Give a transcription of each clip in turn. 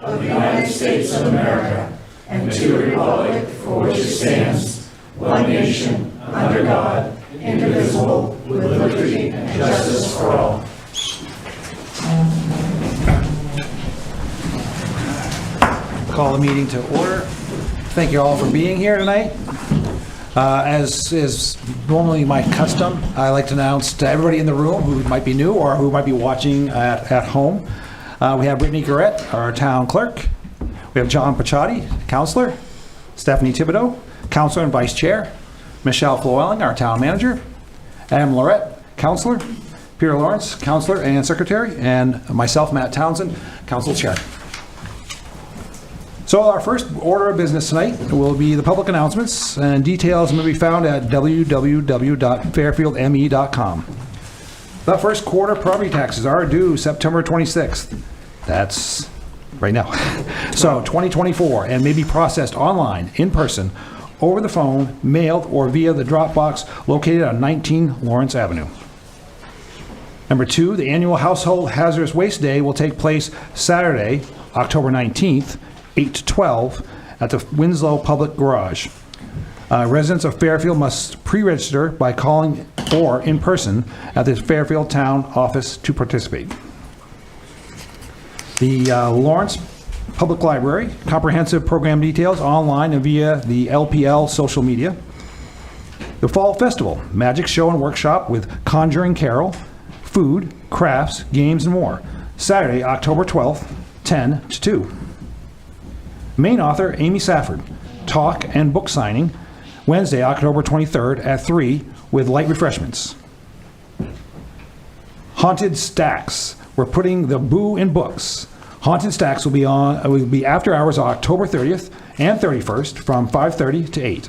of the United States of America and to the republic for which it stands, one nation, under God, indivisible, with liberty and justice for all. Call the meeting to order. Thank you all for being here tonight. As is normally my custom, I like to announce to everybody in the room who might be new or who might be watching at home. We have Brittany Garrett, our town clerk. We have John Paciotti, counselor. Stephanie Thibodeau, counselor and vice chair. Michelle Flewelling, our town manager. Adam Lorette, counselor. Peter Lawrence, counselor and secretary. And myself, Matt Townsend, council chair. So our first order of business tonight will be the public announcements, and details may be found at www.fairfieldme.com. The first quarter property taxes are due September 26th. That's right now. So 2024, and may be processed online, in person, over the phone, mailed, or via the drop box located on 19 Lawrence Avenue. Number 2, the annual Household Hazardous Waste Day will take place Saturday, October 19th, 8 to 12 at the Winslow Public Garage. Residents of Fairfield must pre-register by calling or in person at the Fairfield Town Office to participate. The Lawrence Public Library, comprehensive program details online and via the LPL social media. The Fall Festival, magic show and workshop with Conjuring Carol, food, crafts, games, and more. Saturday, October 12th, 10 to 2. Main author Amy Safford, talk and book signing, Wednesday, October 23rd at 3 with light refreshments. Haunted Stacks, we're putting the boo in books. Haunted Stacks will be after hours October 30th and 31st from 5:30 to 8.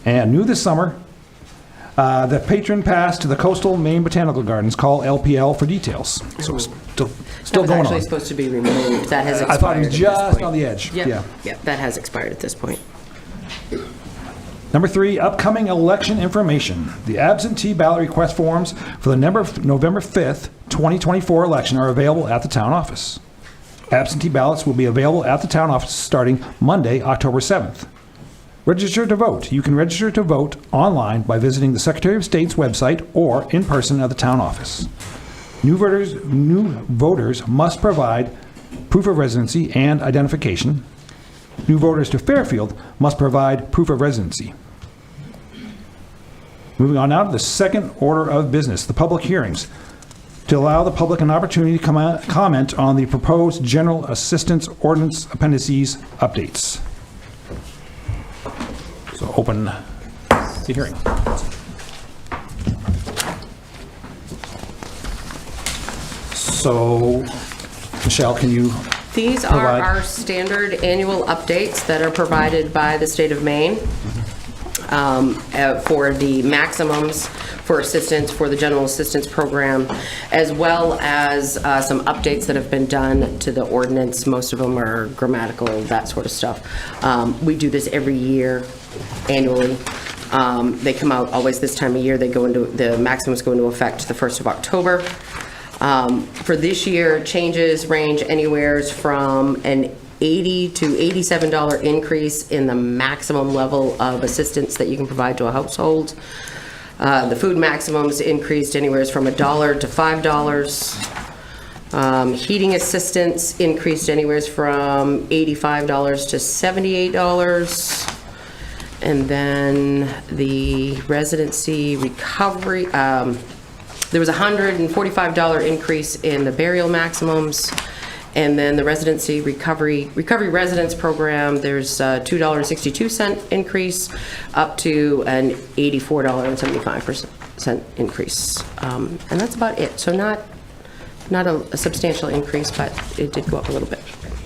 And new this summer, the patron pass to the Coastal Maine Botanical Gardens. Call LPL for details. So it's still going on. That was actually supposed to be removed. That has expired. I thought it was just on the edge. Yep. Yeah. Yep, that has expired at this point. Number 3, upcoming election information. The absentee ballot request forms for the November 5th, 2024 election are available at the town office. Absentee ballots will be available at the town office starting Monday, October 7th. Register to vote. You can register to vote online by visiting the Secretary of State's website or in person at the town office. New voters must provide proof of residency and identification. New voters to Fairfield must provide proof of residency. Moving on now to the second order of business, the public hearings. To allow the public an opportunity to comment on the proposed General Assistance Ordinance Appendices updates. So open the hearing. So, Michelle, can you These are our standard annual updates that are provided by the state of Maine for the maximums for assistance for the general assistance program, as well as some updates that have been done to the ordinance. Most of them are grammatical, that sort of stuff. We do this every year, annually. They come out always this time of year. The maximums go into effect the 1st of October. For this year, changes range anywhere from an $80 to $87 increase in the maximum level of assistance that you can provide to a household. The food maximums increased anywhere from $1 to $5. Heating assistance increased anywhere from $85 to $78. And then the residency recovery, there was a $145 increase in the burial maximums. And then the residency recovery residence program, there's a $2.62 increase up to an $84.75% increase. And that's about it. So not a substantial increase, but it did go up a little bit.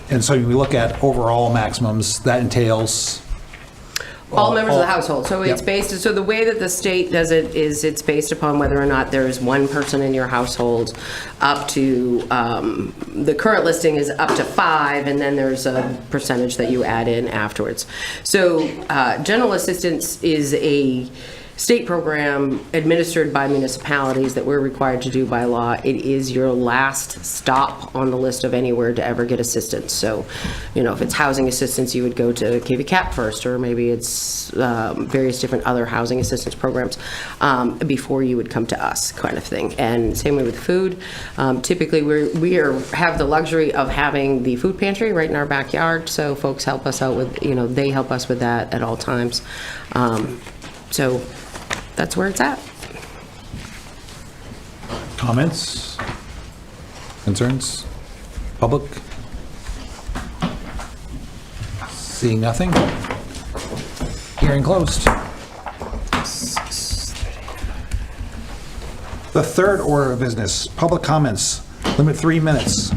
And so we look at overall maximums, that entails all members of the household. So it's Yep. based, so the way that the state does it is it's based upon whether or not there is one person in your household up to, the current listing is up to 5, and then there's a percentage that you add in afterwards. So general assistance is a state program administered by municipalities that we're required to do by law. It is your last stop on the list of anywhere to ever get assistance. So, if it's housing assistance, you would go to KVCAP first, or maybe it's various different other housing assistance programs before you would come to us, kind of thing. And same way with food. Typically, we have the luxury of having the food pantry right in our backyard, so folks help us out with, they help us with that at all times. So that's where it's at. Comments? Concerns? Public? Seeing nothing? Hearing closed. The third order of business, public comments, limit 3 minutes.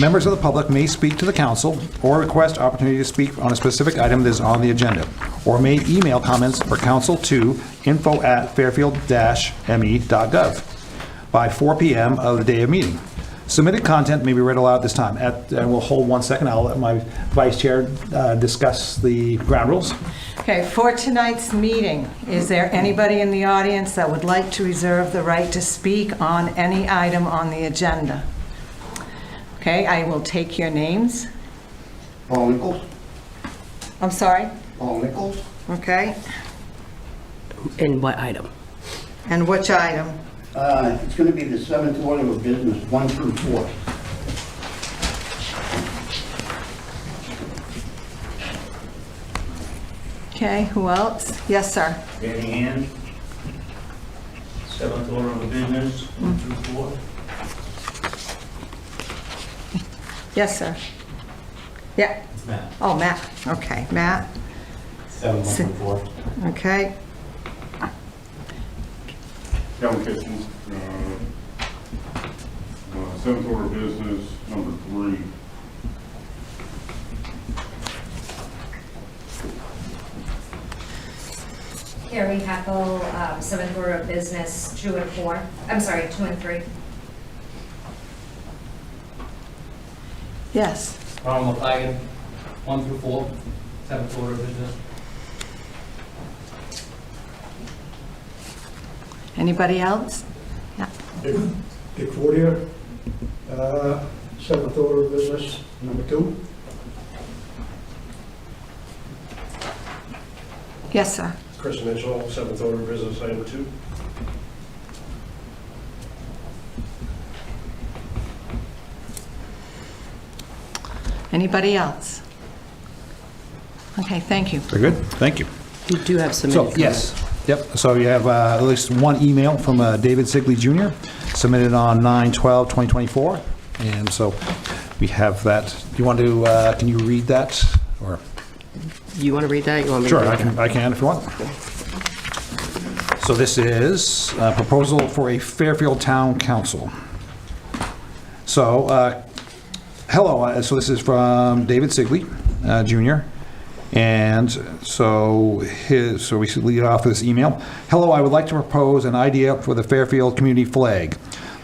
Members of the public may speak to the council or request opportunity to speak on a specific item that is on the agenda, or may email comments for council to info@fairfield-me.gov by 4 p.m. of the day of meeting. Submitted content may be read aloud this time. And we'll hold 1 second. I'll let my vice chair discuss the ground rules. Okay, for tonight's meeting, is there anybody in the audience that would like to reserve the right to speak on any item on the agenda? Okay, I will take your names. Paul Nichols. I'm sorry? Paul Nichols. Okay, In what item? and which item? It's going to be the 7th order of business, 1 through 4. Okay, who else? Yes, sir. Danny Hand, 7th order of business, 1 through 4. Yes, sir. Yeah. Matt. Oh, Matt. Okay, Matt. 7, 1 through 4. Okay. Calvin Kitchen, 7th order of business, number 3. Carrie Hackle, 7th order of business, 2 and 4. I'm sorry, 2 and 3. Yes. Ronald McFagan, 1 through 4, 7th order of business. Anybody else? Yeah. Dick Fortier, 7th order of business, number 2. Yes, sir. Chris Mitchell, 7th order of business, item 2. Anybody else? Okay, thank you. Very good, thank you. You do have some. So, yes, yep, so you have at least one email from David Sigley Jr., submitted on 9/12/2024, and so we have that. Do you want to, can you read that, or? You want to read that? You want me to Sure, read I can if you want. So this is a proposal for a Fairfield Town Council. So, hello, so this is from David Sigley Jr., and so we should lead off with this email. Hello, I would like to propose an idea for the Fairfield community flag.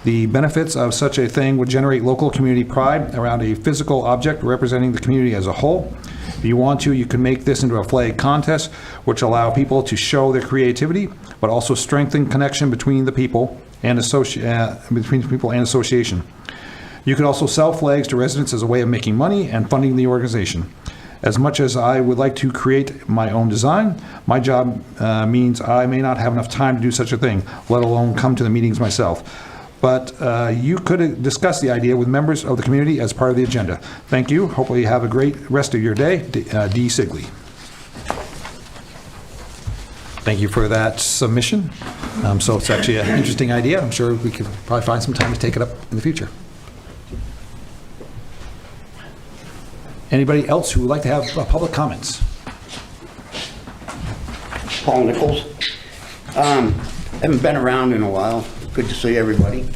The benefits of such a thing would generate local community pride around a physical object representing the community as a whole. If you want to, you can make this into a flag contest, which allow people to show their creativity, but also strengthen connection between the people and association. You could also sell flags to residents as a way of making money and funding the organization. As much as I would like to create my own design, my job means I may not have enough time to do such a thing, let alone come to the meetings myself. But you could discuss the idea with members of the community as part of the agenda. Thank you. Hopefully you have a great rest of your day. D. Sigley. Thank you for that submission. So it's actually an interesting idea. I'm sure we could probably find some time to take it up in the future. Anybody else who would like to have public comments? Paul Nichols. Haven't been around in a while. Good to see everybody.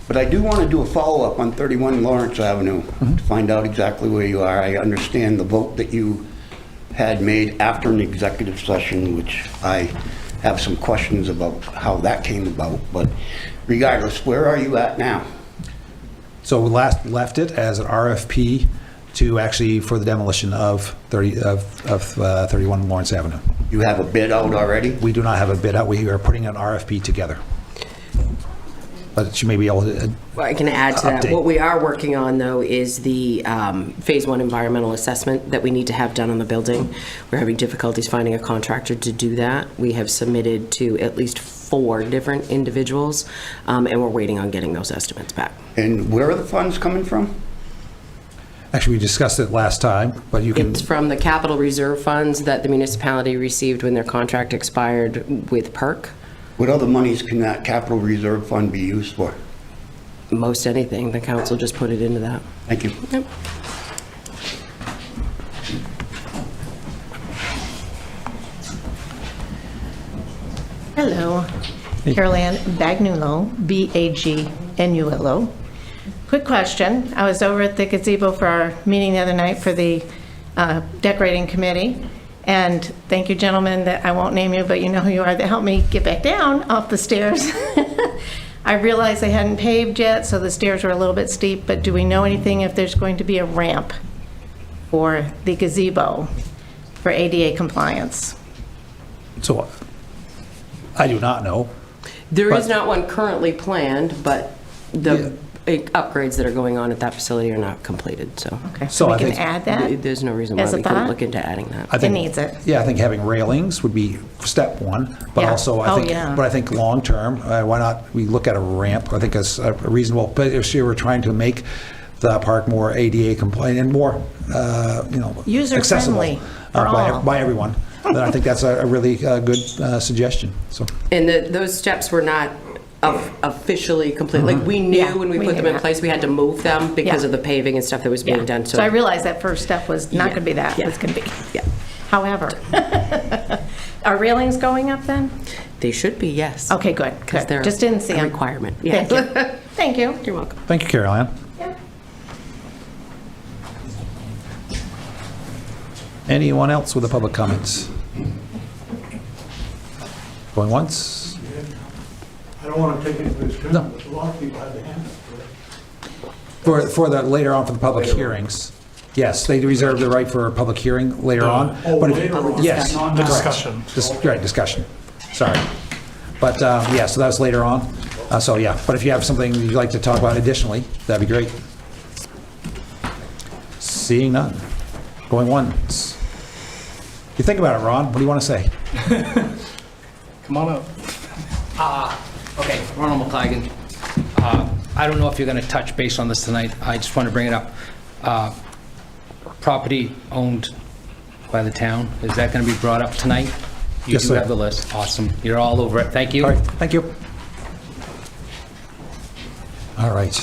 But I do want to do a follow-up on 31 Lawrence Avenue to find out exactly where you are. I understand the vote that you had made after an executive session, which I have some questions about how that came about. But regardless, where are you at now? So we last left it as an RFP to actually for the demolition of 31 Lawrence Avenue. You have a bid out already? We do not have a bid out. We are putting an RFP together. But she may be able to, Well, I can add to that. Update. What we are working on, though, is the Phase 1 environmental assessment that we need to have done on the building. We're having difficulties finding a contractor to do that. We have submitted to at least 4 different individuals, and we're waiting on getting those estimates back. And where are the funds coming from? actually, we discussed it last time, but you can, It's from the capital reserve funds that the municipality received when their contract expired with PERC. What other monies can that capital reserve fund be used for? Most anything, the council just put it into that. Thank you. Yep. Hello, Carol Ann Bagnulo, Bagnulo. Quick question. I was over at the gazebo for our meeting the other night for the decorating committee. And thank you, gentlemen, that I won't name you, but you know who you are, that helped me get back down off the stairs. I realized they hadn't paved yet, so the stairs were a little bit steep, but do we know anything if there's going to be a ramp for the gazebo for ADA compliance? so I do not know. There is But- not one currently planned, but the upgrades that are going on at that facility are not completed, so. Okay, So so we I can think- add that? There's no reason why As a we couldn't thought? look into adding that. I think- needs it. Yeah, I think having railings would be step one, but Yeah. also I Oh, think, yeah. but I think long-term, why not, we look at a ramp, I think is a reasonable, but if you were trying to make the park more ADA compliant and more, accessible. User-friendly for all. By everyone, then I think that's a really good suggestion, so. And those steps were not officially complete. Like, we knew Yeah, when we we put knew them in that. place, we had to move them because Yeah. of the paving and stuff that was being done, So I realized that first step was not Yeah. going to be that, it Yeah. was going to be. Yeah. However, are railings going up then? They should be, yes. Okay, good, Because good. they're Just didn't see a them. requirement. Yeah. Thank you. Thank you. You're welcome. Thank you, Carol Ann. Yep. Anyone else with the public comments? Going once? I don't want to take any of this, No. but a lot of people have their hands up. For the, later on for the public hearings. Yes, they reserve the right for a public hearing later on. Oh, but if- later on. Yes. Not correct. discussion. Right, discussion. Sorry. But, yeah, so that was later on. So, yeah, but if you have something you'd like to talk about additionally, that'd be great. Seeing none. Going once. You think about it, Ron, what do you want to say? Come on up. Okay, Ronald McClagan. I don't know if you're going to touch base on this tonight. I just want to bring it up. Property owned by the town, is that going to be brought up tonight? You Yes, do sir. have the list. Awesome. You're all over it. Thank you. All right, thank you. All right.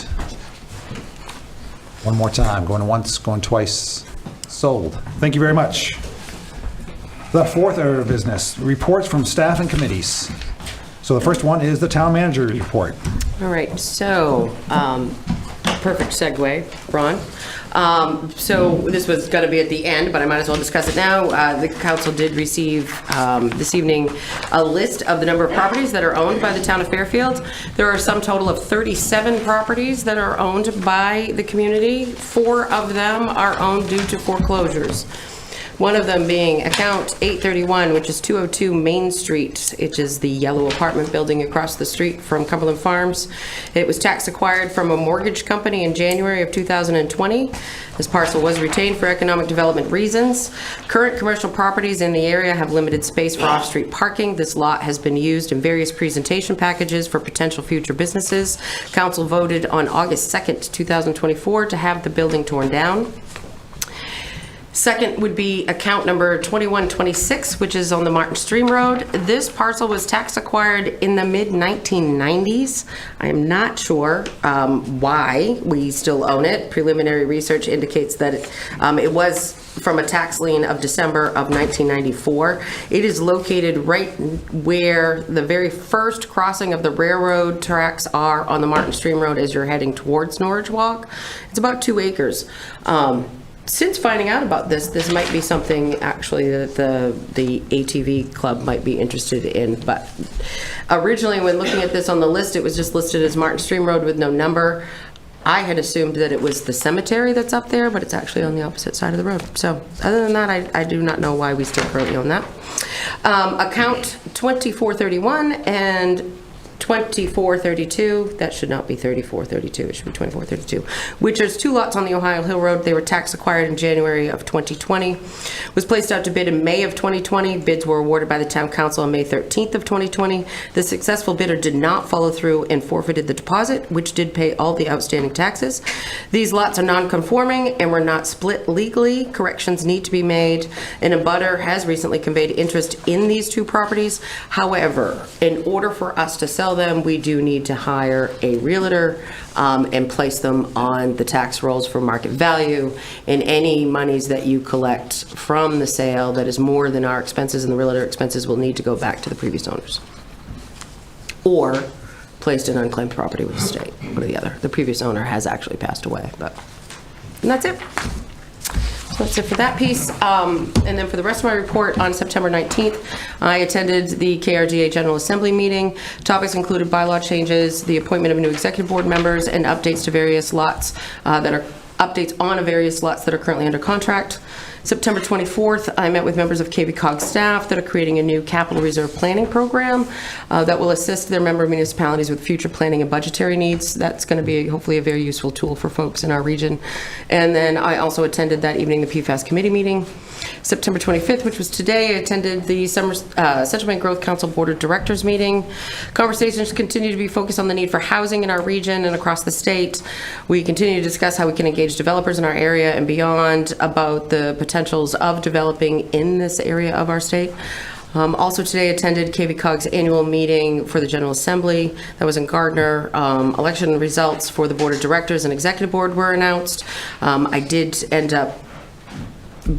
One more time, going once, going twice, sold. Thank you very much. The fourth order of business, reports from staff and committees. So the first one is the town manager report. All right, so, perfect segue, Ron. So this was going to be at the end, but I might as well discuss it now. The council did receive this evening a list of the number of properties that are owned by the town of Fairfield. There are some total of 37 properties that are owned by the community. 4 of them are owned due to foreclosures. One of them being account 831, which is 202 Main Street, which is the yellow apartment building across the street from Cumberland Farms. It was tax acquired from a mortgage company in January of 2020. This parcel was retained for economic development reasons. Current commercial properties in the area have limited space for off-street parking. This lot has been used in various presentation packages for potential future businesses. Council voted on August 2nd, 2024 to have the building torn down. Second would be account number 2126, which is on the Martin Stream Road. This parcel was tax acquired in the mid-1990s. I am not sure why we still own it. Preliminary research indicates that it was from a tax lien of December of 1994. It is located right where the very first crossing of the railroad tracks are on the Martin Stream Road as you're heading towards Norwich Walk. It's about 2 acres. Since finding out about this might be something actually that the ATV club might be interested in. But originally, when looking at this on the list, it was just listed as Martin Stream Road with no number. I had assumed that it was the cemetery that's up there, but it's actually on the opposite side of the road. So other than that, I do not know why we still currently own that. Account 2431 and 2432, that should not be 3432, it should be 2432, which is 2 lots on the Ohio Hill Road. They were tax acquired in January of 2020, was placed out to bid in May of 2020. Bids were awarded by the town council on May 13th of 2020. The successful bidder did not follow through and forfeited the deposit, which did pay all the outstanding taxes. These lots are non-conforming and were not split legally. Corrections need to be made. An abutter has recently conveyed interest in these 2 properties. However, in order for us to sell them, we do need to hire a realtor and place them on the tax rolls for market value, and any monies that you collect from the sale that is more than our expenses and the realtor expenses will need to go back to the previous owners or placed in unclaimed property with the state, one or the other. The previous owner has actually passed away, and that's it. So that's it for that piece. And then for the rest of my report, on September 19th, I attended the KRDA General Assembly meeting. Topics included bylaw changes, the appointment of new executive board members, and updates to various lots updates on various lots that are currently under contract. September 24th, I met with members of KVCOG staff that are creating a new capital reserve planning program that will assist their member municipalities with future planning and budgetary needs. That's going to be hopefully a very useful tool for folks in our region. And then I also attended that evening the PFAS committee meeting. September 25th, which was today, I attended the Central Bank Growth Council Board of Directors meeting. Conversations continue to be focused on the need for housing in our region and across the state. We continue to discuss how we can engage developers in our area and beyond about the potentials of developing in this area of our state. Also today attended KVCOG's annual meeting for the General Assembly. That was in Gardner. Election results for the Board of Directors and Executive Board were announced. I did end up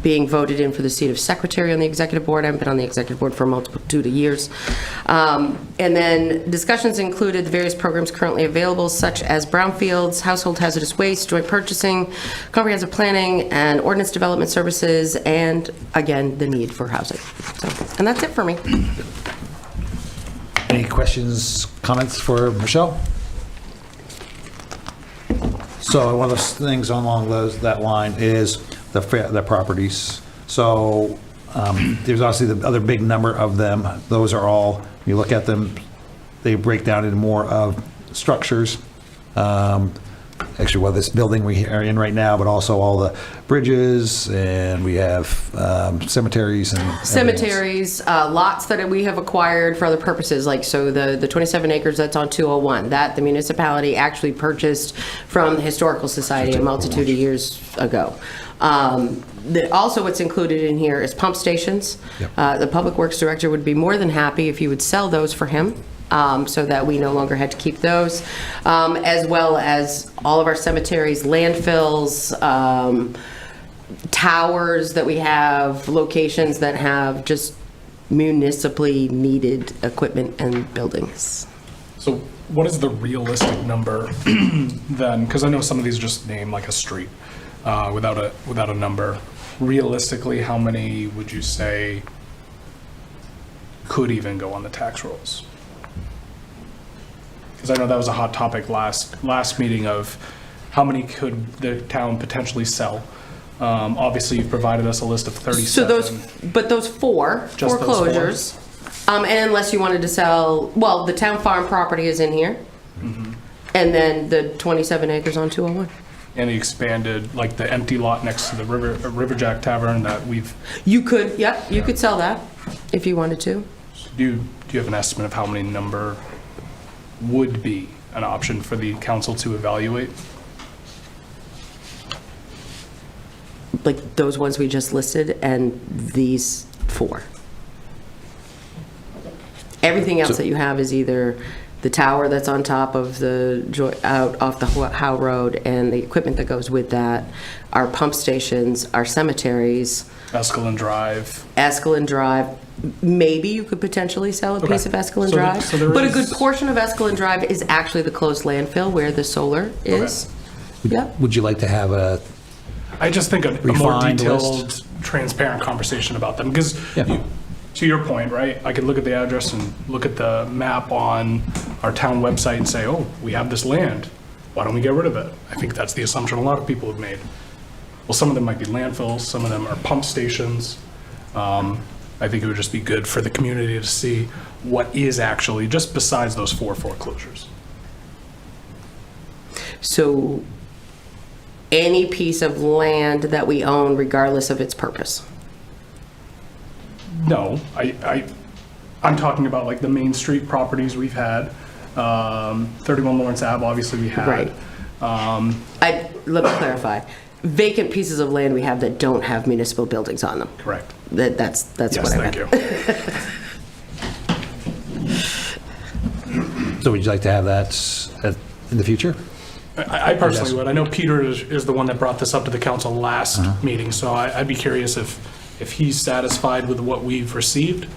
being voted in for the seat of secretary on the executive board. I haven't been on the executive board for a multitude of years. And then discussions included the various programs currently available, such as brownfields, household hazardous waste, joint purchasing, comprehensive planning, and ordinance development services, and again, the need for housing. So, and that's it for me. Any questions, comments for Michelle? So one of the things along that line is the properties. So there's obviously the other big number of them. Those are all, when you look at them, they break down into more of structures. Actually, well, this building we are in right now, but also all the bridges, and we have cemeteries and cemeteries, lots that we have acquired for other purposes, like so the 27 acres that's on 201, that the municipality actually purchased from the Historical Society a multitude of years ago. Also what's included in here is pump stations. Yep. The Public Works Director would be more than happy if you would sell those for him. So that we no longer had to keep those, as well as all of our cemeteries, landfills, towers that we have, locations that have just municipally needed equipment and buildings. So what is the realistic number then? Because I know some of these just name like a street without a number. Realistically, how many would you say could even go on the tax rolls? Because I know that was a hot topic last meeting of how many could the town potentially sell. Obviously, you've provided us a list of 37. So those four Just foreclosures, and unless you wanted to sell, well, the town farm property is in here, and then the 27 acres on 201. And the expanded, like the empty lot next to the Riverjack Tavern that we've. You could, yep, you could sell that if you wanted to. Do you have an estimate of how many number would be an option for the council to evaluate? Like those ones we just listed and these four. Everything else that you have is either the tower that's on top of out off the Howe Road and the equipment that goes with that, our pump stations, our cemeteries. Escalon Drive. Maybe you could potentially sell a piece of Escalon Drive, but a good portion of Escalon Drive is actually the closed landfill where the solar is. Yep. Would you like to have a I just think a more detailed, transparent conversation about them, because to your point, right, I could look at the address and look at the map on our town website and say, oh, we have this land. why don't we get rid of it? I think that's the assumption a lot of people have made. Well, some of them might be landfills, some of them are pump stations. I think it would just be good for the community to see what is actually, just besides those 4 foreclosures. So any piece of land that we own, regardless of its purpose? No, I'm talking about like the Main Street properties we've had. 31 Lawrence Ave, obviously we had. Right. Let me clarify. Vacant pieces of land we have that don't have municipal buildings on them. Correct. That's Yes, what I meant. thank you. So would you like to have that in the future? I personally Yes. would. I know Peter is the one that brought this up to the council last meeting, so I'd be curious if he's satisfied with what we've received.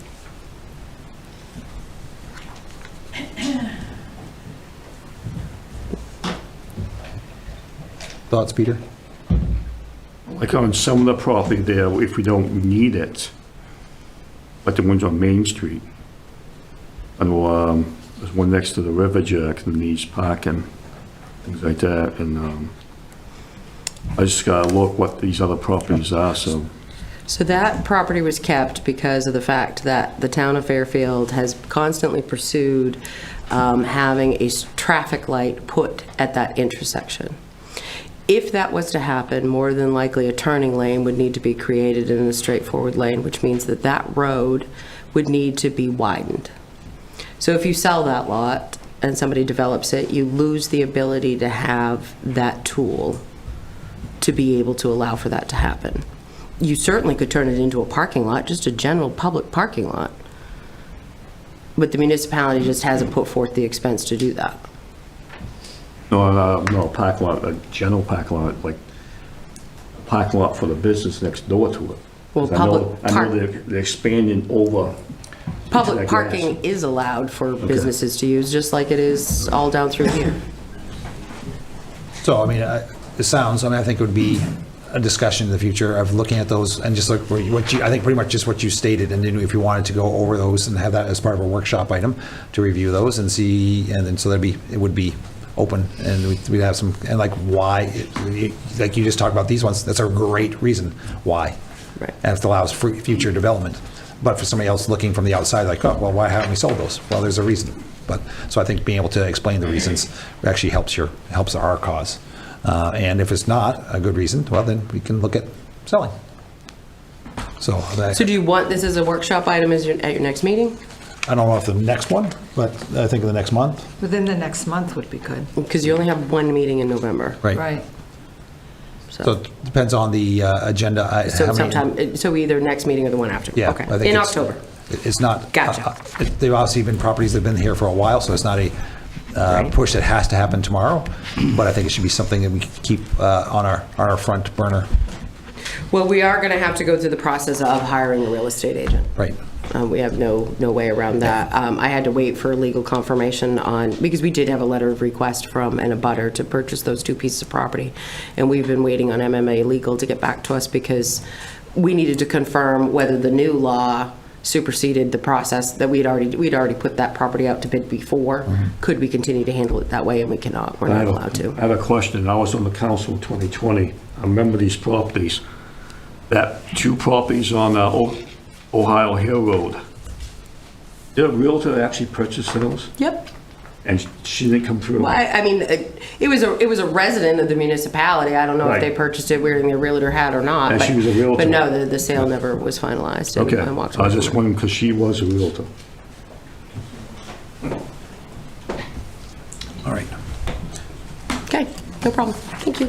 Thoughts, Peter? Like on some of the property there, if we don't need it, like the ones on Main Street. I know there's one next to the River Jack that needs parking, things like that, and I just gotta look what these other properties are, so. So that property was kept because of the fact that the town of Fairfield has constantly pursued having a traffic light put at that intersection. If that was to happen, more than likely a turning lane would need to be created in a straightforward lane, which means that that road would need to be widened. So if you sell that lot and somebody develops it, you lose the ability to have that tool to be able to allow for that to happen. You certainly could turn it into a parking lot, just a general public parking lot. But the municipality just hasn't put forth the expense to do that. No, parking lot, a general parking lot, like a parking lot for the business next door to it. Well, 'Cause I know they're expanding over. Public into that parking gas. is allowed for businesses to use, just like it is all down through here. So, I mean, it sounds, I mean, I think it would be a discussion in the future of looking at those and just like what you, I think pretty much just what you stated, and then if you wanted to go over those and have that as part of a workshop item to review those and see, and then so it would be open and we'd have some, and like why, like you just talked about these ones, that's a great reason why. Right. And it allows future development. But for somebody else looking from the outside, like, oh, well, why haven't we sold those? Well, there's a reason. But, so I think being able to explain the reasons actually helps our cause. And if it's not a good reason, well, then we can look at selling. So So do you want this as a workshop item at your next meeting? I don't know if the next one, but I think the next month. Within the next month would be good. Because you only have one meeting in November. Right. Right. So it depends on the agenda. So how many- sometime, so either next meeting or the one after? Yeah. Okay, I think in it's- October? It's not. Gotcha. They've obviously been properties that have been here for a while, so it's not a Right. push that has to happen tomorrow. But I think it should be something that we can keep on our front burner. Well, we are going to have to go through the process of hiring a real estate agent. Right. We have no way around that. I had to wait for legal confirmation on, because we did have a letter of request from an abutter to purchase those 2 pieces of property. And we've been waiting on MMA Legal to get back to us because we needed to confirm whether the new law superseded the process that we'd already put that property out to bid before. Could we continue to handle it that way? And we cannot. We're not allowed to. I have a question. I was on the council in 2020. I remember these properties. That 2 properties on Ohio Hill Road. Did a realtor actually purchase those? Yep. And she didn't come through? Well, I mean, it was a resident of the municipality. I don't know if Right. they purchased it wearing the realtor hat or not. And but, she was a realtor. But no, the sale never was finalized. And Okay. I walked I was away just from it. wondering because she was a realtor. All right. Okay, no problem. Thank you.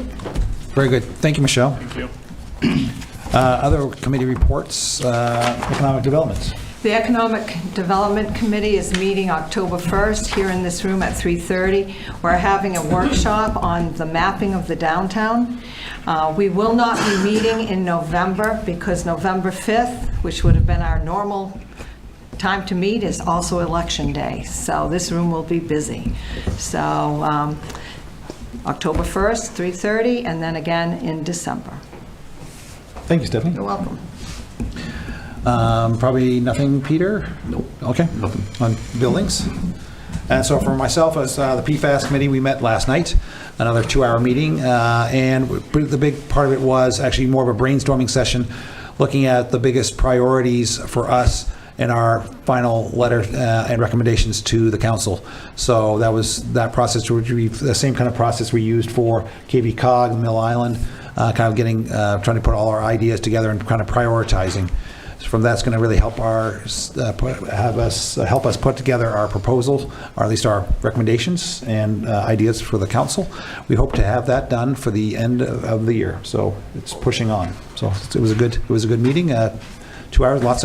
Very good. Thank you, Michelle. Thank you. Other committee reports, economic development. The Economic Development Committee is meeting October 1st here in this room at 3:30. We're having a workshop on the mapping of the downtown. We will not be meeting in November because November 5th, which would have been our normal time to meet, is also Election Day. So this room will be busy. So October 1st, 3:30, and then again in December. Thank you, Stephanie. You're welcome. Probably nothing, Peter? Nope. Okay. Nothing. On buildings? And so for myself, as the PFAS committee, we met last night, another 2-hour meeting, and the big part of it was actually more of a brainstorming session, looking at the biggest priorities for us in our final letter and recommendations to the council. So that was that process, the same kind of process we used for KV Cog, Mill Island, kind of getting, trying to put all our ideas together and kind of prioritizing. From that's going to really help help us put together our proposal, or at least our recommendations and ideas for the council. We hope to have that done for the end of the year. So it's pushing on. So it was a good meeting. 2 hours, lots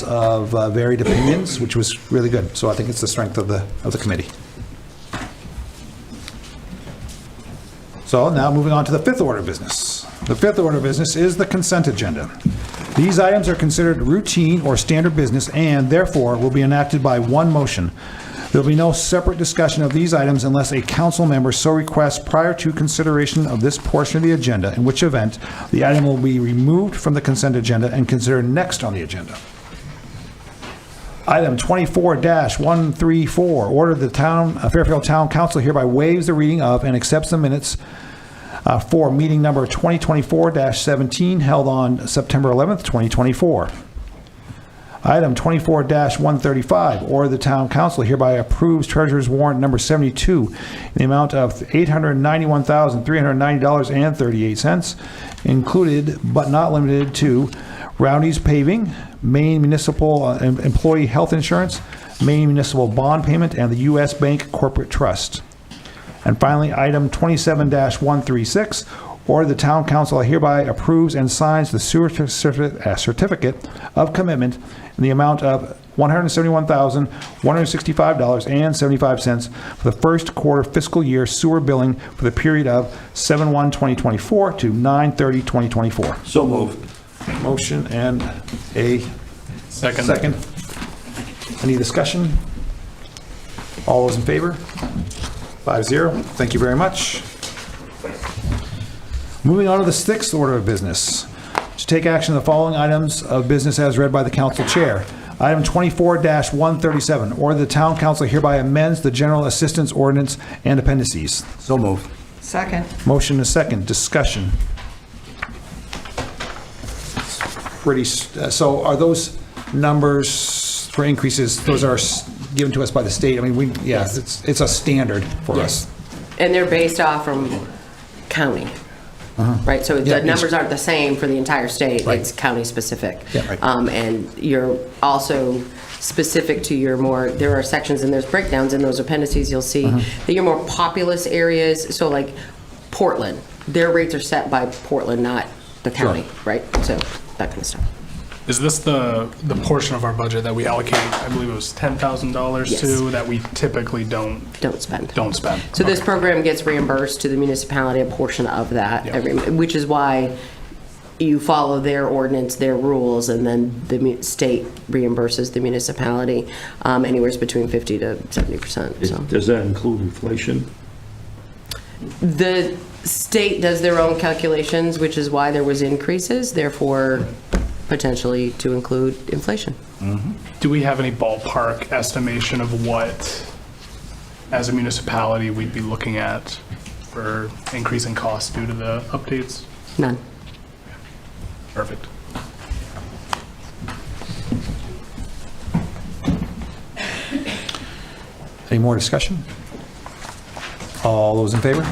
of varied opinions, which was really good. So I think it's the strength of the committee. So now moving on to the fifth order of business. The fifth order of business is the consent agenda. These items are considered routine or standard business and therefore will be enacted by one motion. There will be no separate discussion of these items unless a council member so requests prior to consideration of this portion of the agenda, in which event the item will be removed from the consent agenda and considered next on the agenda. Item 24-134, order the Fairfield Town Council hereby waives the reading of and accepts the minutes for meeting number 2024-17 held on September 11th, 2024. Item 24-135, order the Town Council hereby approves Treasurer's Warrant number 72 in the amount of $891,390.38, included but not limited to Roundy's Paving, Maine Municipal Employee Health Insurance, Maine Municipal Bond Payment, and the U.S. Bank Corporate Trust. And finally, item 27-136, order the Town Council hereby approves and signs the sewer certificate of commitment in the amount of $171,165.75 for the first quarter fiscal year sewer billing for the period of 7/1/2024 to 9/30/2024. So moved. Motion and a second. Any discussion? All those in favor? 5-0. Thank you very much. Moving on to the sixth order of business. To take action on the following items of business as read by the council chair. Item 24-137, order the Town Council hereby amends the General Assistance Ordinance and appendices. So moved. Second. Motion and second. Discussion. So are those numbers for increases, those are given to us by the state? I mean, it's a standard for us. And they're based off from county, right? So the numbers aren't the same for the entire state. Right. It's county specific. Yeah, right. And you're also specific to your there are sections and there's breakdowns in those appendices. You'll see that your more populous areas, so like Portland, their rates are set by Portland, not the county, right? So that kind of stuff. Is this the portion of our budget that we allocate, I believe it was $10,000 Yes. to, that we typically don't spend? Okay. So this program gets reimbursed to the municipality a portion of that, which is why you follow their ordinance, their rules, and then the state reimburses the municipality anywhere between 50 to 70%. So. Does that include inflation? The state does their own calculations, which is why there was increases, therefore potentially to include inflation. Do we have any ballpark estimation of what, as a municipality, we'd be looking at for increasing costs due to the updates? None. Perfect. Any more discussion? All those in favor?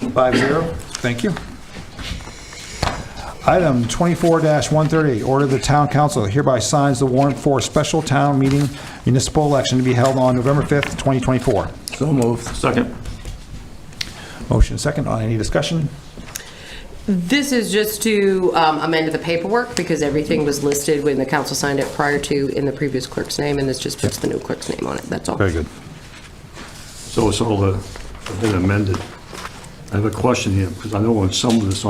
5-0. Thank you. Item 24-138, order the Town Council hereby signs the warrant for a special town meeting municipal election to be held on November 5th, 2024. So moved. Second. Motion second. On any discussion? This is just to amend the paperwork because everything was listed when the council signed it prior to in the previous clerk's name, and this just puts the new clerk's name on it. That's all. Very good. So it's all been amended. I have a question here, because I know on some of this,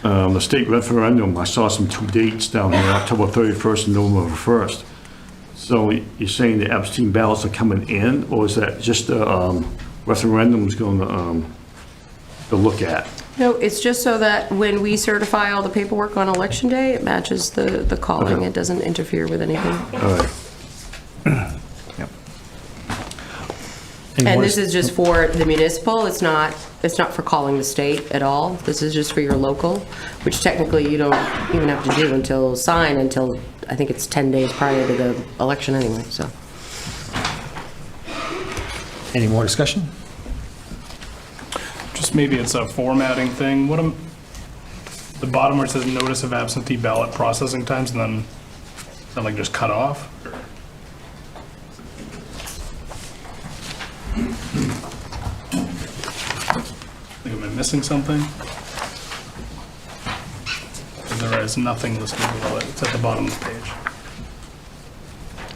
the state referendum, I saw some two dates down here, October 31st and November 1st. So you're saying the absentee ballots are coming in, or is that just the referendum's going to look at? No, it's just so that when we certify all the paperwork on election day, it matches the calling. Okay. It doesn't interfere with anything. All right. Any And more this is just for the municipal, it's not for calling the state at all? This is just for your local, which technically you don't even have to do until, I think it's 10 days prior to the election anyway, so. Any more discussion? Just maybe it's a formatting thing. The bottom where it says notice of absentee ballot processing times, and then, is that like just cut off? Like, am I missing something? There is nothing listed below it. It's at the bottom of the page.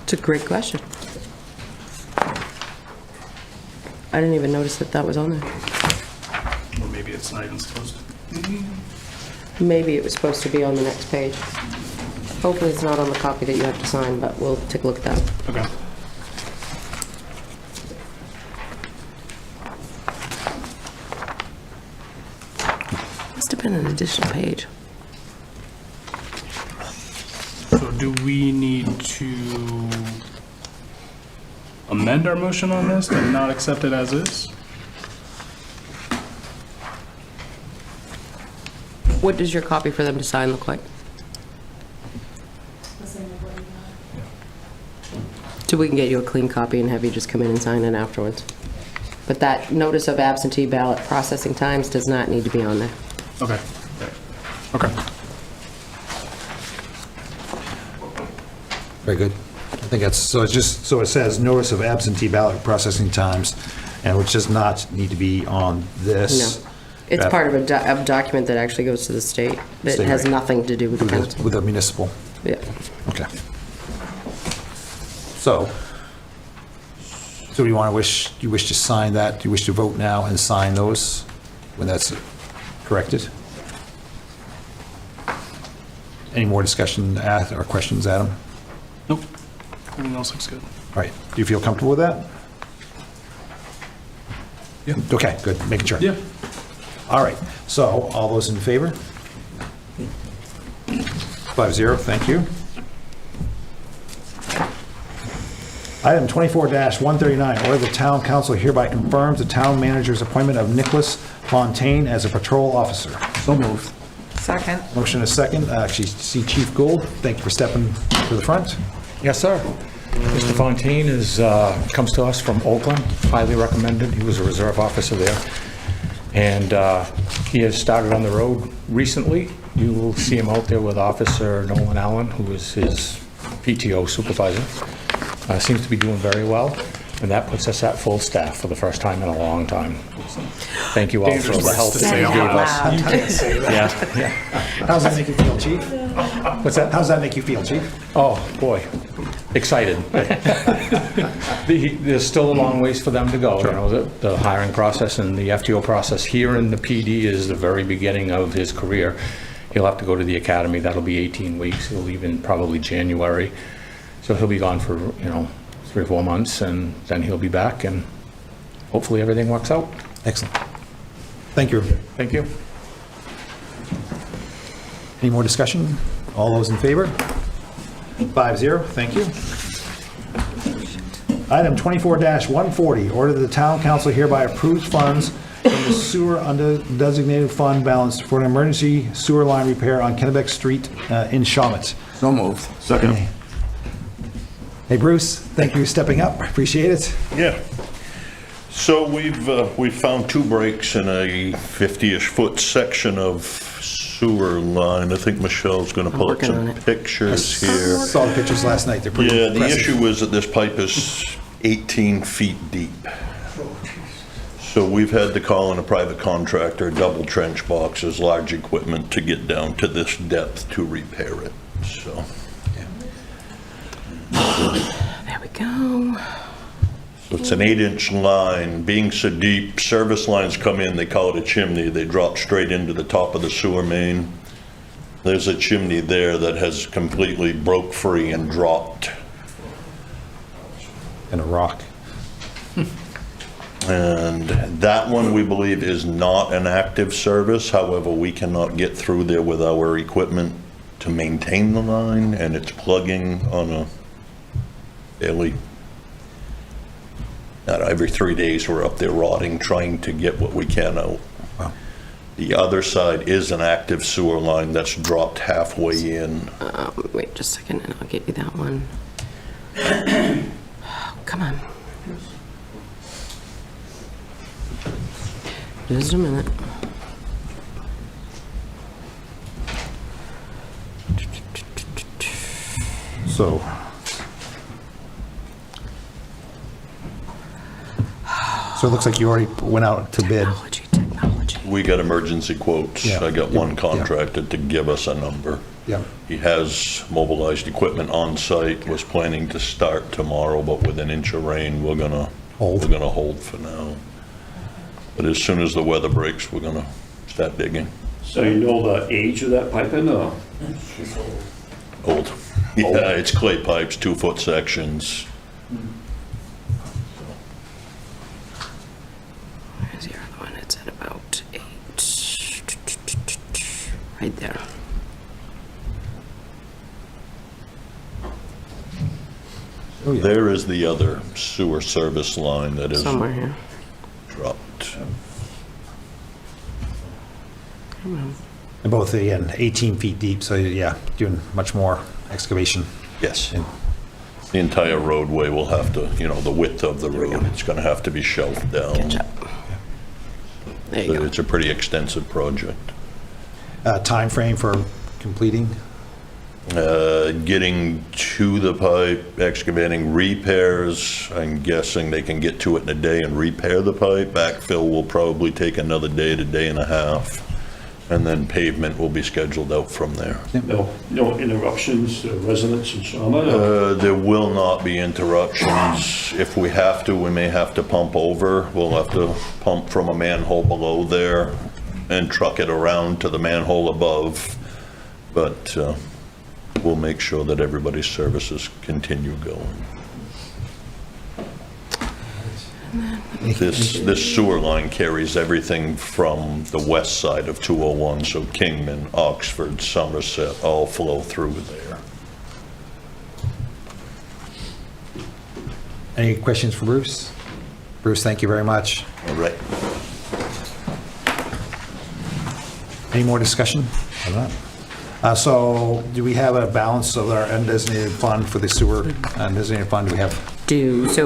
It's a great question. I didn't even notice that was on there. Or maybe it's not even supposed to be. Maybe it was supposed to be on the next page. Hopefully it's not on the copy that you have to sign, but we'll take a look at that. Okay. Must have been an additional page. So do we need to amend our motion on this and not accept it as is? What does your copy for them to sign look like? So we can get you a clean copy and have you just come in and sign it afterwards. But that notice of absentee ballot processing times does not need to be on there. Okay. Okay. Very good. I think that's, so it's just, so it says notice of absentee ballot processing times, and which does not need to be on this. No. It's part of a document that actually goes to the state that State, has right. nothing to do with the council. With the municipal. Yeah. Okay. So do you want to you wish to sign that? Do you wish to vote now and sign those when that's corrected? Any more discussion or questions, Adam? Nope. Everything else looks good. All right. Do you feel comfortable with that? Yeah. Okay, good. Making sure. Yeah. All right. So all those in favor? 5-0. Thank you. Item 24-139, order the town council hereby confirms the town manager's appointment of Nicholas Fontaine as a patrol officer. So moved. Second. Motion is second. Actually, see Chief Gould. Thank you for stepping to the front. Yes, sir. Mr. Fontaine comes to us from Oakland, highly recommended. He was a reserve officer there. And he has started on the road recently. You will see him out there with Officer Nolan Allen, who is his PTO supervisor. Seems to be doing very well, and that puts us at full staff for the first time in a long time. So, thank you all for the help that you gave us. You can't say that. Yeah. How does that make you feel, Chief? What's that? How does that make you feel, Chief? Oh, boy, excited. There's still a long ways for them to go. You know, the hiring process and the FTO process here in the PD is the very beginning of his career. He'll have to go to the academy. That'll be 18 weeks. He'll leave in probably January. So he'll be gone for, 3 or 4 months, and then he'll be back, and hopefully everything works out. Excellent. Thank you. Thank you. Any more discussion? All those in favor? 5-0. Thank you. Item 24-140, order that the town council hereby approves funds from the sewer under designated fund balance for an emergency sewer line repair on Kennebec Street in Shawmut. So moved. Second. Hey, Bruce, thank you for stepping up. Appreciate it. Yeah. So we've found 2 breaks in a 50-ish foot section of sewer line. I think Michelle's going to pull up some pictures here. I saw the pictures last night. They're pretty Yeah, the impressive. issue is that this pipe is 18 feet deep. So we've had to call in a private contractor, double trench boxes, large equipment to get down to this depth to repair it, so. There we go. So it's an 8-inch line. Being so deep, service lines come in, they call it a chimney. They drop straight into the top of the sewer main. There's a chimney there that has completely broke free and dropped. And a rock. And that one, we believe, is not an active service. However, we cannot get through there with our equipment to maintain the line, and it's plugging on a daily. Every 3 days, we're up there rotting, trying to get what we can out. The other side is an active sewer line that's dropped halfway in. Wait just a second, and I'll get you that one. Oh, come on. Just a minute. So, it looks like you already went out to bid. Technology. We got emergency quotes. Yeah. I got one Yeah. contractor to give us a number. Yeah. He has mobilized equipment on site, was planning to start tomorrow, but with an inch of rain, we're gonna hold for now. But as soon as the weather breaks, we're gonna start digging. So you know the age of that piping, or? Old. Yeah, it's clay pipes, 2-foot sections. Where's your other one? It's at about 8. Right there. There is the other sewer service line that is Somewhere here. dropped. Come on. And both, again, 18 feet deep, so yeah, doing much more excavation. Yes. The entire roadway will have to, the width of the road, it's gonna have to be shelved down. Catch up. There you go. It's a pretty extensive project. Time frame for completing? Getting to the pipe, excavating repairs, I'm guessing they can get to it in a day and repair the pipe. Backfill will probably take another day to day and a half, and then pavement will be scheduled out from there. No interruptions to residents in summer? There will not be interruptions. If we have to, we may have to pump over. We'll have to pump from a manhole below there and truck it around to the manhole above. But we'll make sure that everybody's services continue going. This sewer line carries everything from the west side of 201, so Kingman, Oxford, Somerset, all flow through there. Any questions for Bruce? Bruce, thank you very much. All right. Any more discussion on that? So do we have a balance of our undesignated fund for the sewer undesignated fund? Do we have?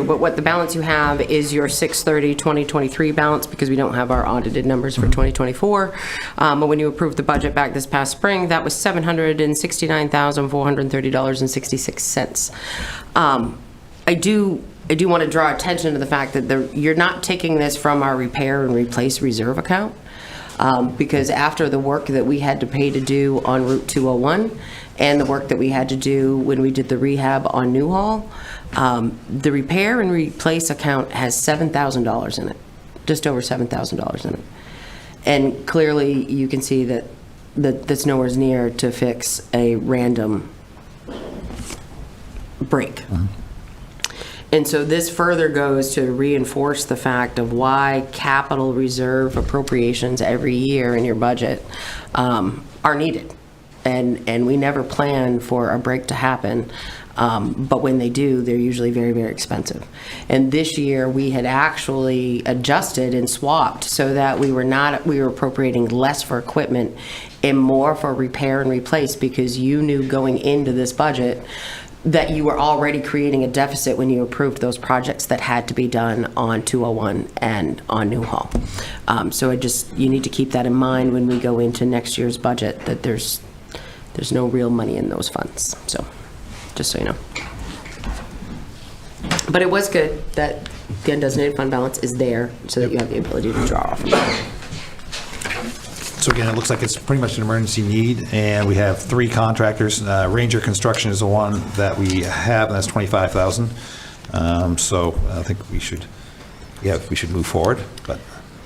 But what the balance you have is your 6/30/2023 balance, because we don't have our audited numbers for 2024. But when you approved the budget back this past spring, that was $769,430.66. I do want to draw attention to the fact that you're not taking this from our repair and replace reserve account. Because after the work that we had to pay to do on Route 201 and the work that we had to do when we did the rehab on Newhall, the repair and replace account has $7,000 in it, just over $7,000 in it. And clearly you can see that that's nowhere near to fix a random break. And so this further goes to reinforce the fact of why capital reserve appropriations every year in your budget are needed. And we never plan for a break to happen, but when they do, they're usually very, very expensive. And this year, we had actually adjusted and swapped so that we were appropriating less for equipment and more for repair and replace, because you knew going into this budget that you were already creating a deficit when you approved those projects that had to be done on 201 and on Newhall. So you need to keep that in mind when we go into next year's budget, that there's no real money in those funds. So, just so you know. But it was good that the undesignated fund balance is there so that you have the ability to draw off of it. So again, it looks like it's pretty much an emergency need, and we have 3 contractors. Ranger Construction is the one that we have, and that's $25,000. So I think we should move forward. But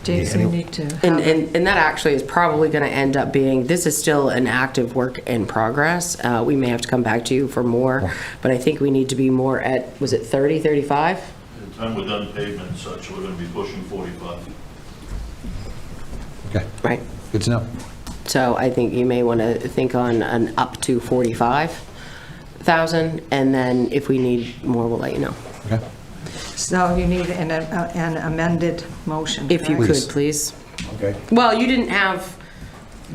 Dave, you need to. And that actually is probably going to end up being, this is still an active work in progress. We may have to come back to you for more, but I think we need to be more at, was it 30, 35? By the time we're done pavement and such, we're going to be pushing 45. Okay. Right. Good to know. So I think you may want to think on an up to 45 1,000, and then if we need more, we'll let you know. Okay. So you need an amended motion. If you correct? could, please. Okay. Well, you didn't have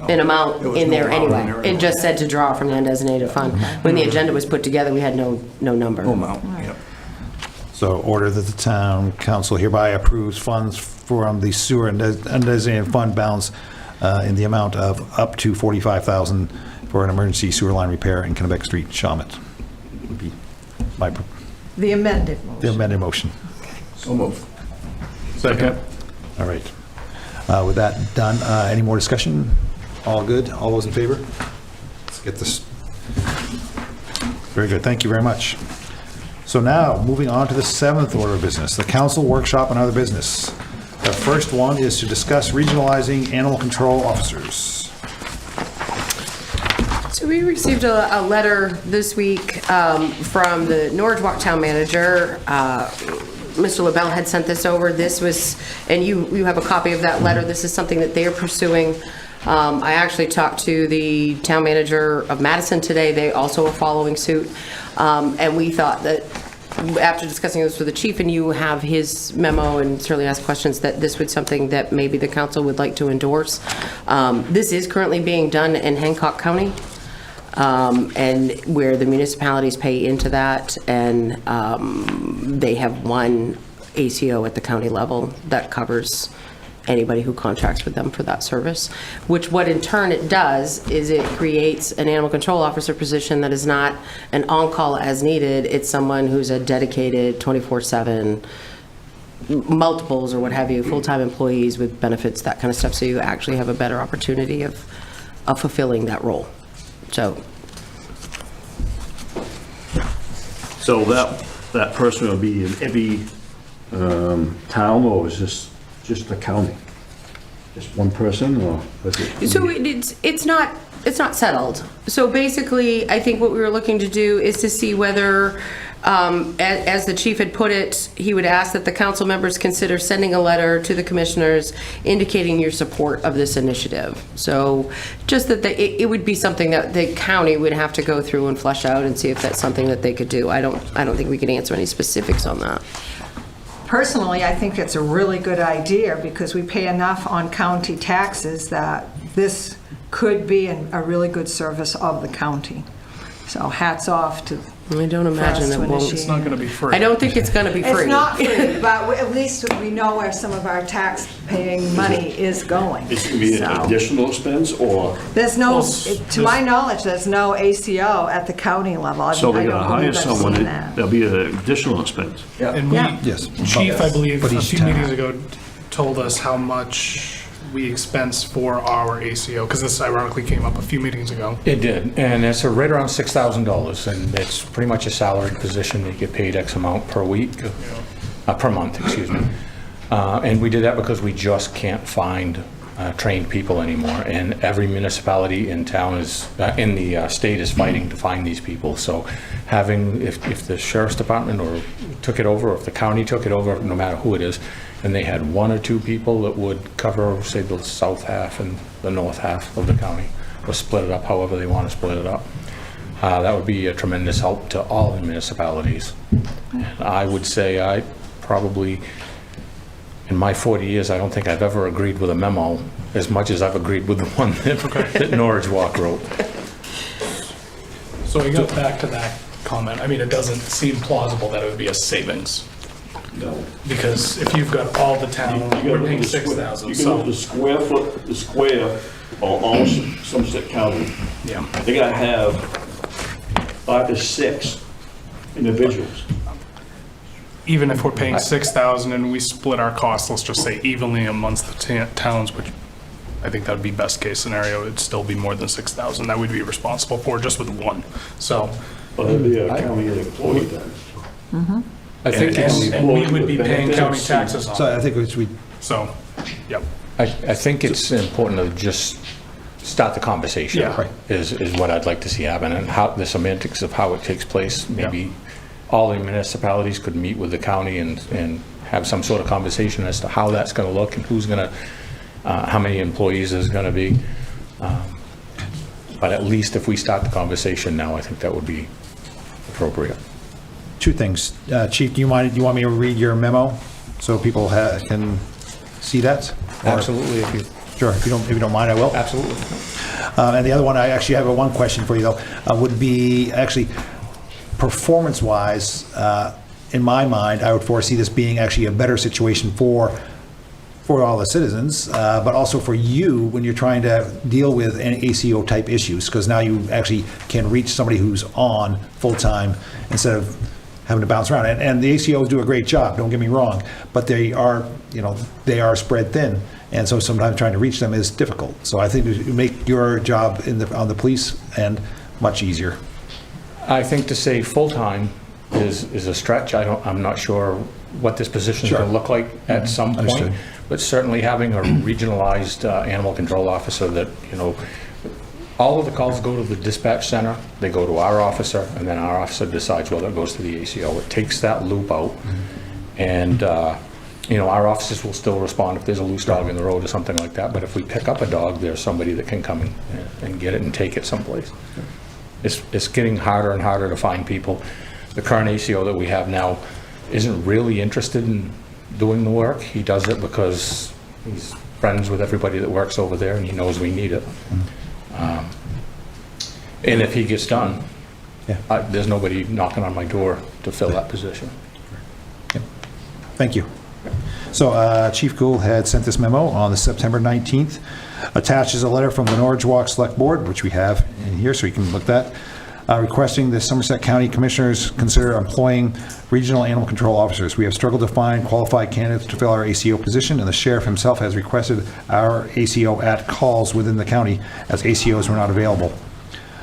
an amount in there anyway. It just said to draw from the undesignated fund. When the agenda was put together, we had no number. So order that the town council hereby approves funds from the sewer and undesignated fund balance in the amount of up to $45,000 for an emergency sewer line repair in Kennebec Street, Shawmut. Would be my, The amended motion. the amended motion. So moved. Second. All right. With that done, any more discussion? All good? All those in favor? Let's get this. Very good. Thank you very much. So now, moving on to the 7th order of business, the council workshop and other business. The first one is to discuss regionalizing animal control officers. So we received a letter this week from the Norwich Walk Town Manager. Mr. LaBelle had sent this over. This was, and you have a copy of that letter. This is something that they are pursuing. I actually talked to the town manager of Madison today. They also are following suit. And we thought that after discussing this with the chief, and you have his memo and certainly ask questions, that this would something that maybe the council would like to endorse. This is currently being done in Hancock County, and where the municipalities pay into that, and they have one ACO at the county level that covers anybody who contracts with them for that service, which what in turn it does is it creates an animal control officer position that is not an on-call as needed. It's someone who's a dedicated 24/7, multiples or what have you, full-time employees with benefits, that kind of stuff, so you actually have a better opportunity of fulfilling that role. So that person will be in every town, or is this just the county? Just one person, or is it? So it's not settled. So basically, I think what we were looking to do is to see whether, as the chief had put it, he would ask that the council members consider sending a letter to the commissioners indicating your support of this initiative. So just that it would be something that the county would have to go through and flesh out and see if that's something that they could do. I don't think we could answer any specifics on that. Personally, I think it's a really good idea because we pay enough on county taxes that this could be a really good service of the county. So hats off to. I don't imagine it won't. It's not going to be free. I don't think it's going to be free. It's not free, but at least we know where some of our tax-paying money is going. Is it going to be an additional expense, or? There's no, to my knowledge, there's no ACO at the county level. So they're going to hire someone, that. there'll be an additional expense. And we, Yes. Chief, I believe, But a each few town. meetings ago told us how much we expense for our ACO, because this ironically came up a few meetings ago. It did, and it's right around $6,000, and it's pretty much a salaried position. They get paid X amount per week, per month, excuse me. And we did that because we just can't find trained people anymore, and every municipality in town is, in the state is fighting to find these people. So having, if the sheriff's department or took it over, or if the county took it over, no matter who it is, and they had one or two people that would cover, say, the south half and the north half of the county, or split it up however they want to split it up, that would be a tremendous help to all the municipalities. And I would say I probably, in my 40 years, I don't think I've ever agreed with a memo as much as I've agreed with the one that Norwich Walk wrote. So I go back to that comment. I mean, it doesn't seem plausible that it would be a savings. No. Because if you've got all the town, we're paying 6,000, You so. can the square foot, the square, or all Somerset County, Yeah. they gotta have 5 to 6 individuals. Even if we're paying 6,000 and we split our costs, let's just say evenly amongst the towns, which I think that would be best case scenario, it'd still be more than 6,000 that we'd be responsible for just with one. So. But it'd be a county employee then. I think And we would be paying county taxes on So it. I think we, So, yep. I think it's important to just start the conversation. Yeah. Right. Is what I'd like to see happen, and how, the semantics of how it takes place. Maybe all the municipalities could meet with the county and have some sort of conversation as to how that's going to look and who's going to, how many employees there's going to be. But at least if we start the conversation now, I think that would be appropriate. Two things. Chief, do you want me to read your memo so people can see that? Or- Absolutely, if you, Sure, if you don't mind, I will. absolutely. And the other one, I actually have one question for you, though, would be actually performance-wise, in my mind, I would foresee this being actually a better situation for all the citizens, but also for you when you're trying to deal with any ACO-type issues, because now you actually can reach somebody who's on full-time instead of having to bounce around. And the ACOs do a great job, don't get me wrong, but they are spread thin. And so sometimes trying to reach them is difficult. So I think it would make your job on the police end much easier. I think to say full-time is a stretch. I'm not sure what this position is Sure. going to look like at some point. Understood. But certainly having a regionalized animal control officer that, all of the calls go to the dispatch center, they go to our officer, and then our officer decides whether it goes to the ACO. It takes that loop out. And, our officers will still respond if there's a loose dog in the road or something like that. But if we pick up a dog, there's somebody that can come and get it and take it someplace. It's getting harder and harder to find people. The current ACO that we have now isn't really interested in doing the work. He does it because he's friends with everybody that works over there and he knows we need it. And if he gets done, there's nobody knocking on my door to fill that position. Thank you. So Chief Gould had sent this memo on the September 19th. Attached is a letter from the Norwich Walk Select Board, which we have in here, so you can look at that, requesting the Somerset County Commissioners consider employing regional animal control officers. We have struggled to find qualified candidates to fill our ACO position, and the sheriff himself has requested our ACO at calls within the county as ACOs were not available.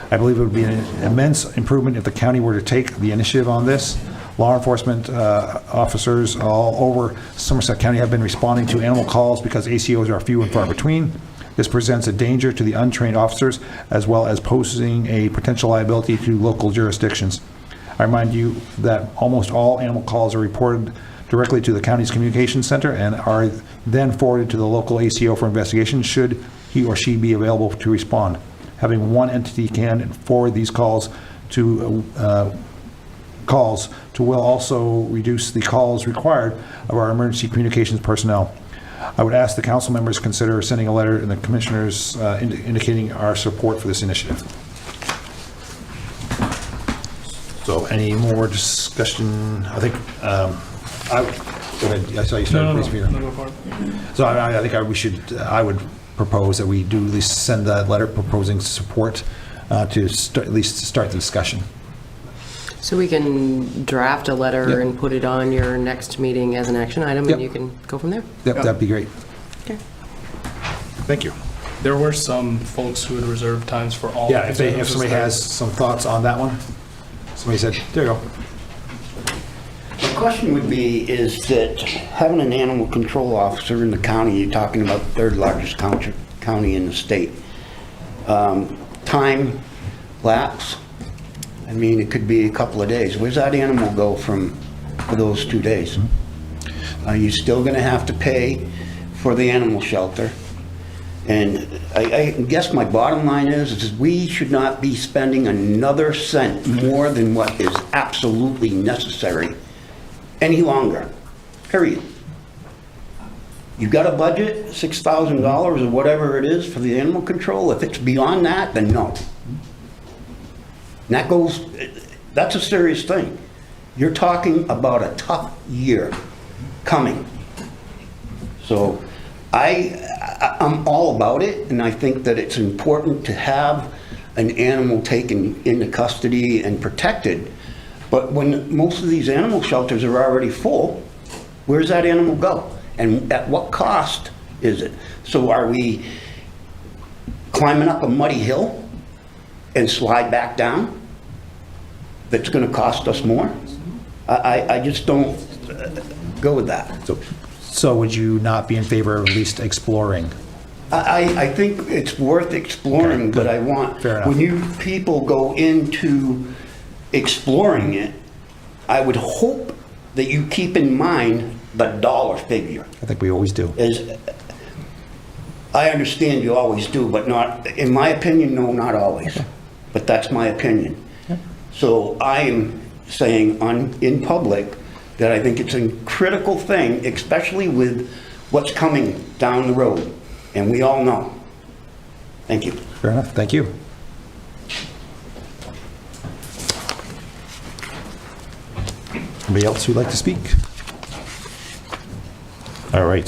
I believe it would be an immense improvement if the county were to take the initiative on this. Law enforcement officers all over Somerset County have been responding to animal calls because ACOs are few and far between. This presents a danger to the untrained officers as well as posing a potential liability to local jurisdictions. I remind you that almost all animal calls are reported directly to the county's communications center and are then forwarded to the local ACO for investigation should he or she be available to respond. Having one entity can forward these calls will also reduce the calls required of our emergency communications personnel. I would ask the council members to consider sending a letter to the commissioners indicating our support for this initiative. So any more discussion? I think, go ahead. I saw you started, please, Peter. So I think I would propose that we do at least send a letter proposing support to at least start the discussion. So we can draft a letter Yep. and put it on your next meeting as an action item, Yep. and you can go from there. Yep, that'd be great. Okay. Thank you. There were some folks who had reserved times for all. Yeah, of if the somebody has some thoughts on that one. Somebody said, there you go. The question would be, is that having an animal control officer in the county, you're talking about the third largest county in the state. Time lapse, I mean, it could be a couple of days. Where's that animal go for those 2 days? Are you still gonna have to pay for the animal shelter? And I guess my bottom line is we should not be spending another cent more than what is absolutely necessary any longer, period. You've got a budget, $6,000 or whatever it is for the animal control. If it's beyond that, then no. And that's a serious thing. You're talking about a tough year coming. So I'm all about it, and I think that it's important to have an animal taken into custody and protected. But when most of these animal shelters are already full, where's that animal go? And at what cost is it? So are we climbing up a muddy hill and slide back down? That's going to cost us more? I just don't go with that. So would you not be in favor of at least exploring? I think it's worth exploring, but I want, Fair enough. when you people go into exploring it, I would hope that you keep in mind the dollar figure. I think we always do. I understand you always do, but not, in my opinion, no, not always. But that's my opinion. So I am saying in public that I think it's a critical thing, especially with what's coming down the road, and we all know. Thank you. Fair enough, thank you. Anybody else who'd like to speak? All right.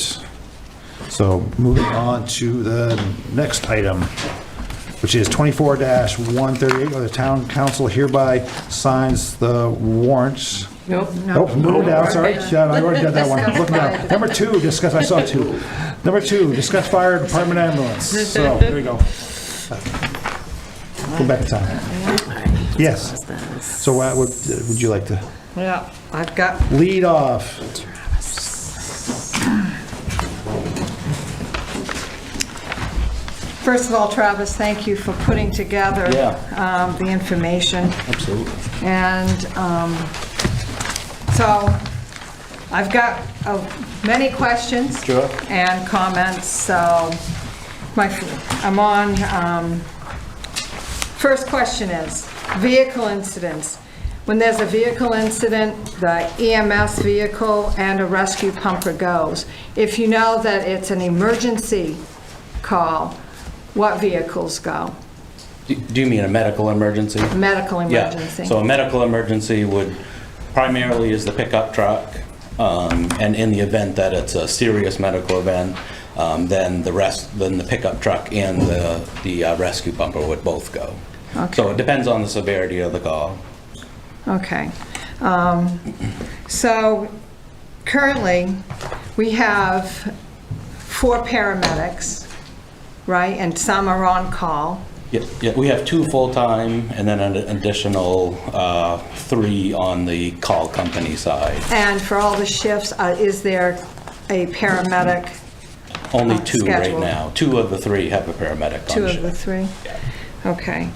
So moving on to the next item, which is 24-138, where the town council hereby signs the warrants. Nope. Nope, moving down, sorry. Yeah, I already got that one. Looking down. Number 2, discuss, I saw 2. Number 2, discuss fire department ambulance. So, here we go. Go back in time. Yes. So what would you like to Yeah, I've got lead off? First of all, Travis, thank you for putting together the information. Absolutely. And so I've got many questions and comments. So I'm on, first question is vehicle incidents. When there's a vehicle incident, the EMS vehicle and a rescue pumper goes. If you know that it's an emergency call, what vehicles go? Do you mean a medical emergency? Medical emergency. Yeah. So a medical emergency would primarily is the pickup truck, and in the event that it's a serious medical event, then the pickup truck and the rescue pumper would both go. Okay. So it depends on the severity of the call. Okay. So currently, we have 4 paramedics, right? And some are on call. Yeah, we have 2 full-time and then an additional 3 on the call company side. And for all the shifts, is there a paramedic? Only 2 scheduled? right now. 2 of the 3 have a paramedic on 2 of shift. the 3? Yeah. Okay.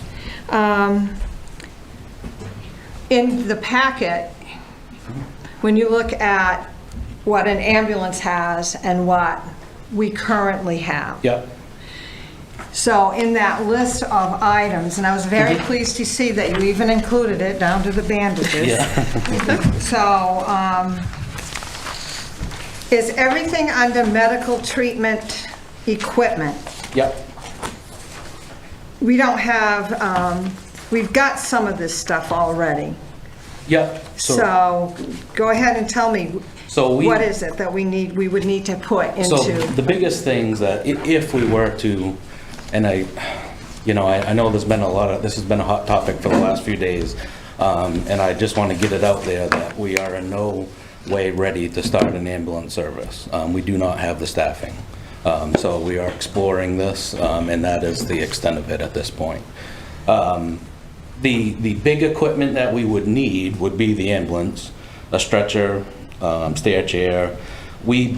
In the packet, when you look at what an ambulance has and what we currently have. Yep. So in that list of items, and I was very pleased to see that you even included it down to the bandages. Yeah. So, is everything under medical treatment equipment? Yep. We don't have, we've got some of this stuff already. Yep. So go ahead and tell me, So what is it that we would need to put into? So the biggest things that if we were to, and I know this has been a hot topic for the last few days, and I just want to get it out there that we are in no way ready to start an ambulance service. We do not have the staffing. So we are exploring this, and that is the extent of it at this point. The big equipment that we would need would be the ambulance, a stretcher, stair chair. We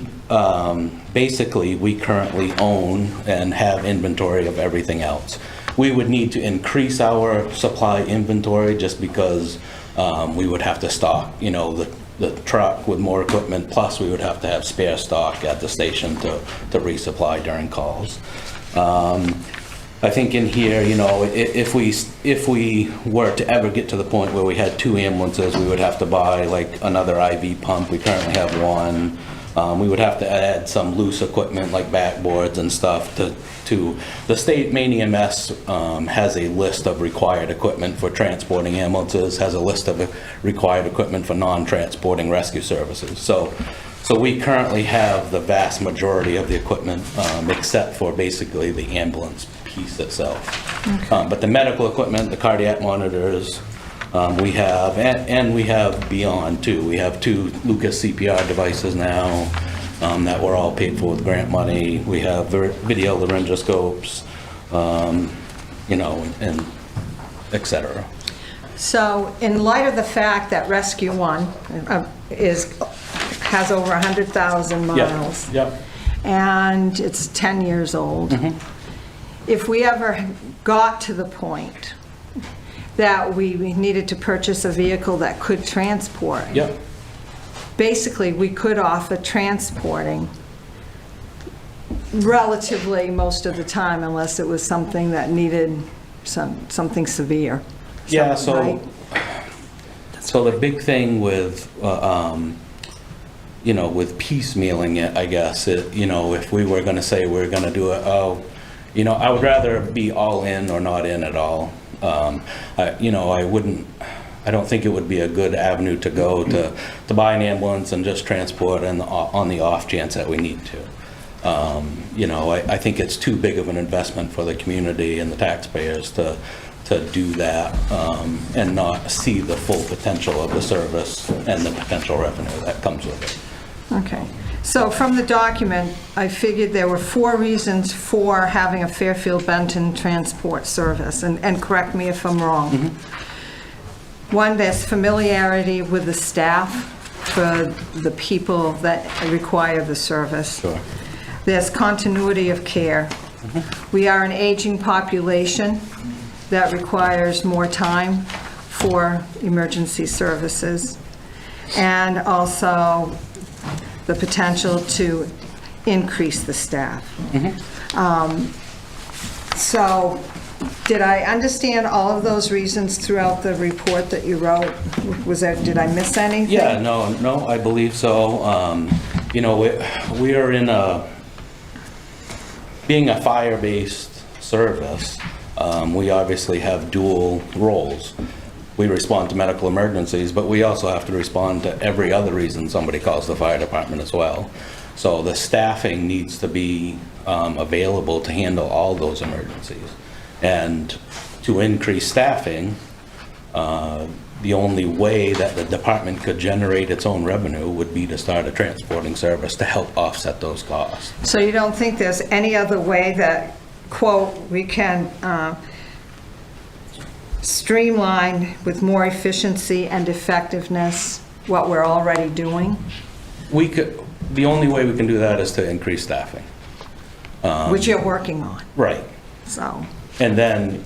basically, we currently own and have inventory of everything else. We would need to increase our supply inventory just because we would have to stock, the truck with more equipment, plus we would have to have spare stock at the station to resupply during calls. I think in here, if we were to ever get to the point where we had 2 ambulances, we would have to buy like another IV pump. We currently have 1. We would have to add some loose equipment like backboards and stuff to the state main EMS has a list of required equipment for transporting ambulances, has a list of required equipment for non-transporting rescue services. So we currently have the vast majority of the equipment except for basically the ambulance piece itself. Okay. But the medical equipment, the cardiac monitors, we have, and we have beyond too. We have 2 Lucas CPR devices now that were all paid for with grant money. We have video laryngoscopes, and et cetera. So in light of the fact that Rescue One has over 100,000 miles. Yep. And it's 10 years old. If we ever got to the point that we needed to purchase a vehicle that could transport, Yep. basically we could offer transporting relatively most of the time unless it was something that needed something severe. Yeah, Something, so right? So the big thing with, you know, with piecemealing it, I guess, you know, if we were gonna say we're gonna do it, you know, I would rather be all in or not in at all. You know, I don't think it would be a good avenue to go to buy an ambulance and just transport on the off chance that we need to. You know, I think it's too big of an investment for the community and the taxpayers to do that and not see the full potential of the service and the potential revenue that comes with it. Okay. So from the document, I figured there were 4 reasons for having a Fairfield Benton transport service, and correct me if I'm wrong. One, there's familiarity with the staff for the people that require the service. Sure. There's continuity of care. We are an aging population that requires more time for emergency services, and also the potential to increase the staff. So, did I understand all of those reasons throughout the report that you wrote? Did I miss anything? Yeah, no, I believe so. You know, we are in being a fire-based service, we obviously have dual roles. We respond to medical emergencies, but we also have to respond to every other reason somebody calls the fire department as well. So the staffing needs to be available to handle all those emergencies. And to increase staffing, the only way that the department could generate its own revenue would be to start a transporting service to help offset those costs. So you don't think there's any other way that, quote, we can streamline with more efficiency and effectiveness what we're already doing? The only way we can do that is to increase staffing. Which you're working on. Right. So. And then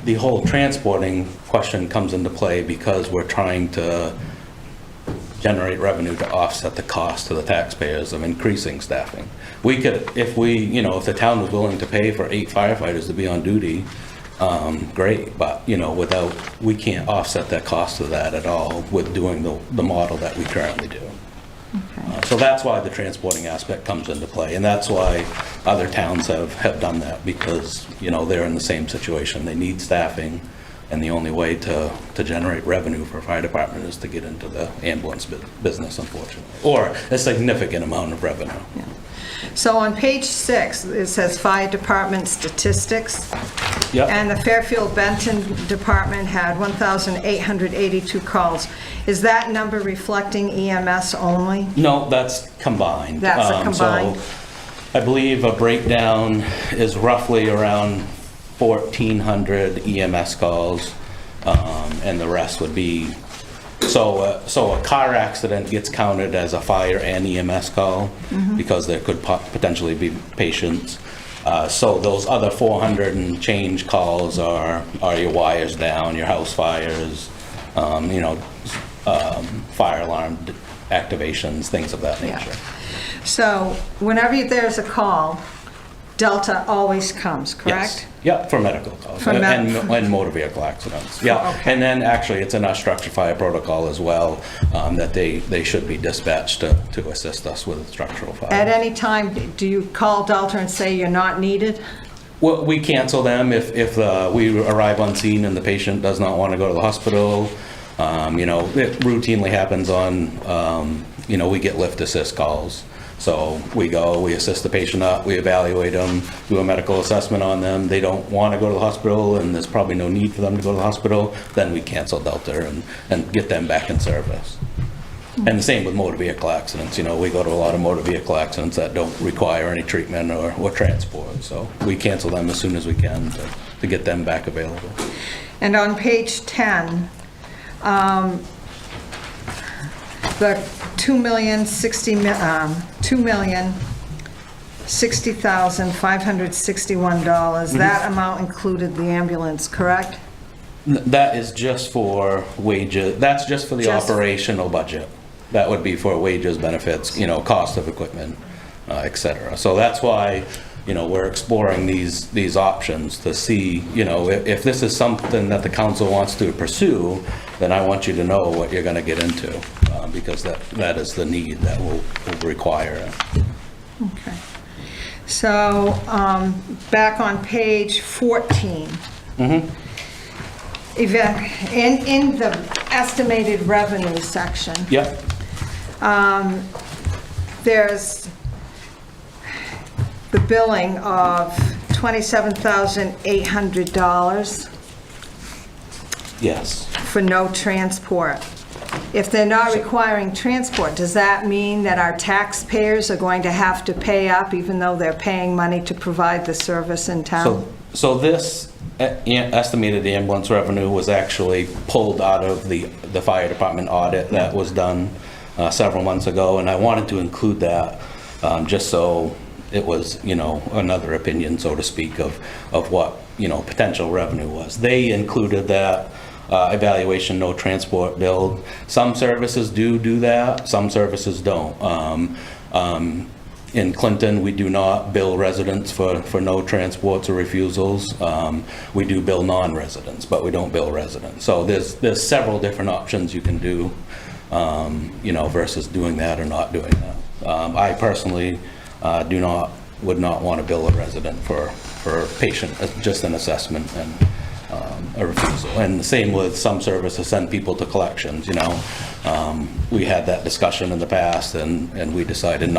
the whole transporting question comes into play because we're trying to generate revenue to offset the cost to the taxpayers of increasing staffing. We could, if the town was willing to pay for 8 firefighters to be on duty, great, but, we can't offset that cost of that at all with doing the model that we currently do. Okay. So that's why the transporting aspect comes into play, and that's why other towns have done that, because, they're in the same situation. They need staffing, and the only way to generate revenue for a fire department is to get into the ambulance business, unfortunately, or a significant amount of revenue. Yeah. So on page 6, it says fire department statistics. Yep. And the Fairfield Benton Department had 1,882 calls. Is that number reflecting EMS only? No, that's combined. That's a combined? So I believe a breakdown is roughly around 1,400 EMS calls, and the rest would be, so a car accident gets counted as a fire and EMS call, because there could potentially be patients. So those other 400 and change calls are your wires down, your house fires, fire alarm activations, things of that nature. Yeah. So whenever there's a call, Delta always comes, correct? Yes. Yeah, for medical calls and motor vehicle accidents. Yeah, okay. And then actually it's in our structured fire protocol as well, that they should be dispatched to assist us with structural fire. At any time, do you call Delta and say you're not needed? Well, we cancel them if we arrive on scene and the patient does not want to go to the hospital. It routinely happens on, we get lift assist calls. So we go, we assist the patient up, we evaluate them, do a medical assessment on them. They don't want to go to the hospital, and there's probably no need for them to go to the hospital. Then we cancel Delta and get them back in service. And the same with motor vehicle accidents. We go to a lot of motor vehicle accidents that don't require any treatment or transport. So we cancel them as soon as we can to get them back available. And on page 10, the $2,060,561, that amount included the ambulance, correct? That is just for wages. That's just for the operational budget. That would be for wages, benefits, cost of equipment, et cetera. So that's why we're exploring these options to see, if this is something that the council wants to pursue, then I want you to know what you're gonna get into, because that is the need that will require it. Okay. So, back on page 14. In the estimated revenue section. Yep. There's the billing of $27,800 Yes. for no transport. If they're not requiring transport, does that mean that our taxpayers are going to have to pay up even though they're paying money to provide the service in town? So this estimated ambulance revenue was actually pulled out of the fire department audit that was done several months ago, and I wanted to include that just so it was, another opinion, so to speak, of what, potential revenue was. They included that evaluation, no transport bill. Some services do that, some services don't. In Clinton, we do not bill residents for no transports or refusals. We do bill non-residents, but we don't bill residents. So there's several different options you can do, versus doing that or not doing that. I personally would not want to bill a resident for a patient, just an assessment and a refusal. And the same with some services send people to collections, We had that discussion in the past and we decided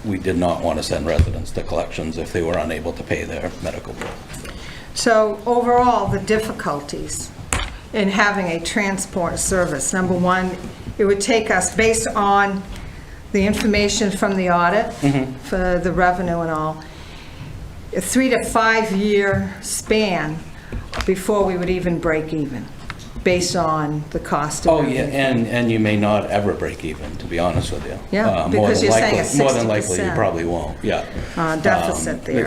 we did not want to send residents to collections if they were unable to pay their medical bill. So overall, the difficulties in having a transport service, number one, it would take us, based on the information from the audit for the revenue and all, a 3 to 5 year span before we would even break even, based on the cost of everything. And you may not ever break even, to be honest with you. Yeah, because you're saying it's 60%. More than likely, you probably won't, yeah. Deficit there.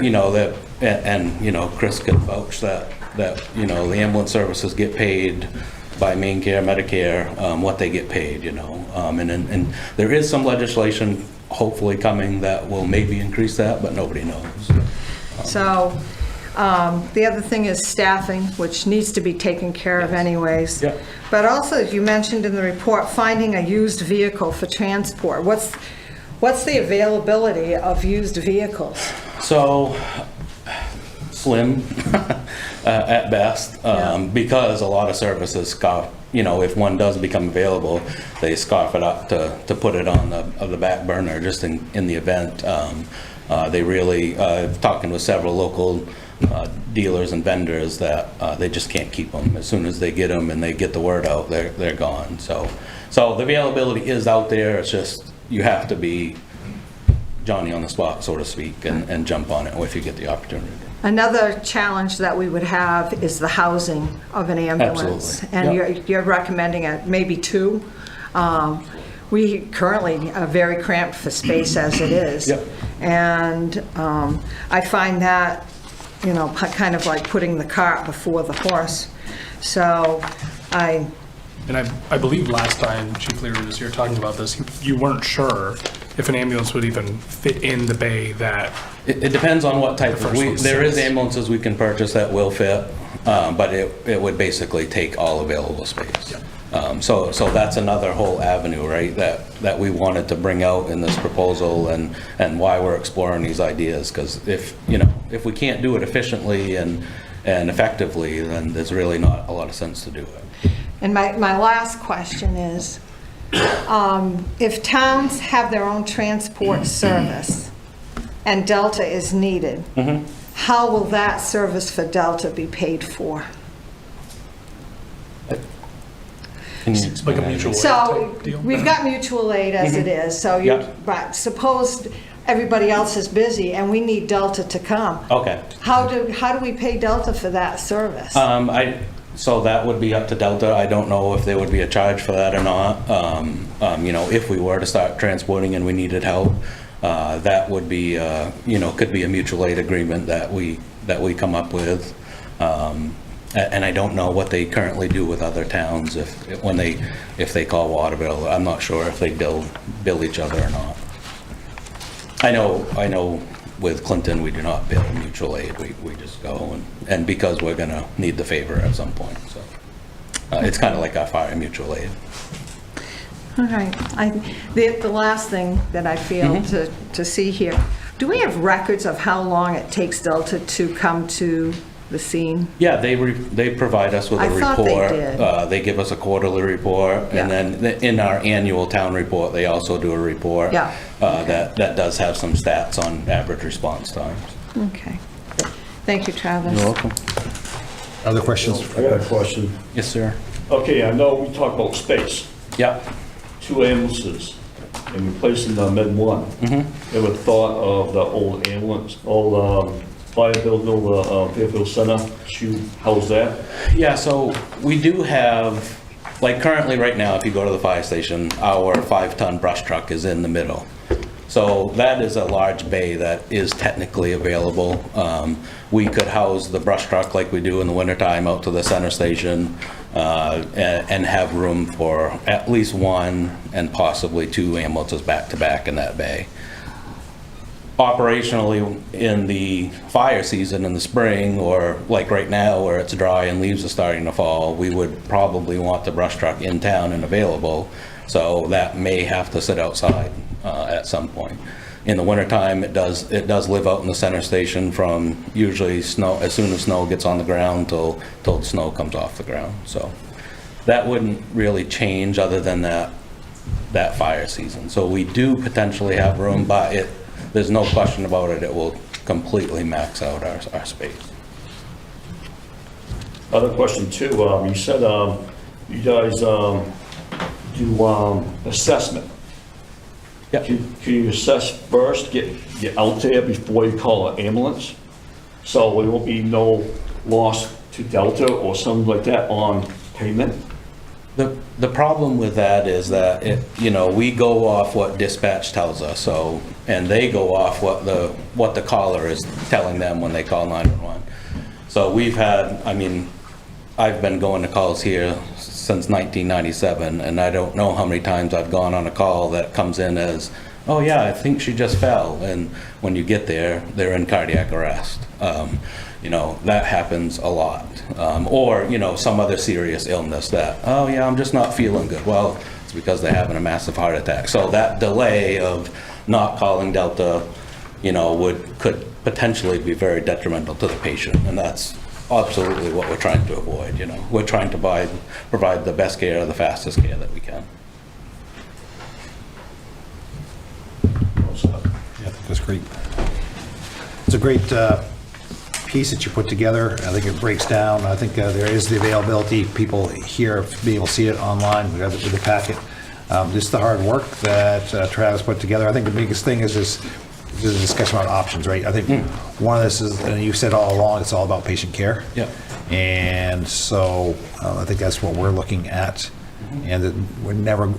Chris can vouch that, the ambulance services get paid by Main Care, Medicare, what they get paid, and there is some legislation hopefully coming that will maybe increase that, but nobody knows. So, the other thing is staffing, which needs to be taken care of anyways. Yeah. But also, as you mentioned in the report, finding a used vehicle for transport. What's the availability of used vehicles? So, slim at best, because a lot of services scoff, if one does become available, they scarf it up to put it on the back burner just in the event. They really, talking with several local dealers and vendors that they just can't keep them. As soon as they get them and they get the word out, they're gone. So the availability is out there. It's just you have to be Johnny on the spot, so to speak, and jump on it if you get the opportunity. Another challenge that we would have is the housing of an ambulance. Absolutely. And you're recommending maybe 2. We currently are very cramped for space as it is. Yep. And I find that, kind of like putting the cart before the horse. So I believe last time Chief Leary was here talking about this, you weren't sure if an ambulance would even fit in the bay that... It depends on what type of... There is ambulances we can purchase that will fit, but it would basically take all available space. Yeah. So that's another whole avenue, right, that we wanted to bring out in this proposal and why we're exploring these ideas, because if we can't do it efficiently and effectively, then there's really not a lot of sense to do it. And my last question is, if towns have their own transport service and Delta is needed, how will that service for Delta be paid for? It's like a mutual aid So type deal? we've got mutual aid as it is, so but suppose everybody else is busy and we need Delta to come. Okay. How do we pay Delta for that service? So that would be up to Delta. I don't know if there would be a charge for that or not. If we were to start transporting and we needed help, that would be, could be a mutual aid agreement that we come up with. And I don't know what they currently do with other towns if they call Waterville. I'm not sure if they bill each other or not. I know with Clinton, we do not bill mutual aid. We just go, and because we're gonna need the favor at some point, so. It's kind of like our fire mutual aid. All right. The last thing that I feel to see here, do we have records of how long it takes Delta to come to the scene? Yeah, they provide us with a report. I thought they did. They give us a quarterly report, Yeah. and then in our annual town report, they also do a report. Yeah. That does have some stats on average response times. Okay. Thank you, Travis. You're welcome. Other questions? I got a question. Yes, sir. Okay, I know we talked about space. Yeah. 2 ambulances and replacing the Med 1. Ever thought of the old ambulance, old fire building over Fairfield Center? Should house that? Yeah, so we do have, like currently right now, if you go to the fire station, our 5-ton brush truck is in the middle. So that is a large bay that is technically available. We could house the brush truck like we do in the wintertime out to the center station and have room for at least 1 and possibly 2 ambulances back to back in that bay. Operationally, in the fire season in the spring, or like right now where it's dry and leaves are starting to fall, we would probably want the brush truck in town and available. So that may have to sit outside at some point. In the wintertime, it does live out in the center station from usually snow, as soon as snow gets on the ground till the snow comes off the ground. So that wouldn't really change other than that fire season. So we do potentially have room, but there's no question about it, it will completely max out our space. Other question too, you said you guys do assessment. Yeah. Can you assess first, get out there before you call an ambulance? So there won't be no loss to Delta or something like that on payment? The problem with that is that we go off what dispatch tells us, and they go off what the caller is telling them when they call 911. So I've been going to calls here since 1997, and I don't know how many times I've gone on a call that comes in as, oh yeah, I think she just fell, and when you get there, they're in cardiac arrest. That happens a lot. Or some other serious illness that, oh yeah, I'm just not feeling good. Well, it's because they're having a massive heart attack. So that delay of not calling Delta, could potentially be very detrimental to the patient, and that's absolutely what we're trying to avoid. We're trying to provide the best care, the fastest care that we can. Yeah, I think that's great. It's a great piece that you put together. I think it breaks down. I think there is the availability. People here being able to see it online. We got it with the packet. Just the hard work that Travis put together. I think the biggest thing is this is a discussion about options, right? I think one of this is, and you said all along, it's all about patient care. Yeah. And so I think that's what we're looking at, and that we're never,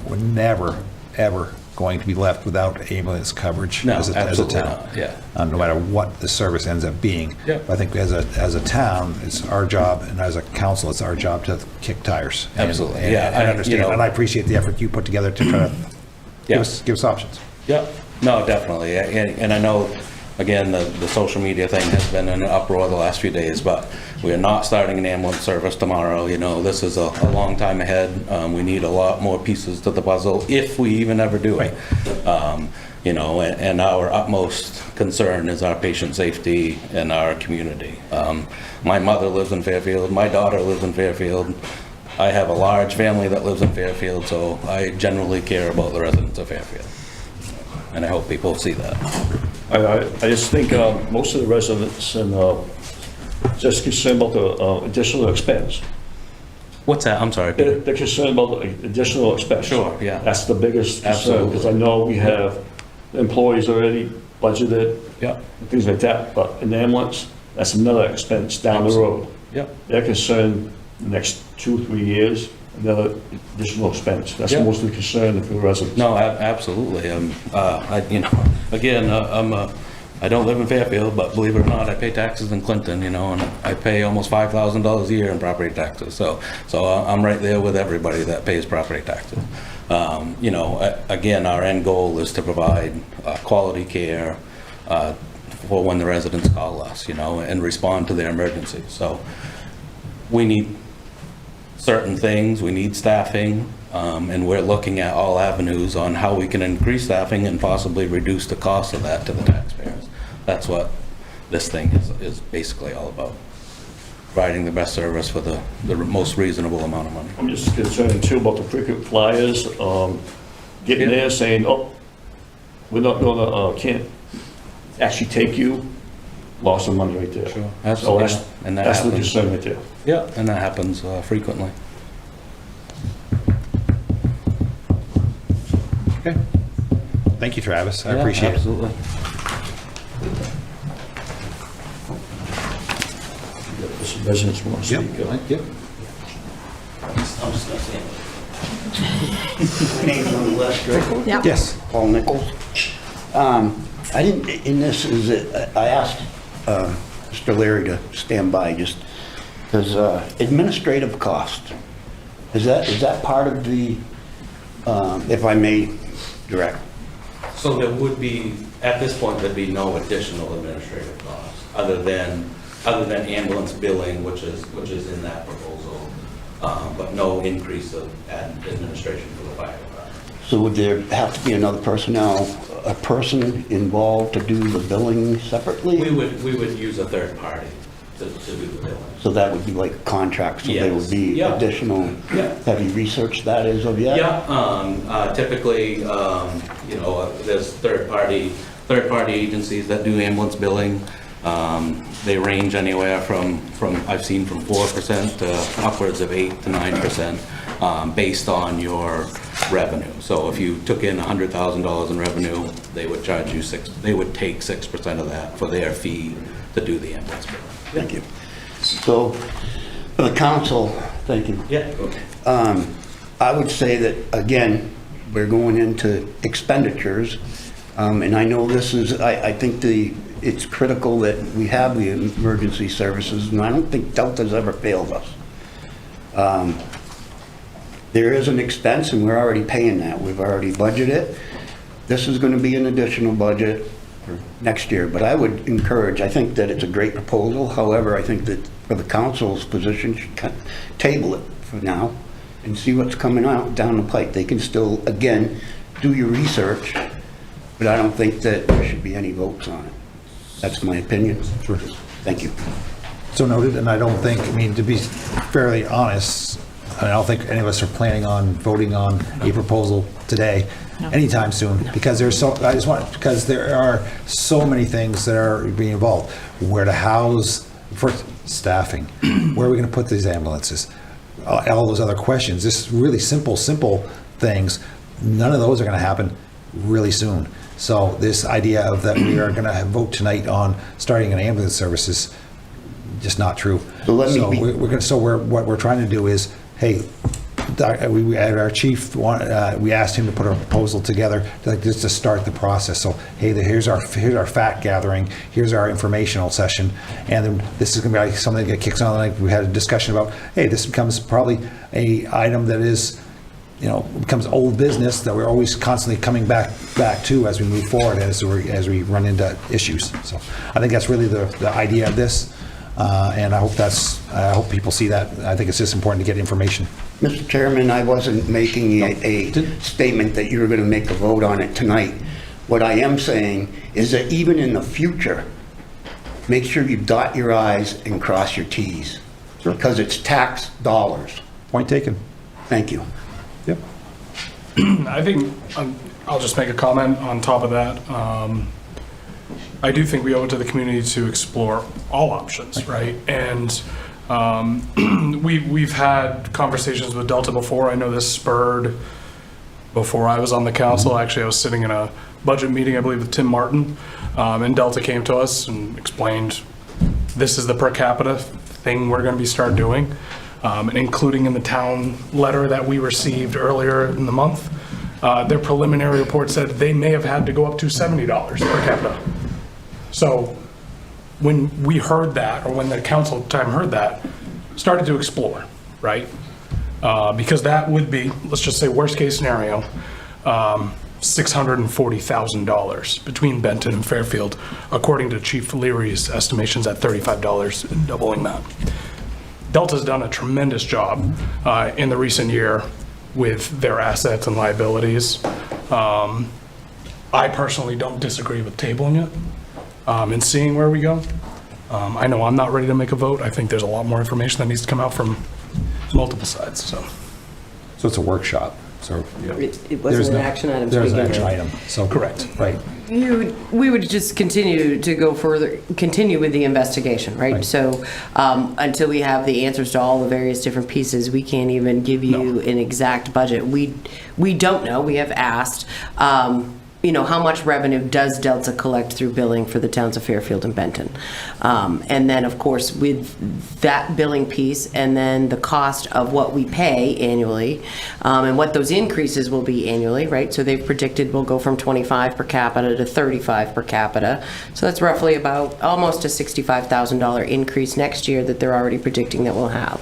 ever going to be left without ambulance coverage as a town. Not. Yeah. No matter what the service ends up being. Yeah. I think as a town, it's our job, and as a council, it's our job to kick tires. Absolutely. And I understand, and I appreciate the effort you put together to try to give us options. Yeah, no, definitely. And I know, again, the social media thing has been in an uproar the last few days, but we are not starting an ambulance service tomorrow. This is a long time ahead. We need a lot more pieces to the puzzle if we even ever do it. And our utmost concern is our patient safety and our community. My mother lives in Fairfield. My daughter lives in Fairfield. I have a large family that lives in Fairfield, so I generally care about the residents of Fairfield. And I hope people see that. I just think most of the residents and just concerned about the additional expense. What's that? I'm sorry. They're concerned about the additional expense. Sure, yeah. That's the biggest concern, Absolutely. because I know we have employees already budgeted, Yeah. and things like that, but an ambulance, that's another expense down the road. Yeah. They're concerned the next 2-3 years, another additional expense. That's Yeah. mostly concern for the residents. No, absolutely. I don't live in Fairfield, but believe it or not, I pay taxes in Clinton, and I pay almost $5,000 a year in property taxes. So I'm right there with everybody that pays property taxes. Again, our end goal is to provide quality care, for when the residents call us, you know, and respond to their emergencies. So we need certain things, we need staffing, and we're looking at all avenues on how we can increase staffing and possibly reduce the cost of that to the taxpayers. That's what this thing is basically all about. Providing the best service for the most reasonable amount of money. I'm just concerned too about the frequent flyers, getting there saying, oh, we're not gonna, can't actually take you, lost some money right there. Sure. So Absolutely. And that that's the happens. concern right there. Yeah, and that happens frequently. Okay. Thank you, Travis. I appreciate Absolutely. it. This residents want to speak. Yep. My name's on the list, right? Yep. Yes. Paul Nichols. I didn't, in this, I asked Mr. Leary to stand by just because administrative cost, is that part of the, if I may direct? So there would be, at this point, there'd be no additional administrative costs other than ambulance billing, which is in that proposal, but no increase of administration for the fire department. So would there have to be another a person involved to do the billing separately? We would use a third party to do the billing. So that would be like a contract, so there would be Yes. Yeah. additional, Yeah. have you researched that as of yet? Yeah, typically, you know, there's third-party agencies that do ambulance billing. They range anywhere from I've seen from 4% to upwards of 8 to 9%, based on your revenue. So if you took in $100,000 in revenue, they would charge you they would take 6% of that for their fee to do the ambulance billing. Thank you. So, for the council, thank you. Yeah, okay. I would say that, again, we're going into expenditures, and I know this is, I think it's critical that we have the emergency services, and I don't think Delta's ever failed us. There is an expense, and we're already paying that. We've already budgeted. This is going to be an additional budget for next year, but I would encourage, I think that it's a great proposal. However, I think that for the council's position, should table it for now and see what's coming out down the pike. They can still, again, do your research, but I don't think that there should be any votes on it. That's my opinion. Sure. Thank you. So noted, and I don't think, I mean, to be fairly honest, I don't think any of us are planning on voting on a proposal today, anytime soon, because because there are so many things that are being involved. Where to house, first, staffing, where are we going to put these ambulances? All those other questions, just really simple things, none of those are going to happen really soon. So this idea of that we are going to vote tonight on starting an ambulance service is just not true. So what we're trying to do is, hey, we had our chief, we asked him to put a proposal together just to start the process. So, hey, here's our fact gathering, here's our informational session, and then this is going to be like something that kicks on. Like we had a discussion about, hey, this becomes probably a item that is, you know, becomes old business that we're always constantly coming back to as we move forward, as we run into issues. So I think that's really the idea of this, and I hope people see that. I think it's just important to get information. Mr. Chairman, I wasn't making a statement that you were going to make a vote on it tonight. What I am saying is that even in the future, make sure you dot your I's and cross your T's, because it's tax dollars. Point taken. Thank you. Yep. I think, I'll just make a comment on top of that. I do think we owe it to the community to explore all options, right? And we've had conversations with Delta before. I know this spurred before I was on the council. Actually, I was sitting in a budget meeting, I believe, with Tim Martin, and Delta came to us and explained this is the per capita thing we're going to start doing, and including in the town letter that we received earlier in the month. Their preliminary report said they may have had to go up to $70 per capita. So when we heard that, or when the council at the time heard that, started to explore, right? Because that would be, let's just say worst case scenario, $640,000 between Benton and Fairfield, according to Chief Leary's estimations at $35 and doubling that. Delta's done a tremendous job in the recent year with their assets and liabilities. I personally don't disagree with tabling it and seeing where we go. I know I'm not ready to make a vote. I think there's a lot more information that needs to come out from multiple sides, so. So it's a workshop, so. It wasn't an action item to There's an begin action with. item, so. Correct. Right. We would just continue to go further, continue with the investigation, right? Right. So until we have the answers to all the various different pieces, we can't even give you an exact budget. We don't know. We have asked, how much revenue does Delta collect through billing for the towns of Fairfield and Benton? And then, of course, with that billing piece and then the cost of what we pay annually and what those increases will be annually, right? So they've predicted we'll go from 25 per capita to 35 per capita. So that's roughly about almost a $65,000 increase next year that they're already predicting that we'll have.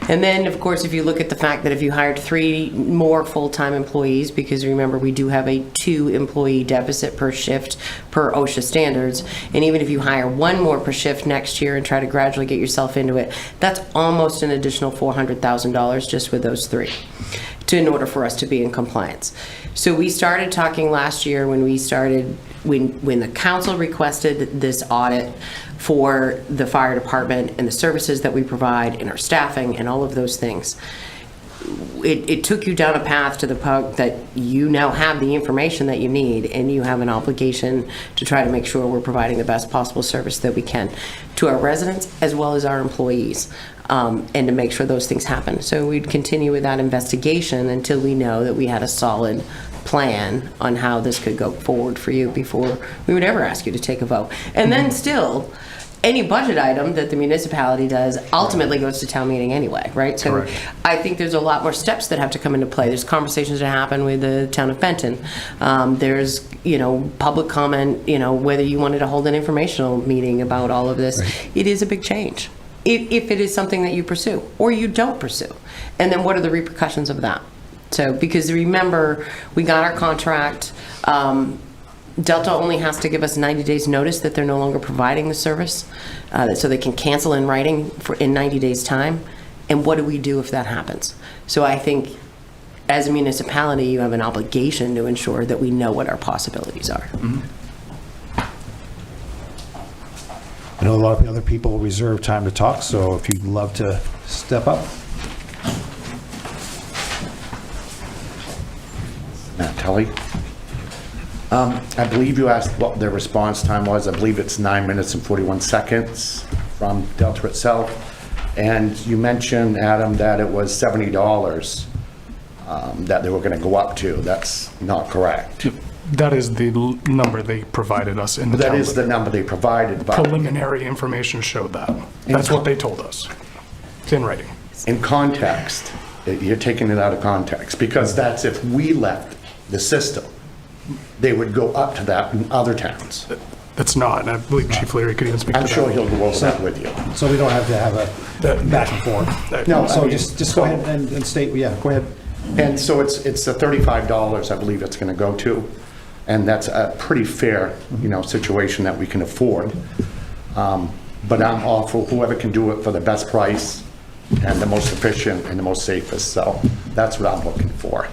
And then, of course, if you look at the fact that if you hired 3 more full-time employees, because remember, we do have a 2-employee deficit per shift per OSHA standards, and even if you hire 1 more per shift next year and try to gradually get yourself into it, that's almost an additional $400,000 just with those 3 in order for us to be in compliance. So we started talking last year when the council requested this audit for the fire department and the services that we provide and our staffing and all of those things. It took you down a path to the point that you now have the information that you need, and you have an obligation to try to make sure we're providing the best possible service that we can to our residents as well as our employees, and to make sure those things happen. So we'd continue with that investigation until we know that we had a solid plan on how this could go forward for you before we would ever ask you to take a vote. And then still, any budget item that the municipality does ultimately goes to town meeting anyway, right? So Correct. I think there's a lot more steps that have to come into play. There's conversations that happen with the town of Benton. There's, public comment, whether you wanted to hold an informational meeting about all of this. Right. It is a big change. If it is something that you pursue or you don't pursue. And then what are the repercussions of that? So, because remember, we got our contract, Delta only has to give us 90 days notice that they're no longer providing the service, so they can cancel in writing in 90 days time. And what do we do if that happens? So I think as a municipality, you have an obligation to ensure that we know what our possibilities are. Mm-hmm. I know a lot of other people reserve time to talk, so if you'd love to step up. Matt Tully. I believe you asked what the response time was. I believe it's 9 minutes and 41 seconds from Delta itself. And you mentioned, Adam, that it was $70 that they were going to go up to. That's not correct. That is the number they provided us in the That town. is the number they provided, but Preliminary information showed that. That's what they told us. It's in writing. in context, you're taking it out of context, because that's if we left the system. They would go up to that in other towns. That's not, and I believe Chief Leary could even speak to that. I'm sure he'll go over that with you. So we don't have to have a back and forth. No, So I mean, just go ahead and state, yeah, go ahead. And so it's the $35, I believe it's going to go to, and that's a pretty fair, situation that we can afford. But I'm all for whoever can do it for the best price and the most efficient and the most safest. So that's what I'm looking for.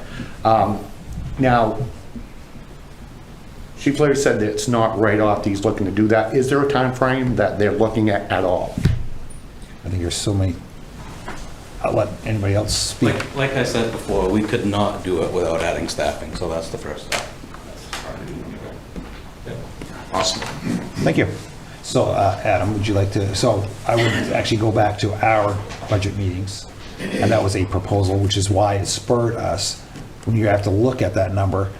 Now, Chief Leary said that it's not right off, he's looking to do that. Is there a time frame that they're looking at all? I think there's so many. I'll let anybody else speak. Like I said before, we could not do it without adding staffing, so that's the first step. Awesome. Thank you. So, Adam, would you like to, so I would actually go back to our budget meetings, and that was a proposal, which is why it spurred us, when you have to look at that number,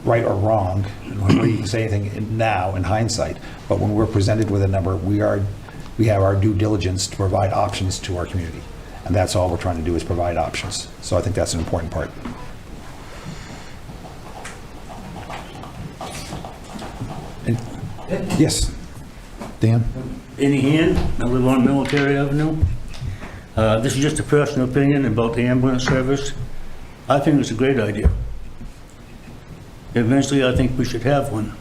right or wrong, we can say anything now in hindsight, but when we're presented with a number, we have our due diligence to provide options to our community. And that's all we're trying to do, is provide options. So I think that's an important part. And- Yes, Dan? Any hand, I live on Military Avenue. This is just a personal opinion about the ambulance service. I think it's a great idea. Eventually, I think we should have one.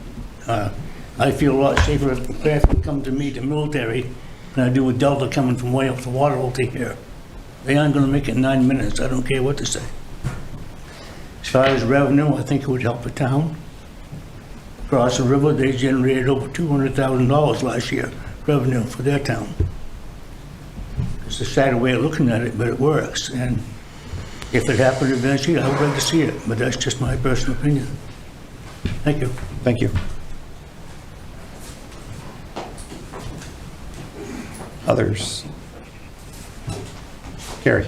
I feel a lot safer if Fairfield come to me, the military, than I do with Delta coming from way up the water to here. They aren't gonna make it in 9 minutes, I don't care what they say. As far as revenue, I think it would help the town. Across the river, they generated over $200,000 last year, revenue for their town. It's a sad way of looking at it, but it works. And if it happened eventually, I would like to see it, but that's just my personal opinion. Thank you. Thank you. Others? Carrie?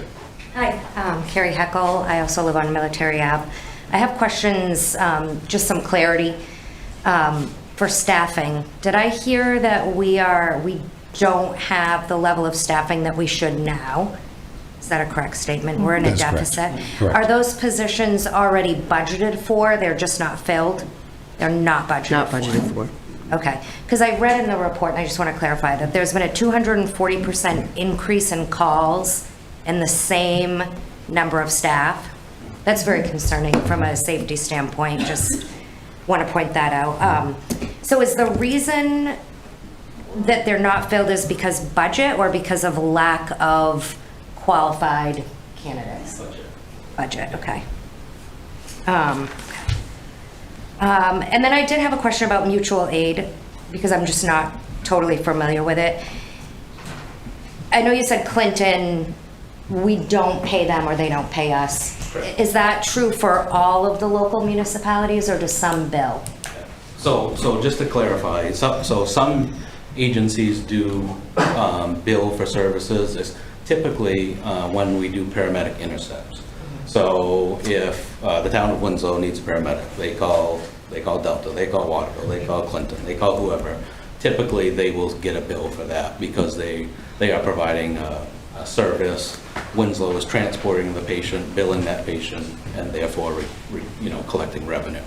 Hi, Carrie Heckel. I also live on Military Ave. I have questions, just some clarity for staffing. Did I hear that we don't have the level of staffing that we should now? Is that a correct statement? We're in a deficit. Correct. Are those positions already budgeted for? They're just not filled? They're not budgeted for? Not budgeted for. Okay, because I read in the report, and I just want to clarify, that there's been a 240% increase in calls in the same number of staff. That's very concerning from a safety standpoint, just want to point that out. So is the reason that they're not filled is because budget or because of lack of qualified candidates? Budget, okay. And then I did have a question about mutual aid, because I'm just not totally familiar with it. I know you said Clinton, we don't pay them or they don't pay us. Correct. Is that true for all of the local municipalities, or does some bill? So just to clarify, so some agencies do bill for services. It's typically when we do paramedic intercepts. So if the town of Winslow needs a paramedic, they call Delta, they call Waterville, they call Clinton, they call whoever. Typically, they will get a bill for that because they are providing a service. Winslow is transporting the patient, billing that patient, and therefore, collecting revenue.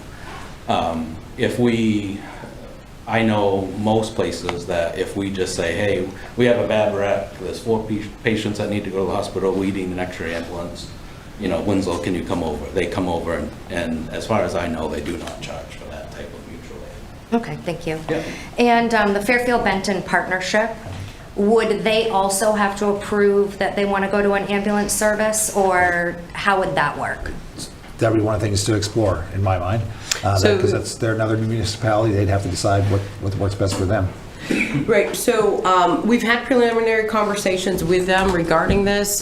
I know most places that if we just say, hey, we have a bad wreck, there's 4 patients that need to go to the hospital, we need an extra ambulance. Winslow, can you come over? They come over, and as far as I know, they do not charge for that type of mutual aid. Okay, thank you. Yeah. And the Fairfield-Benton partnership, would they also have to approve that they want to go to an ambulance service, or how would that work? That would be one of the things to explore, in my mind. Because they're another municipality, they'd have to decide what works best for them. Right, so we've had preliminary conversations with them regarding this.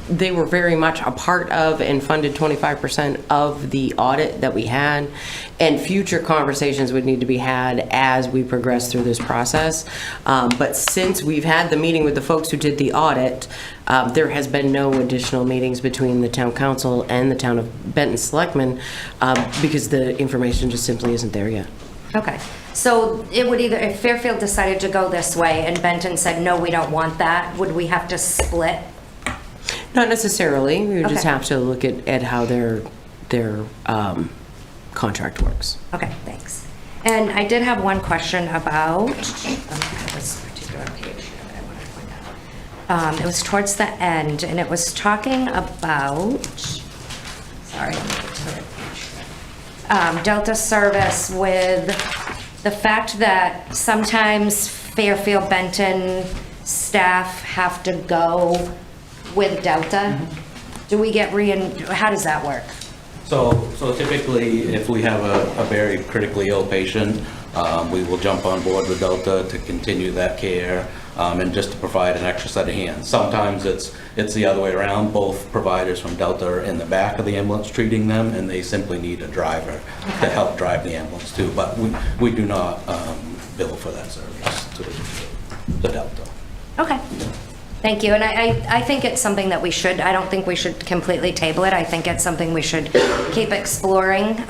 They were very much a part of and funded 25% of the audit that we had, and future conversations would need to be had as we progress through this process. But since we've had the meeting with the folks who did the audit, there has been no additional meetings between the town council and the town of Benton Selectmen because the information just simply isn't there yet. Okay, so it would either, if Fairfield decided to go this way and Benton said, no, we don't want that, would we have to split? Not necessarily. We would just Okay. have to look at how their contract works. Okay, thanks. And I did have one question about this particular page here that I wanted to point out. It was towards the end, and it was talking about, sorry, let me get to it. Delta service with the fact that sometimes Fairfield Benton staff have to go with Delta. Do we get how does that work? So typically, if we have a very critically ill patient, we will jump on board with Delta to continue that care and just to provide an extra set of hands. Sometimes it's the other way around. Both providers from Delta are in the back of the ambulance treating them, and they simply need a driver to help drive the ambulance too. But we do not bill for that service to the Delta. Okay, thank you. And I think it's something that I don't think we should completely table it. I think it's something we should keep exploring.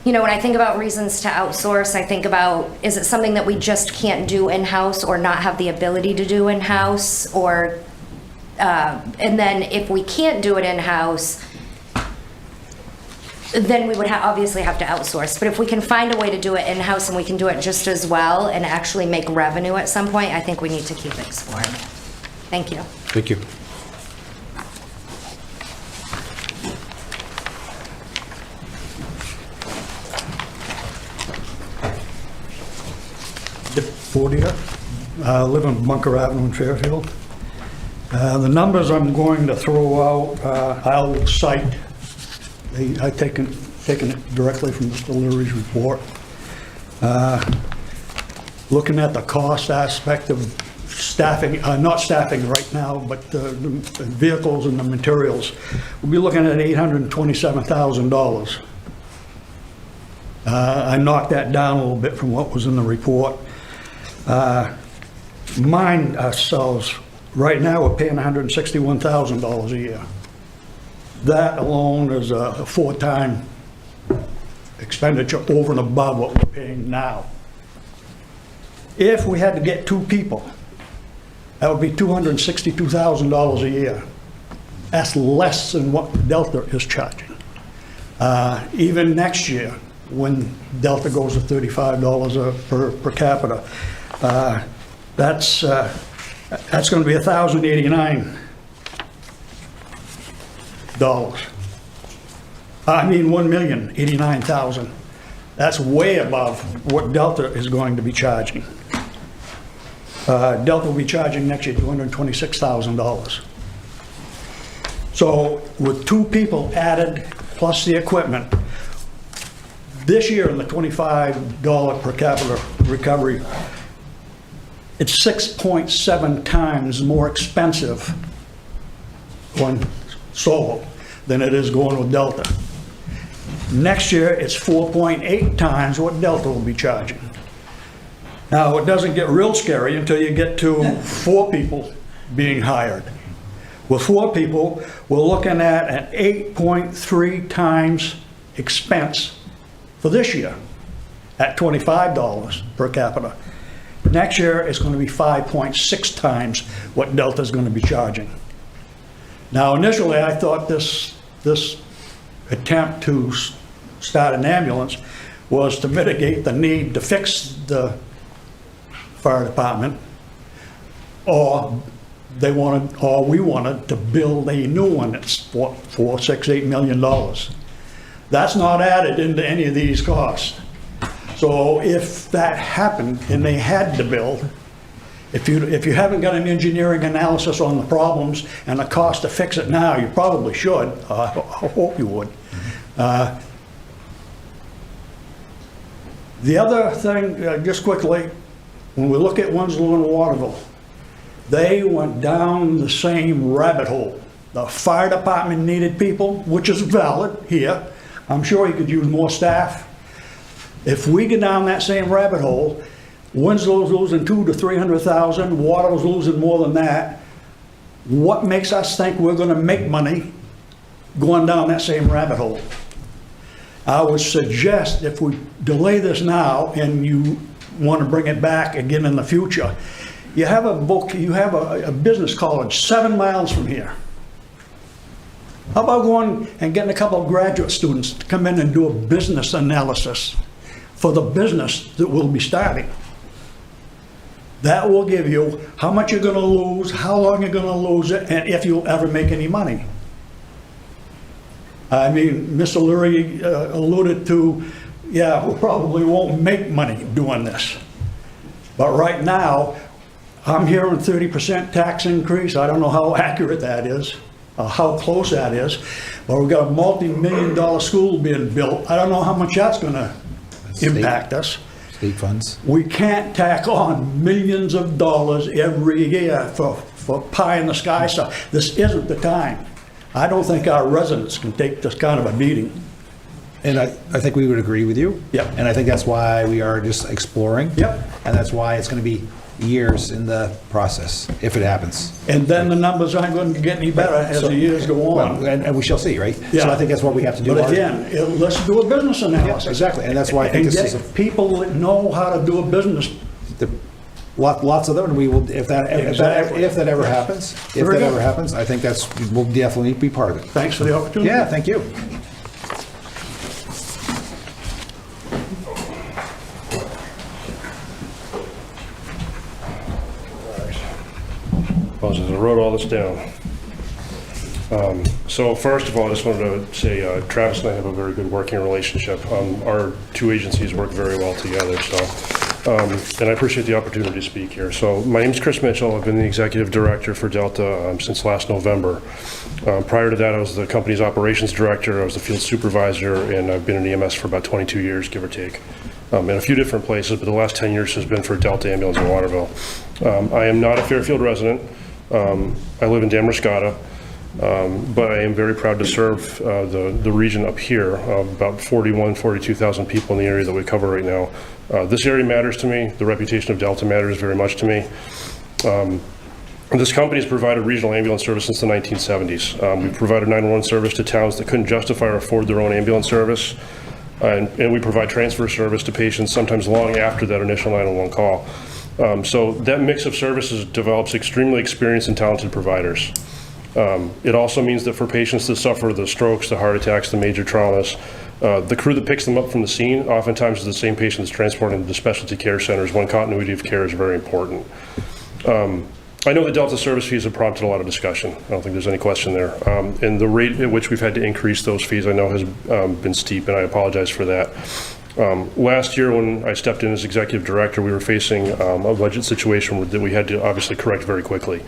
When I think about reasons to outsource, I think about, is it something that we just can't do in-house or not have the ability to do in-house? Or, and then if we can't do it in-house, then we would obviously have to outsource. But if we can find a way to do it in-house and we can do it just as well and actually make revenue at some point, I think we need to keep exploring it. Thank you. Thank you. Fortier. I live on Bunker Avenue in Fairfield. The numbers I'm going to throw out, I'll cite. I've taken it directly from Mr. Leary's report. Looking at the cost aspect of staffing, not staffing right now, but the vehicles and the materials, we'll be looking at $827,000. I knocked that down a little bit from what was in the report. Mine ourselves, right now, we're paying $161,000 a year. That alone is a 4-time expenditure over and above what we're paying now. If we had to get 2 people, that would be $262,000 a year. That's less than what Delta is charging. Even next year, when Delta goes to $35 per capita, that's going to be $1,089. I mean, $1,089,000. That's way above what Delta is going to be charging. Delta will be charging next year $226,000. So with 2 people added, plus the equipment, this year in the $25 per capita recovery, it's 6.7 times more expensive going solo than it is going with Delta. Next year, it's 4.8 times what Delta will be charging. Now, it doesn't get real scary until you get to 4 people being hired. With 4 people, we're looking at an 8.3 times expense for this year at $25 per capita. Next year, it's going to be 5.6 times what Delta's going to be charging. Now, initially, I thought this attempt to start an ambulance was to mitigate the need to fix the fire department, or we wanted to build a new one that's $4, $6, $8 million. That's not added into any of these costs. So if that happened and they had to build, if you haven't got an engineering analysis on the problems and the cost to fix it now, you probably should. I hope you would. The other thing, just quickly, when we look at Winslow and Waterville, they went down the same rabbit hole. The fire department needed people, which is valid here. I'm sure he could use more staff. If we get down that same rabbit hole, Winslow's losing $200,000 to $300,000, Waterville's losing more than that. What makes us think we're going to make money going down that same rabbit hole? I would suggest if we delay this now and you want to bring it back again in the future, you have a business college 7 miles from here. How about going and getting a couple of graduate students to come in and do a business analysis for the business that we'll be starting? That will give you how much you're going to lose, how long you're going to lose it, and if you'll ever make any money. I mean, Mr. Leary alluded to, yeah, we probably won't make money doing this. But right now, I'm hearing 30% tax increase. I don't know how accurate that is, how close that is. But we've got a multi-million-dollar school being built. I don't know how much that's going to impact us. State funds. We can't tack on millions of dollars every year for pie in the sky stuff. This isn't the time. I don't think our residents can take this kind of a beating. And I think we would agree with you. Yep. And I think that's why we are just exploring. Yep. And that's why it's going to be years in the process, if it happens. And then the numbers aren't going to get any better as the years go on. Well, and we shall see, right? Yeah. So I think that's what we have to do. But again, let's do a business analysis. Yeah, exactly, and that's why I think and this get is people that know how to do a business. Lots of them, and we will, if that ever happens, I think we'll definitely be part of it. Thanks for the opportunity. Yeah, thank you. Apologies, I wrote all this down. So first of all, I just wanted to say Travis and I have a very good working relationship. Our 2 agencies work very well together, so and I appreciate the opportunity to speak here. So my name's Chris Mitchell. I've been the executive director for Delta since last November. Prior to that, I was the company's operations director. I was the field supervisor, and I've been in EMS for about 22 years, give or take, in a few different places, but the last 10 years has been for Delta Ambulance in Waterville. I am not a Fairfield resident. I live in Damascotta. But I am very proud to serve the region up here, about 42,000 people in the area that we cover right now. This area matters to me. The reputation of Delta matters very much to me. This company has provided regional ambulance service since the 1970s. We've provided 911 service to towns that couldn't justify or afford their own ambulance service. And we provide transfer service to patients sometimes long after that initial 911 call. So that mix of services develops extremely experienced and talented providers. It also means that for patients that suffer the strokes, the heart attacks, the major traumas, the crew that picks them up from the scene oftentimes is the same patient that's transported to the specialty care centers when continuity of care is very important. I know the Delta service fees have prompted a lot of discussion. I don't think there's any question there. And the rate at which we've had to increase those fees I know has been steep, and I apologize for that. Last year when I stepped in as executive director, we were facing a budget situation that we had to obviously correct very quickly.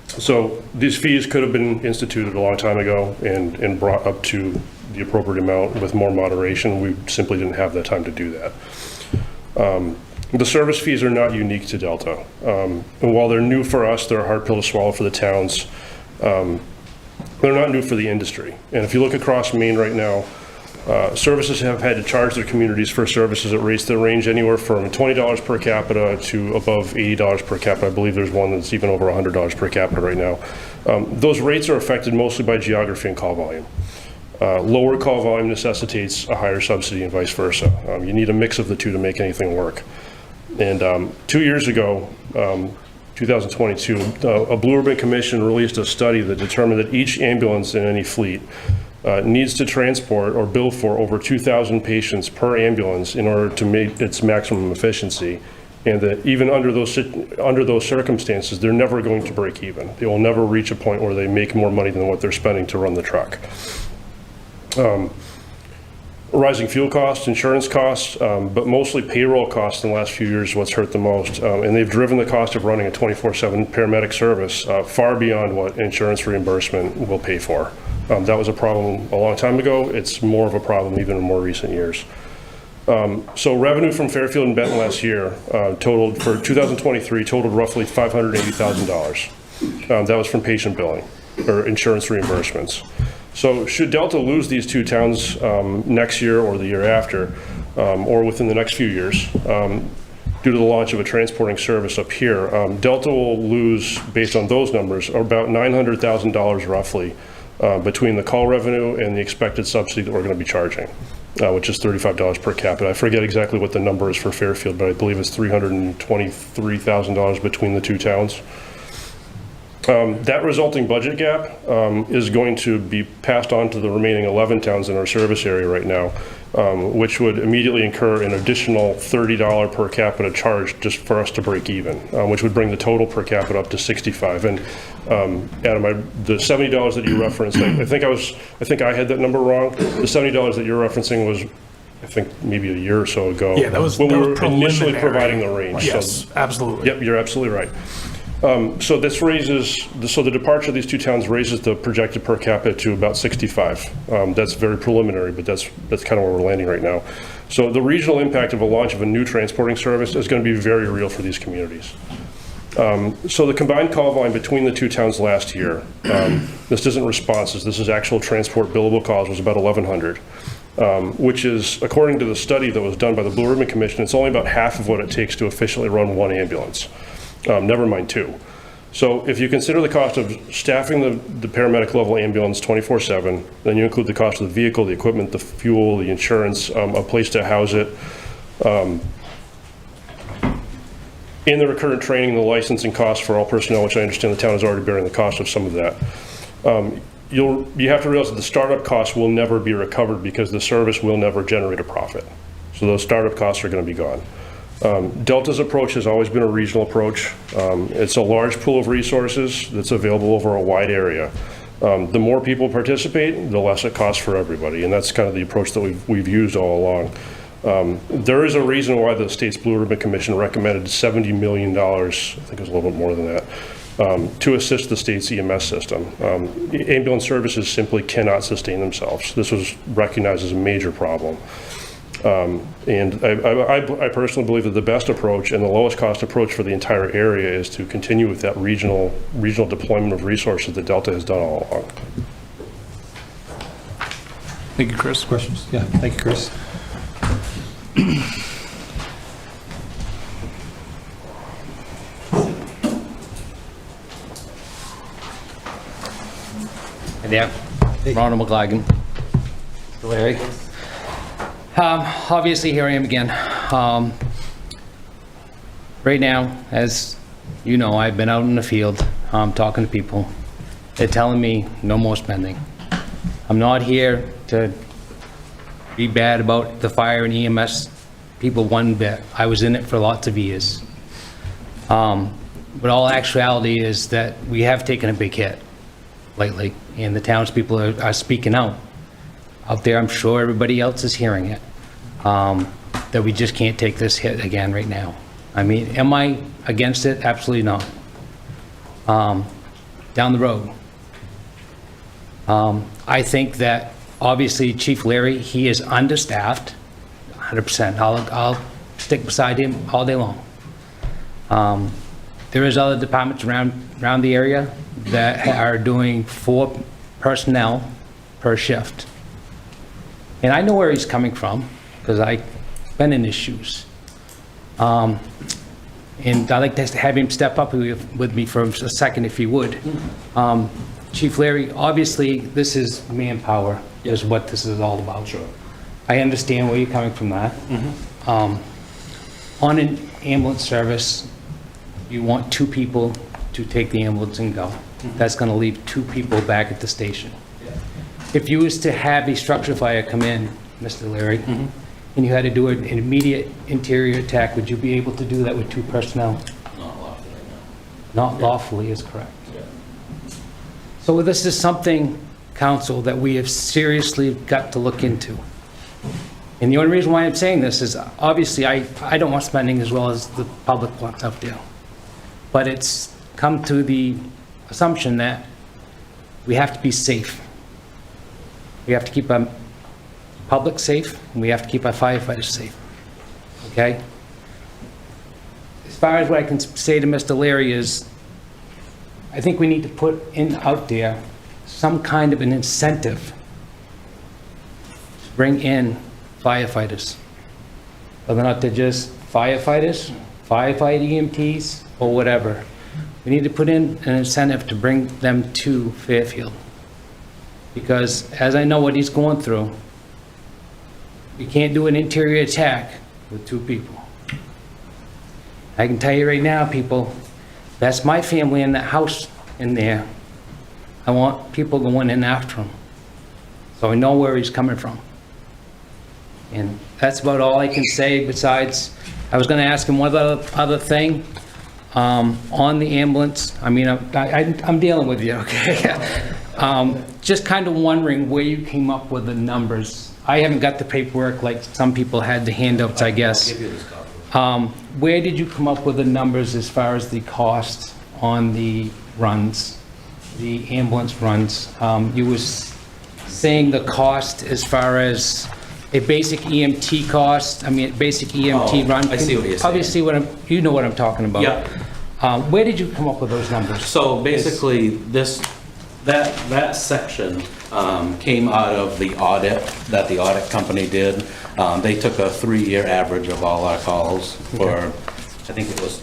So these fees could have been instituted a long time ago and brought up to the appropriate amount with more moderation. We simply didn't have the time to do that. The service fees are not unique to Delta. And while they're new for us, they're a hard pill to swallow for the towns. They're not new for the industry. And if you look across Maine right now, services have had to charge their communities for services at rates that range anywhere from $20 per capita to above $80 per capita. I believe there's one that's even over $100 per capita right now. Those rates are affected mostly by geography and call volume. Lower call volume necessitates a higher subsidy and vice versa. You need a mix of the two to make anything work. And 2 years ago, 2022, a Blue Ribbon Commission released a study that determined that each ambulance in any fleet needs to transport or bill for over 2,000 patients per ambulance in order to meet its maximum efficiency, and that even under those circumstances, they're never going to break even. They will never reach a point where they make more money than what they're spending to run the truck. Rising fuel costs, insurance costs, but mostly payroll costs in the last few years is what's hurt the most. And they've driven the cost of running a 24/7 paramedic service far beyond what insurance reimbursement will pay for. That was a problem a long time ago. It's more of a problem even in more recent years. So revenue from Fairfield and Benton last year totaled, for 2023, totaled roughly $580,000. That was from patient billing or insurance reimbursements. So should Delta lose these two towns next year or the year after, or within the next few years, due to the launch of a transporting service up here, Delta will lose, based on those numbers, about $900,000 roughly between the call revenue and the expected subsidy that we're going to be charging, which is $35 per capita. I forget exactly what the number is for Fairfield, but I believe it's $323,000 between the two towns. That resulting budget gap is going to be passed on to the remaining 11 towns in our service area right now, which would immediately incur an additional $30 per capita charge just for us to break even, which would bring the total per capita up to $65. And Adam, the $70 that you referenced, I think I had that number wrong. The $70 that you're referencing was, I think, maybe a year or so ago. Yeah, that was when we were preliminary. initially providing the range. Yes, So, absolutely. Yep, you're absolutely right. So this raises, so the departure of these two towns raises the projected per capita to about 65. That's very preliminary, but that's kind of where we're landing right now. So the regional impact of a launch of a new transporting service is going to be very real for these communities. So the combined call volume between the two towns last year, this isn't responses, this is actual transport billable calls, was about 1,100. Which is, according to the study that was done by the Blue Ribbon Commission, it's only about half of what it takes to efficiently run one ambulance. Never mind two. So if you consider the cost of staffing the paramedic level ambulance 24/7, then you include the cost of the vehicle, the equipment, the fuel, the insurance, a place to house it, in the recurrent training, the licensing costs for all personnel, which I understand the town is already bearing the cost of some of that. You have to realize that the startup costs will never be recovered because the service will never generate a profit. So those startup costs are going to be gone. Delta's approach has always been a regional approach. It's a large pool of resources that's available over a wide area. The more people participate, the less it costs for everybody, and that's kind of the approach that we've used all along. There is a reason why the state's Blue Ribbon Commission recommended $70 million, I think it was a little bit more than that, to assist the state's EMS system. Ambulance services simply cannot sustain themselves. This was recognized as a major problem. And I personally believe that the best approach and the lowest cost approach for the entire area is to continue with that regional deployment of resources that Delta has done all along. Thank you, Chris. Questions? Yeah, thank you, Chris. Hey there, Ronald McLagan. Larry. Obviously, here I am again. Right now, as you know, I've been out in the field talking to people. They're telling me no more spending. I'm not here to be bad about the fire and EMS people one bit. I was in it for lots of years. But all actuality is that we have taken a big hit lately, and the townspeople are speaking out there. I'm sure everybody else is hearing it, that we just can't take this hit again right now. I mean, am I against it? Absolutely not. Down the road, I think that obviously Chief Leary, he is understaffed, 100%. I'll stick beside him all day long. There is other departments around the area that are doing 4 personnel per shift. And I know where he's coming from, because I've been in his shoes. And I'd like to have him step up with me for a second, if he would. Chief Larry, obviously, this is manpower, is what this is all about. Sure. I understand where you're coming from that. On an ambulance service, you want 2 people to take the ambulance and go. That's going to leave 2 people back at the station. If you was to have a structure fire come in, Mr. Leary, and you had to do an immediate interior attack, would you be able to do that with 2 personnel? Not lawfully, no. Not lawfully is correct. So this is something, council, that we have seriously got to look into. And the only reason why I'm saying this is, obviously, I don't want spending as well as the public wants out there. But it's come to the assumption that we have to be safe. We have to keep our public safe, and we have to keep our firefighters safe, okay? As far as what I can say to Mr. Leary is, I think we need to put out there some kind of an incentive to bring in firefighters. Whether or not they're just firefighters, firefighter EMTs, or whatever. We need to put in an incentive to bring them to Fairfield. Because as I know what he's going through, you can't do an interior attack with 2 people. I can tell you right now, people, that's my family in that house in there. I want people going in after him, so I know where he's coming from. And that's about all I can say. Besides, I was going to ask him one other thing on the ambulance. I mean, I'm dealing with you, okay? Just kind of wondering where you came up with the numbers. I haven't got the paperwork like some people had, the handouts, I guess. I'll give you this copy. Where did you come up with the numbers as far as the cost on the runs, the ambulance runs? You was saying the cost as far as a basic EMT cost, I mean, basic EMT run. I see what you're saying. Obviously, you know what I'm talking about. Yeah. Where did you come up with those numbers? So basically, that section came out of the audit that the audit company did. They took a 3-year average of all our calls for, I think it was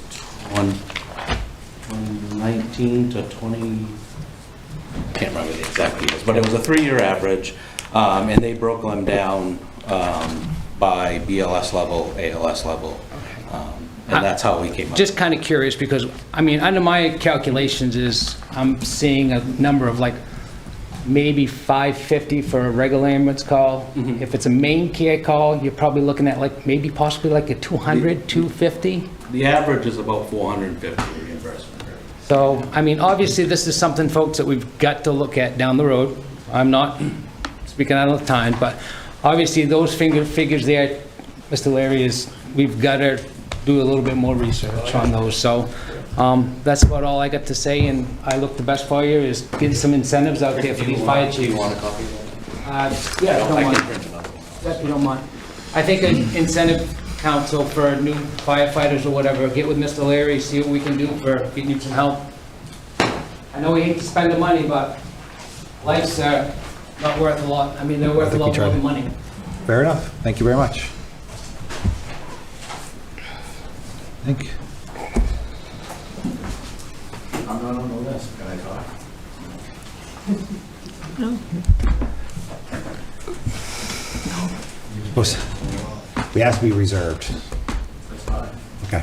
2019 to 20, I can't remember the exact years, but it was a 3-year average, and they broke them down by BLS level, ALS level, and that's how we came up. Just kind of curious, because, I mean, under my calculations is, I'm seeing a number of like maybe $550 for a regular ambulance call. If it's a main care call, you're probably looking at like maybe possibly like a $200, $250. The average is about $450 reimbursement. So, I mean, obviously, this is something, folks, that we've got to look at down the road. I'm not speaking out of time, but obviously, those figures there, Mr. Larry is, we've got to do a little bit more research on those, so that's about all I got to say, and I look the best for you is getting some incentives out there for these fire chiefs. You want a copy? Yeah, don't mind. If you don't mind. I think an incentive council for new firefighters or whatever, get with Mr. Larry, see what we can do for, if you need some help. I know we hate to spend the money, but life's not worth a lot. I mean, they're worth a lot more than money. Fair enough. Thank you very much. Thank you. I'm not on the list. Can I talk? We asked to be reserved. Okay.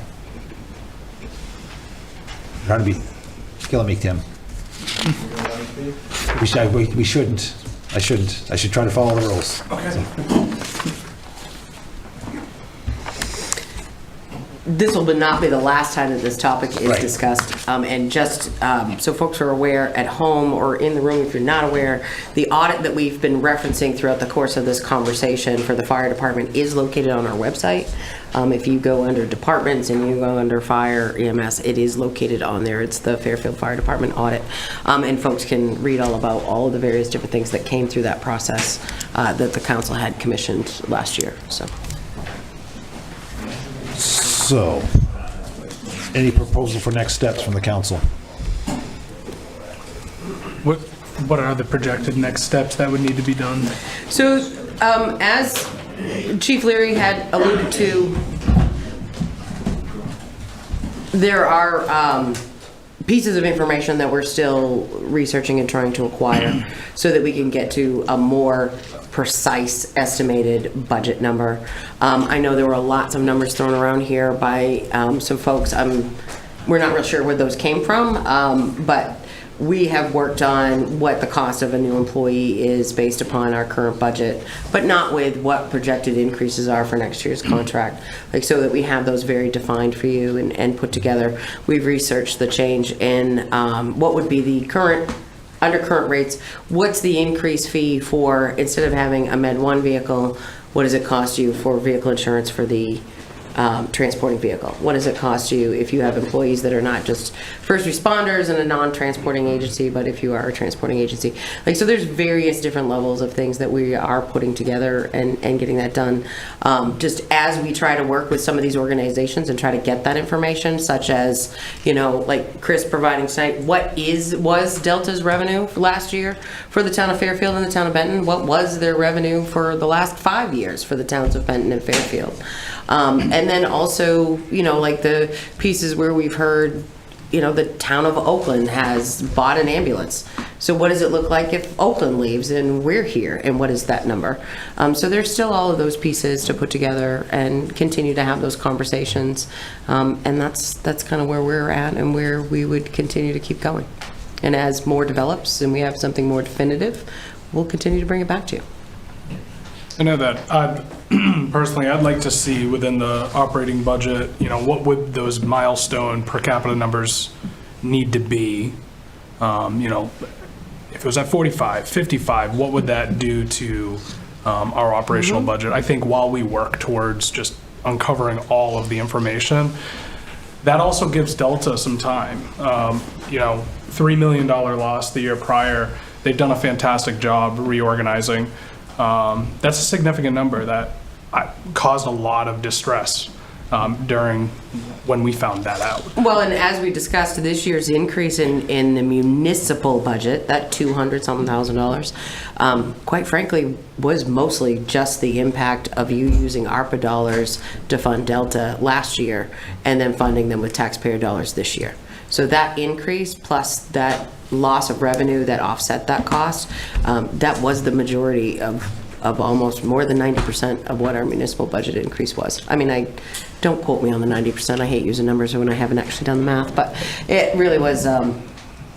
You're trying to be killing me, Tim. We shouldn't. I shouldn't. I should try to follow the rules. Okay. This will not be the last time that this topic is discussed. And just so folks are aware at home or in the room, if you're not aware, the audit that we've been referencing throughout the course of this conversation for the fire department is located on our website. If you go under departments and you go under fire EMS, it is located on there. It's the Fairfield Fire Department audit. And folks can read all about all of the various different things that came through that process that the council had commissioned last year. So, any proposal for next steps from the council? What are the projected next steps that would need to be done? So, as Chief Leary had alluded to, there are pieces of information that we're still researching and trying to acquire so that we can get to a more precise estimated budget number. I know there were lots of numbers thrown around here by some folks. We're not real sure where those came from, but we have worked on what the cost of a new employee is based upon our current budget, but not with what projected increases are for next year's contract, so that we have those very defined for you and put together. We've researched the change in what would be the current, under current rates, what's the increase fee for, instead of having a Med 1 vehicle, what does it cost you for vehicle insurance for the transporting vehicle? What does it cost you if you have employees that are not just first responders and a non-transporting agency, but if you are a transporting agency? So there's various different levels of things that we are putting together and getting that done. Just as we try to work with some of these organizations and try to get that information, such as, like Chris providing tonight, what was Delta's revenue for last year for the town of Fairfield and the town of Benton? What was their revenue for the last 5 years for the towns of Benton and Fairfield? And then also, like the pieces where we've heard, the town of Oakland has bought an ambulance. So what does it look like if Oakland leaves and we're here? And what is that number? So there's still all of those pieces to put together and continue to have those conversations. And that's kind of where we're at and where we would continue to keep going. And as more develops and we have something more definitive, we'll continue to bring it back to you. I know that personally, I'd like to see within the operating budget, what would those milestone per capita numbers need to be? If it was at 45, 55, what would that do to our operational budget? I think while we work towards just uncovering all of the information, that also gives Delta some time. $3 million loss the year prior. They've done a fantastic job reorganizing. That's a significant number that caused a lot of distress during when we found that out. Well, and as we discussed, this year's increase in the municipal budget, that $200,000, quite frankly, was mostly just the impact of you using ARPA dollars to fund Delta last year and then funding them with taxpayer dollars this year. So that increase plus that loss of revenue that offset that cost, that was the majority of almost more than 90% of what our municipal budget increase was. I mean, don't quote me on the 90%. I hate using numbers when I haven't actually done the math, but it really was,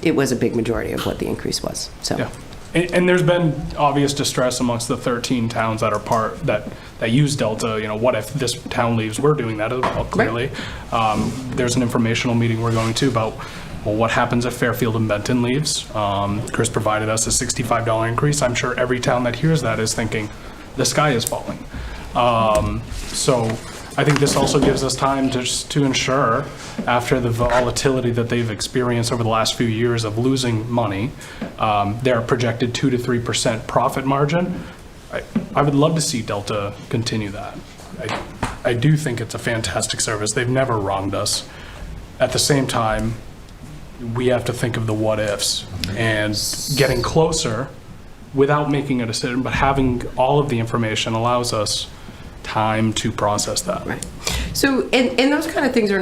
it was a big majority of what the increase was. So. Yeah. And there's been obvious distress amongst the 13 towns that are that use Delta. What if this town leaves? We're doing that as well, clearly. Right. There's an informational meeting we're going to about, well, what happens if Fairfield and Benton leaves? Chris provided us a $65 increase. I'm sure every town that hears that is thinking, the sky is falling. So I think this also gives us time to ensure, after the volatility that they've experienced over the last few years of losing money, their projected 2 to 3% profit margin. I would love to see Delta continue that. I do think it's a fantastic service. They've never wronged us. At the same time, we have to think of the what ifs and getting closer without making a decision, but having all of the information allows us time to process that. Right. So, and those kind of things they're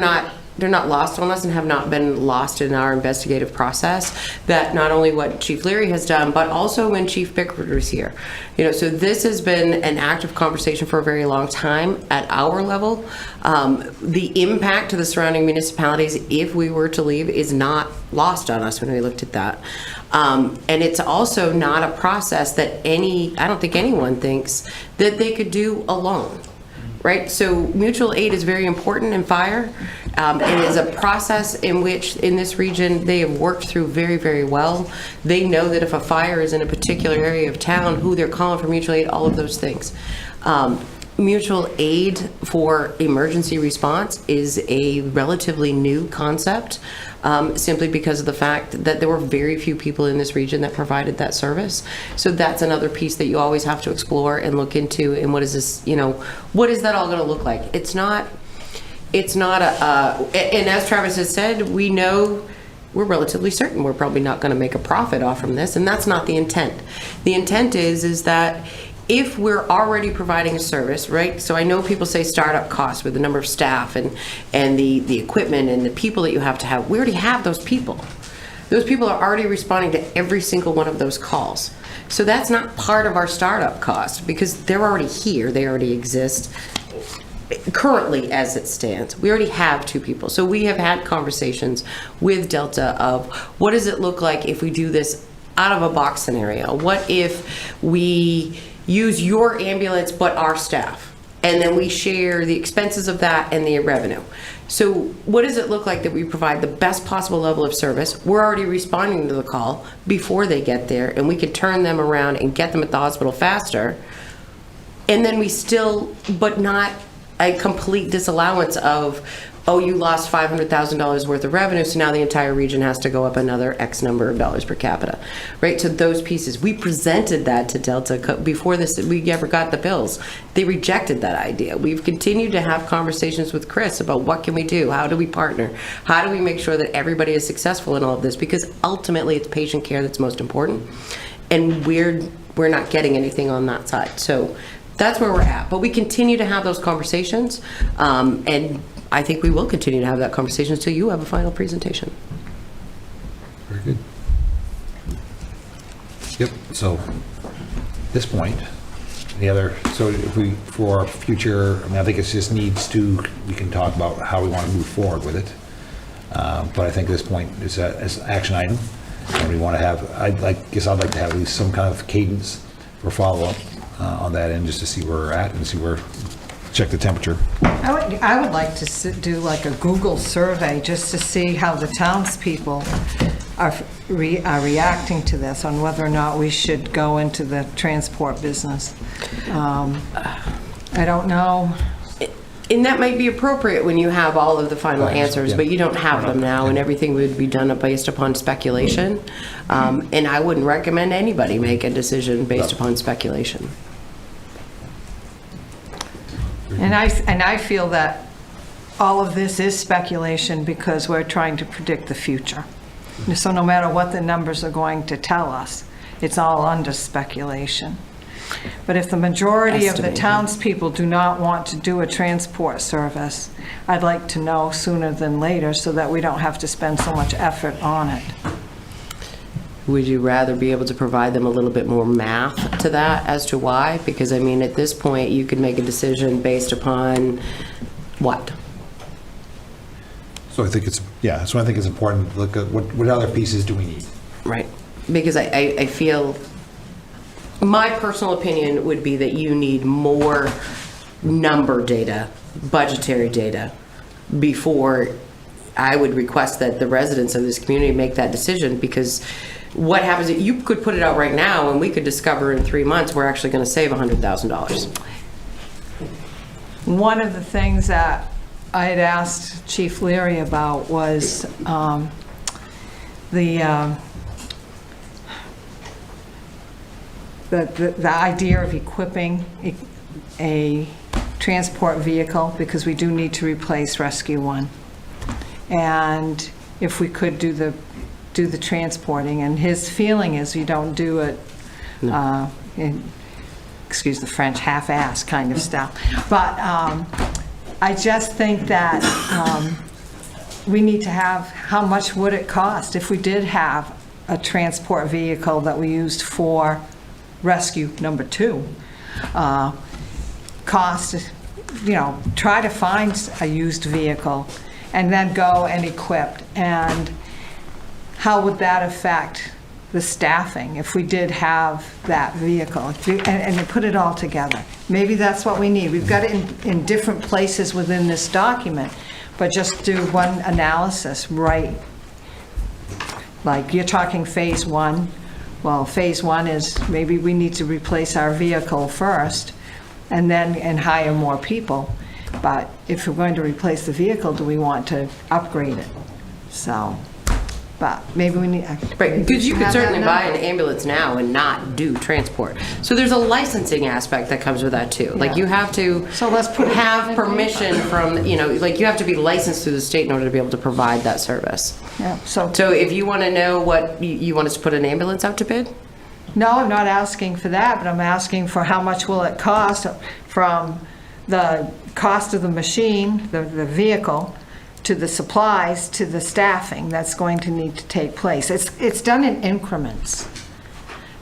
not lost on us and have not been lost in our investigative process. That not only what Chief Leary has done, but also when Chief Bickford was here. So this has been an active conversation for a very long time at our level. The impact to the surrounding municipalities, if we were to leave, is not lost on us when we looked at that. And it's also not a process that I don't think anyone thinks that they could do alone. Right? So mutual aid is very important in fire. It is a process in which, in this region, they have worked through very, very well. They know that if a fire is in a particular area of town, who they're calling for mutual aid, all of those things. Mutual aid for emergency response is a relatively new concept, simply because of the fact that there were very few people in this region that provided that service. So that's another piece that you always have to explore and look into. And what is this, what is that all going to look like? It's not and as Travis has said, we know, we're relatively certain we're probably not going to make a profit off from this, and that's not the intent. The intent is that if we're already providing a service, right? So I know people say startup costs with the number of staff and the equipment and the people that you have to have. We already have those people. Those people are already responding to every single one of those calls. So that's not part of our startup cost because they're already here. They already exist. Currently, as it stands, we already have 2 people. So we have had conversations with Delta of what does it look like if we do this out of a box scenario? What if we use your ambulance but our staff, and then we share the expenses of that and the revenue? So what does it look like that we provide the best possible level of service? We're already responding to the call before they get there, and we can turn them around and get them at the hospital faster. And then we still, but not a complete disallowance of, oh, you lost $500,000 worth of revenue, so now the entire region has to go up another X number of dollars per capita, right? So those pieces, we presented that to Delta before we ever got the bills. They rejected that idea. We've continued to have conversations with Chris about what can we do? How do we partner? How do we make sure that everybody is successful in all of this? Because ultimately it's patient care that's most important, and we're not getting anything on that side. So that's where we're at. But we continue to have those conversations, and I think we will continue to have that conversation until you have a final presentation. Very good. Yep, so at this point, so if we, for future, I think it just needs to, we can talk about how we want to move forward with it. But I think at this point, it's an action item, and we want to have, I'd like to have at least some kind of cadence for follow-up on that end, just to see where we're at and see where, check the temperature. I would like to do like a Google survey just to see how the townspeople are reacting to this, on whether or not we should go into the transport business. I don't know. And that might be appropriate when you have all of the final answers, but you don't have them now, and everything would be done based upon speculation. And I wouldn't recommend anybody make a decision based upon speculation. And I feel that all of this is speculation because we're trying to predict the future. So no matter what the numbers are going to tell us, it's all under speculation. But if the majority of the townspeople do not want to do a transport service, I'd like to know sooner than later so that we don't have to spend so much effort on it. Would you rather be able to provide them a little bit more math to that as to why? Because I mean, at this point, you could make a decision based upon what? So I think it's important to look at what other pieces do we need. Right. Because I feel, my personal opinion would be that you need more number data, budgetary data, before I would request that the residents of this community make that decision. Because what happens if you could put it out right now and we could discover in 3 months we're actually going to save $100,000. One of the things that I had asked Chief Leary about was the idea of equipping a transport vehicle, because we do need to replace Rescue 1. And if we could do the transporting, and his feeling is you don't do it excuse the French, half-ass kind of stuff. But I just think that we need to have, how much would it cost if we did have a transport vehicle that we used for rescue number 2? Cost, try to find a used vehicle and then go and equip. And how would that affect the staffing if we did have that vehicle, and put it all together? Maybe that's what we need. We've got it in different places within this document, but just do one analysis, right? Like you're talking phase 1. Well, phase 1 is maybe we need to replace our vehicle first and hire more people. But if we're going to replace the vehicle, do we want to upgrade it? So, but maybe we need... Right, because you could certainly buy an ambulance now and not do transport. So there's a licensing aspect that comes with that too. Like you have to have permission from, like you have to be licensed through the state in order to be able to provide that service. Yeah. So if you want to know what, you want us to put an ambulance out to bid? No, I'm not asking for that, but I'm asking for how much will it cost from the cost of the machine, the vehicle, to the supplies, to the staffing that's going to need to take place. It's done in increments.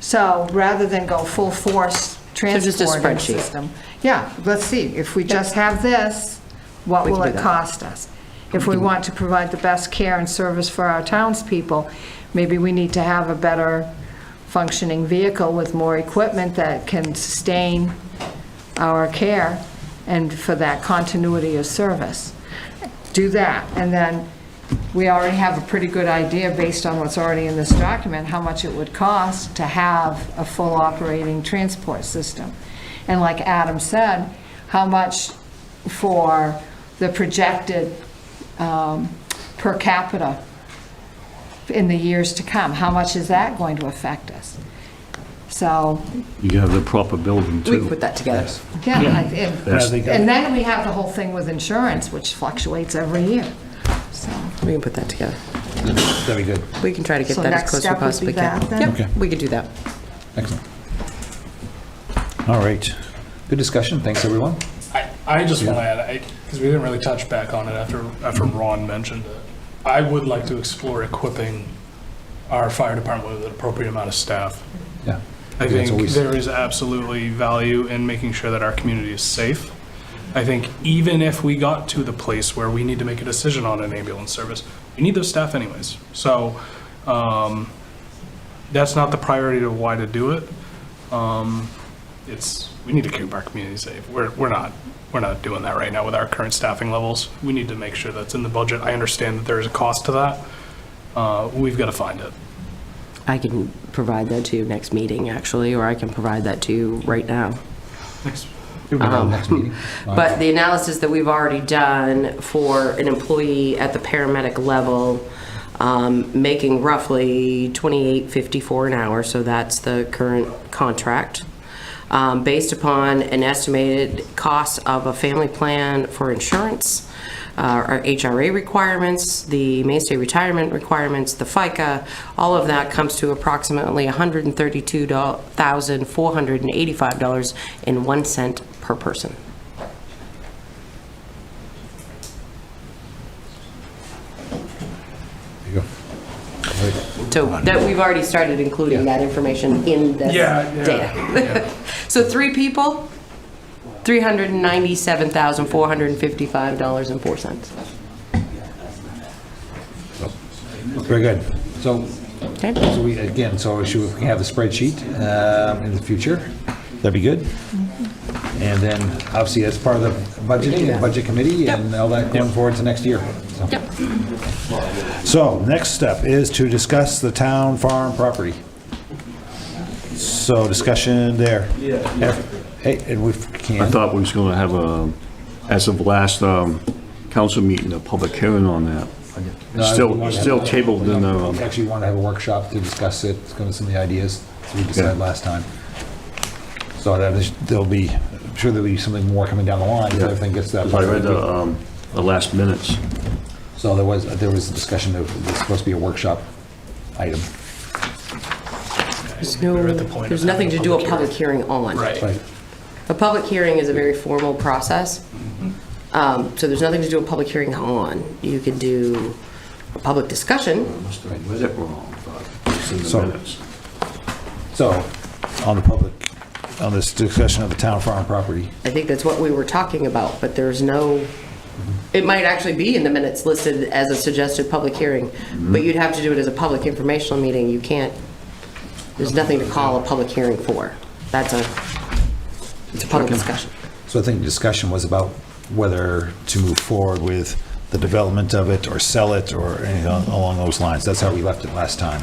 So rather than go full force transporting system. Yeah, let's see, if we just have this, what will it cost us? If we want to provide the best care and service for our townspeople, maybe we need to have a better functioning vehicle with more equipment that can sustain our care and for that continuity of service. Do that, and then we already have a pretty good idea based on what's already in this document how much it would cost to have a full operating transport system. And like Adam said, how much for the projected per capita in the years to come, how much is that going to affect us? So You have the proper building too. We can put that together. yeah, That's- and then we have the whole thing with insurance, which fluctuates every year. So We can put that together. That'd be good. We can try to get So that as next close as we step would be possibly can. that then? Yep, Okay. we could do that. Excellent. All right. Good discussion. Thanks, everyone. I just want to add, because we didn't really touch back on it after Ron mentioned it, I would like to explore equipping our fire department with an appropriate amount of staff. Yeah. I That's think always- there is absolutely value in making sure that our community is safe. I think even if we got to the place where we need to make a decision on an ambulance service, we need those staff anyways. So that's not the priority of why to do it. We need to keep our community safe. We're not doing that right now with our current staffing levels. We need to make sure that's in the budget. I understand that there is a cost to that. We've got to find it. I can provide that to you next meeting, actually, or I can provide that to you right now. Thanks. Next meeting. But the analysis that we've already done for an employee at the paramedic level, making roughly $28.54 an hour, so that's the current contract, based upon an estimated cost of a family plan for insurance, our HRA requirements, the mainstay retirement requirements, the FICA, all of that comes to approximately $132,485.01 per person. There you go. So that we've already started including that information in this data. So 3 people, $397,455.04. Very good. So we, again, so should we have the spreadsheet in the future? That'd be good. And then, obviously, as part of the budget committee and all that going forward to next year. So, next step is to discuss the town farm property. So, discussion there. Hey, and we I can. thought we was gonna have a as of last council meeting, a public hearing on that. Still tabled in the... We actually want to have a workshop to discuss it, some of the ideas that we decided last time. So there'll be, I'm sure there'll be something more coming down the line if everything gets that. I read the last minutes. So there was a discussion of, there's supposed to be a workshop item. There's nothing to do a public hearing on. Right. A public hearing is a very formal process. So there's nothing to do a public hearing on. You could do a public discussion. Must have read it wrong, but it's in the minutes. So, on this discussion of the town farm property. I think that's what we were talking about, but there's no, it might actually be in the minutes listed as a suggested public hearing, but you'd have to do it as a public informational meeting. You can't, there's nothing to call a public hearing for. It's a public discussion. So I think the discussion was about whether to move forward with the development of it or sell it or anything along those lines. That's how we left it last time.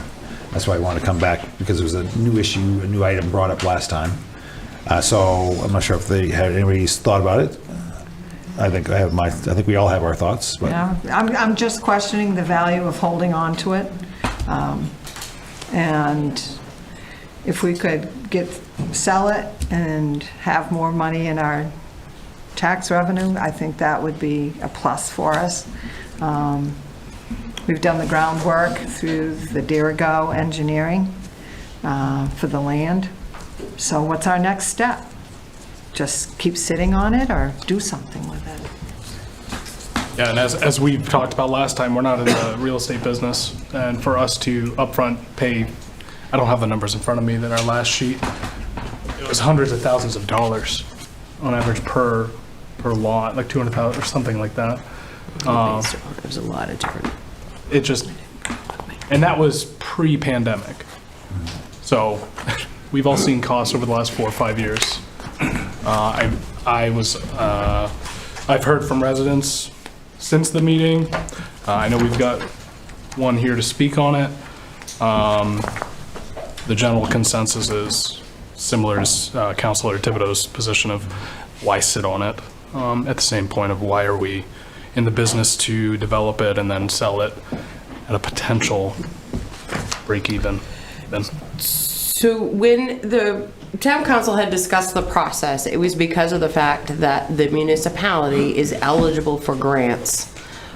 That's why I wanted to come back, because it was a new issue, a new item brought up last time. So I'm not sure if anybody's thought about it. I think we all have our thoughts, but. Yeah, I'm just questioning the value of holding on to it. And if we could sell it and have more money in our tax revenue, I think that would be a plus for us. We've done the groundwork through the Dirigo engineering for the land. So what's our next step? Just keep sitting on it or do something with it? Yeah, and as we talked about last time, we're not in the real estate business, and for us to upfront pay, I don't have the numbers in front of me, that our last sheet, it was hundreds of thousands of dollars on average per lot, like 200,000 or something like that. There's a lot of different. And that was pre-pandemic. So we've all seen costs over the last 4 or 5 years. I've heard from residents since the meeting. I know we've got one here to speak on it. The general consensus is similar to Councilor Thibodeau's position of why sit on it, at the same point of why are we in the business to develop it and then sell it at a potential break even. So when the town council had discussed the process, it was because of the fact that the municipality is eligible for grants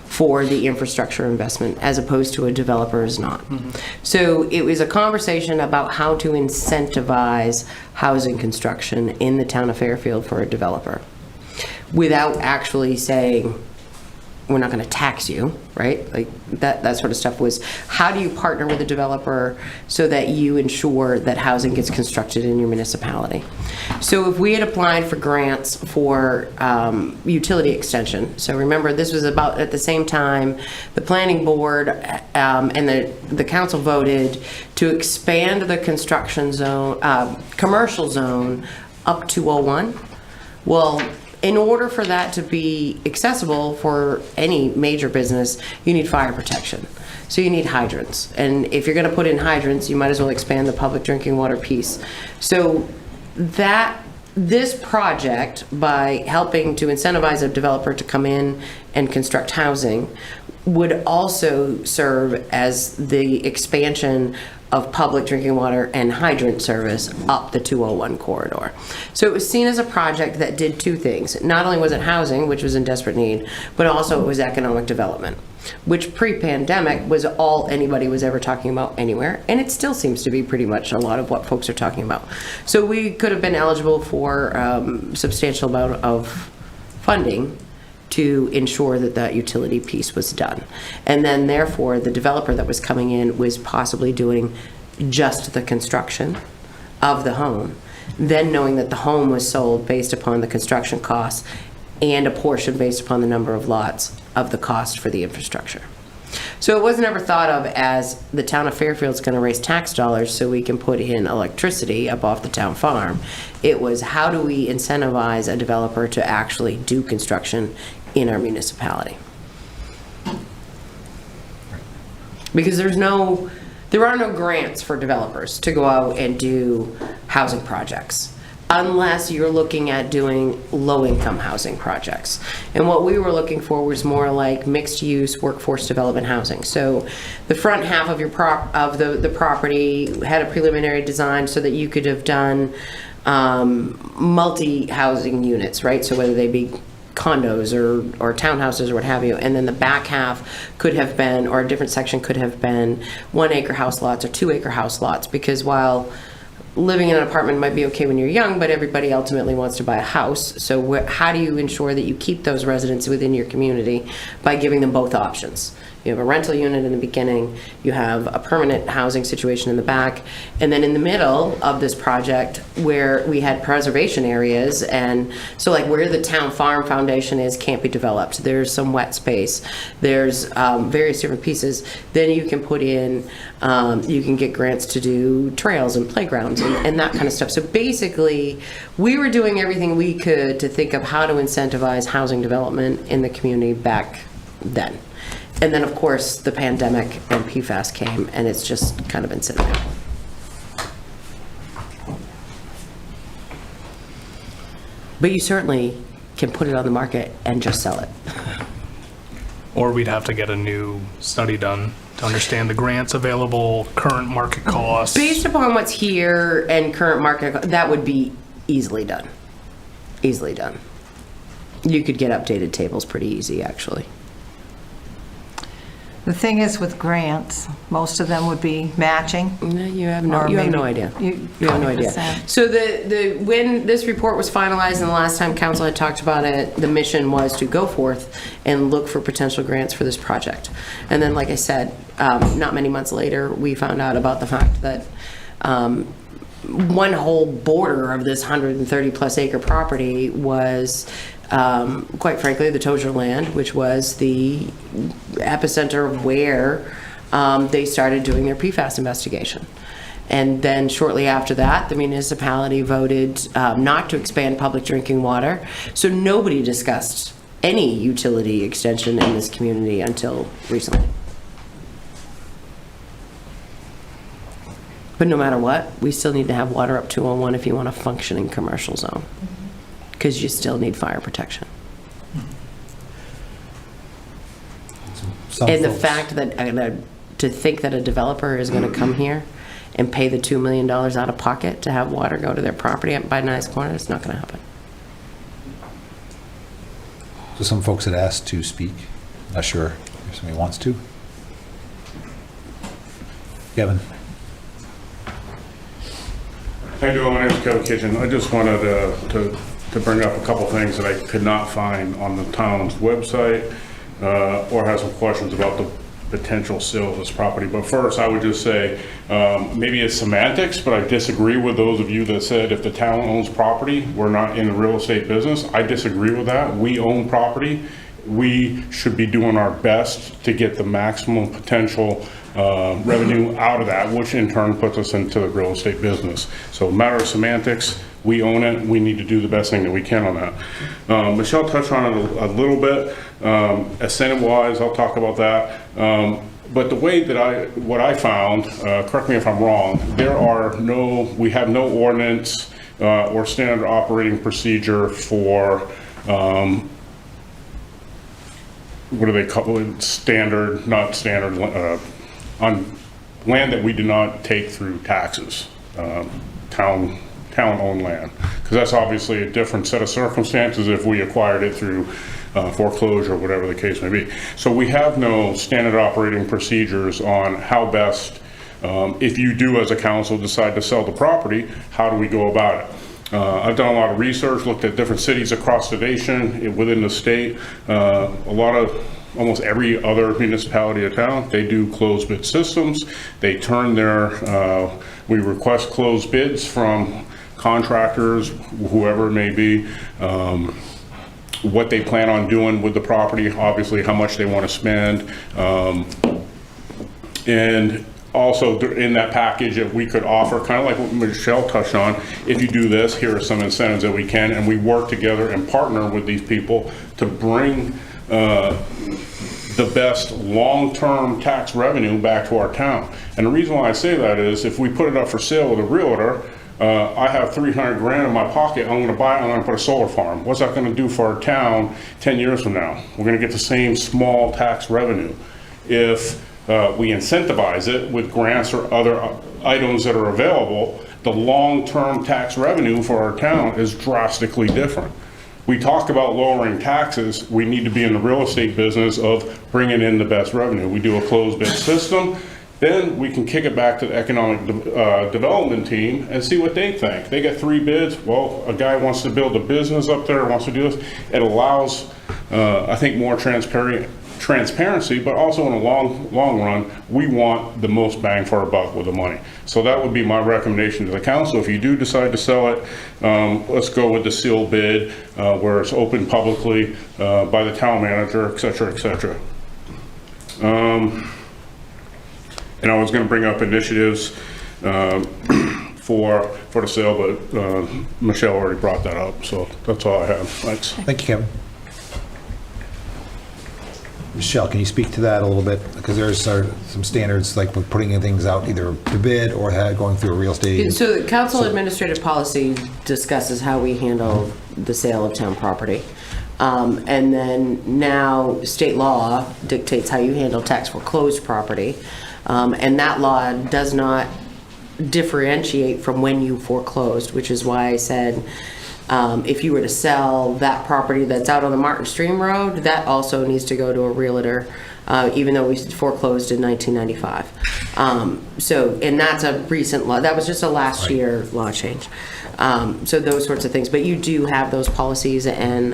for the infrastructure investment as opposed to a developer is not. So it was a conversation about how to incentivize housing construction in the town of Fairfield for a developer without actually saying, we're not going to tax you, right? Like that sort of stuff was, how do you partner with a developer so that you ensure that housing gets constructed in your municipality? So if we had applied for grants for utility extension, so remember this was about at the same time the planning board and the council voted to expand the construction zone, commercial zone up to 01. Well, in order for that to be accessible for any major business, you need fire protection. So you need hydrants. And if you're going to put in hydrants, you might as well expand the public drinking water piece. So this project, by helping to incentivize a developer to come in and construct housing, would also serve as the expansion of public drinking water and hydrant service up the 201 corridor. So it was seen as a project that did two things. Not only was it housing, which was in desperate need, but also it was economic development, which pre-pandemic was all anybody was ever talking about anywhere, and it still seems to be pretty much a lot of what folks are talking about. So we could have been eligible for substantial amount of funding to ensure that that utility piece was done. And then therefore, the developer that was coming in was possibly doing just the construction of the home, then knowing that the home was sold based upon the construction costs and a portion based upon the number of lots of the cost for the infrastructure. So it wasn't ever thought of as the town of Fairfield's going to raise tax dollars so we can put in electricity up off the town farm. It was, how do we incentivize a developer to actually do construction in our municipality? Because there are no grants for developers to go out and do housing projects. unless you're looking at doing low-income housing projects. And what we were looking for was more like mixed-use workforce development housing. So the front half of your the property had a preliminary design so that you could have done multi-housing units, right? So whether they be condos or townhouses or what have you, and then the back half could have been, or a different section could have been 1 acre house lots or 2 acre house lots, because while living in an apartment might be okay when you're young, but everybody ultimately wants to buy a house. So how do you ensure that you keep those residents within your community by giving them both options? You have a rental unit in the beginning, you have a permanent housing situation in the back, and then in the middle of this project where we had preservation areas, and so like where the town farm foundation is can't be developed. There's some wet space, there's various different pieces. Then you can put in, you can get grants to do trails and playgrounds and that kind of stuff. So basically, we were doing everything we could to think of how to incentivize housing development in the community back then. And then, of course, the pandemic and PFAS came, and it's just kind of been sitting there. But you certainly can put it on the market and just sell it. Or we'd have to get a new study done to understand the grants available, current market costs. Based upon what's here and current market, that would be easily done. Easily done. You could get updated tables pretty easy, actually. The thing is with grants, most of them would be matching. You have no idea. You have no idea. So when this report was finalized and the last time council had talked about it, the mission was to go forth and look for potential grants for this project. And then, like I said, not many months later, we found out about the fact that one whole border of this 130 plus acre property was quite frankly, the Tozier land, which was the epicenter of where they started doing their PFAS investigation. And then shortly after that, the municipality voted not to expand public drinking water. So nobody discussed any utility extension in this community until recently. But no matter what, we still need to have water up 201 if you want a functioning commercial zone, because you still need fire protection. And the fact that, to think that a developer is going to come here and pay the $2 million out of pocket to have water go to their property up by Nice Corner, it's not going to happen. So some folks had asked to speak. Not sure if somebody wants to. Kevin. How you doing? My name is Kevin Kitchen. I just wanted to bring up a couple things that I could not find on the town's website or have some questions about the potential sale of this property. But first, I would just say, maybe it's semantics, but I disagree with those of you that said if the town owns property, we're not in the real estate business. I disagree with that. We own property. We should be doing our best to get the maximum potential revenue out of that, which in turn puts us into the real estate business. So matter of semantics, we own it, we need to do the best thing that we can on that. Michelle touched on it a little bit. Incentive-wise, I'll talk about that. But the way that what I found, correct me if I'm wrong, we have no ordinance or standard operating procedure for, what do they call it? On land that we do not take through taxes, town-owned land. Because that's obviously a different set of circumstances if we acquired it through foreclosure, or whatever the case may be. So we have no standard operating procedures on how best, if you do as a council decide to sell the property, how do we go about it? I've done a lot of research, looked at different cities across the nation, within the state, almost every other municipality or town, they do closed bid systems. They turn we request closed bids from contractors, whoever it may be, what they plan on doing with the property, obviously how much they want to spend. And also in that package that we could offer, kind of like what Michelle touched on, if you do this, here are some incentives that we can, and we work together and partner with these people to bring the best long-term tax revenue back to our town. And the reason why I say that is if we put it up for sale with a realtor, I have 300 grand in my pocket, I'm gonna buy it, I'm gonna put a solar farm. What's that gonna do for our town 10 years from now? We're gonna get the same small tax revenue. If we incentivize it with grants or other items that are available, the long-term tax revenue for our town is drastically different. We talk about lowering taxes, we need to be in the real estate business of bringing in the best revenue. We do a closed bid system, then we can kick it back to the economic development team and see what they think. They get 3 bids, well, a guy wants to build a business up there, wants to do this. It allows, I think, more transparency, but also in the long run, we want the most bang for our buck with the money. So that would be my recommendation to the council. If you do decide to sell it, let's go with the sealed bid, where it's open publicly by the town manager, et cetera, et cetera. And I was going to bring up initiatives for the sale, but Michelle already brought that up, so that's all I have. Thanks. Thank you, Kevin. Michelle, can you speak to that a little bit? Because there's some standards, like with putting in things out either to bid or going through a real estate agent. So the council administrative policy discusses how we handle the sale of town property. And then now state law dictates how you handle tax foreclosed property. And that law does not differentiate from when you foreclosed, which is why I said if you were to sell that property that's out on the Martin Stream Road, that also needs to go to a realtor, even though we foreclosed in 1995. And that's a recent law. That was just a last year law change. So those sorts of things. But you do have those policies, and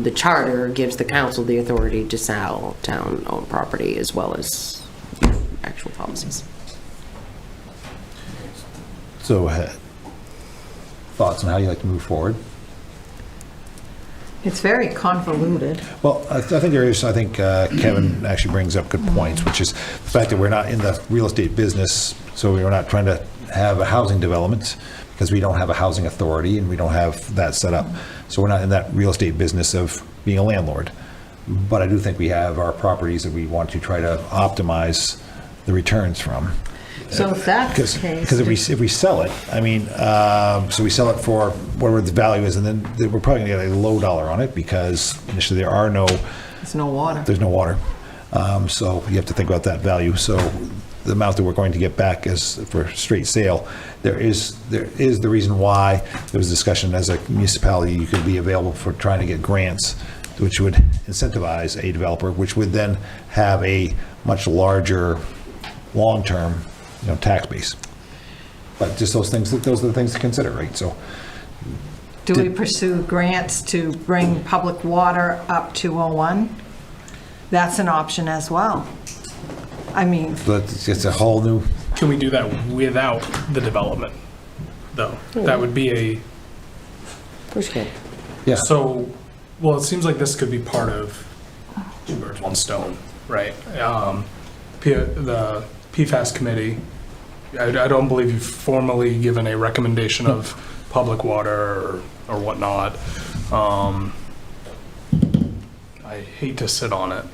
the charter gives the council the authority to sell town-owned property as well as actual policies. So thoughts on how you like to move forward? It's very convoluted. Well, I think there is, Kevin actually brings up good points, which is the fact that we're not in the real estate business, so we're not trying to have a housing development because we don't have a housing authority and we don't have that set up. So we're not in that real estate business of being a landlord. But I do think we have our properties that we want to try to optimize the returns from. So if that's the case. Because if we sell it, so we sell it for whatever the value is, and then we're probably going to get a low dollar on it because initially there's no water. There's no water. So you have to think about that value. So the amount that we're going to get back is for straight sale. There is the reason why there was discussion as a municipality you could be available for trying to get grants, which would incentivize a developer, which would then have a much larger long-term tax base. But just those are the things to consider, right? So do we pursue grants to bring public water up to 01? That's an option as well. But it's a whole new. Can we do that without the development, though? That would be a. Of course you can. Yeah. So, well, it seems like this could be part of two birds, one stone, right? The PFAS committee, I don't believe you've formally given a recommendation of public water or whatnot. I hate to sit on it,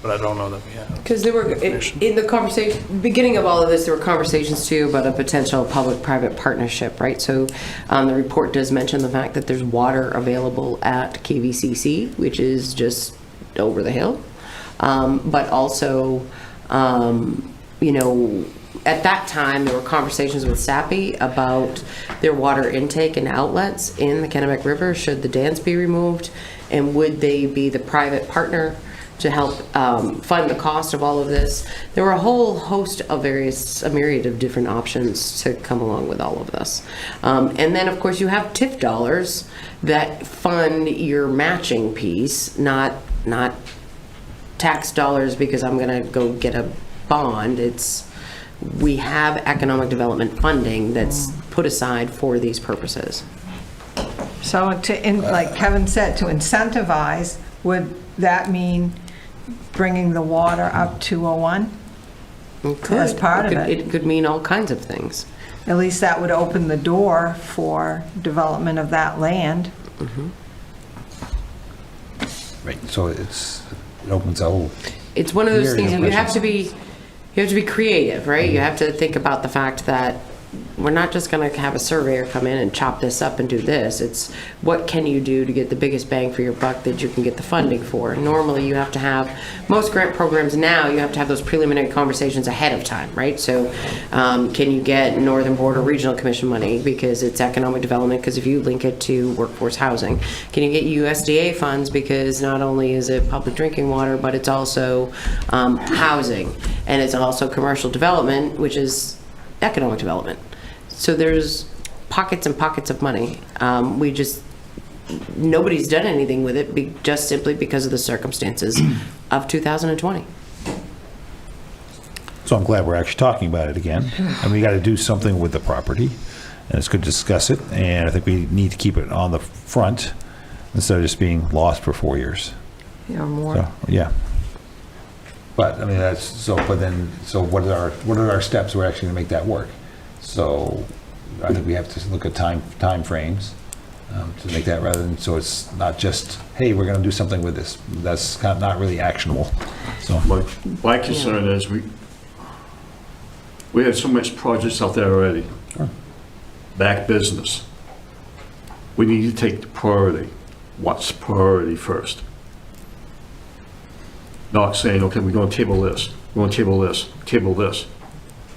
but I don't know that we have. Because there were, in the conversation, beginning of all of this, there were conversations too about a potential public-private partnership, right? So the report does mention the fact that there's water available at KVCC, which is just over the hill. But also, at that time, there were conversations with SAPI about their water intake and outlets in the Kennebec River, should the dams be removed, and would they be the private partner to help fund the cost of all of this? There were a whole host of a myriad of different options to come along with all of this. And then, of course, you have TIF dollars that fund your matching piece, not tax dollars because I'm going to go get a bond. We have economic development funding that's put aside for these purposes. So like Kevin said, to incentivize, would that mean bringing the water up to 01? It could. As part of it. It could mean all kinds of things. At least that would open the door for development of that land. Right. So it opens a whole. It's one of those myriad things of you have questions. to be creative, right? You have to think about the fact that we're not just going to have a surveyor come in and chop this up and do this. It's what can you do to get the biggest bang for your buck that you can get the funding for. Normally, you have to have, most grant programs now, you have to have those preliminary conversations ahead of time, right? So can you get Northern Border Regional Commission money because it's economic development, because if you link it to workforce housing? Can you get USDA funds because not only is it public drinking water, but it's also housing, and it's also commercial development, which is economic development. So there's pockets and pockets of money. Nobody's done anything with it just simply because of the circumstances of 2020. So I'm glad we're actually talking about it again. And we got to do something with the property, and it's good to discuss it. And I think we need to keep it on the front instead of just being lost for 4 years. Yeah, or more. So, yeah. But I mean, so what are our steps? We're actually going to make that work. So I think we have to look at time frames to make that, rather than, so it's not just, hey, we're going to do something with this. That's kind of not really actionable. So my concern is we have so much projects out there already. Sure. Back business. We need to take the priority. What's priority first? Not saying, okay, we're going to table this, we're going to table this.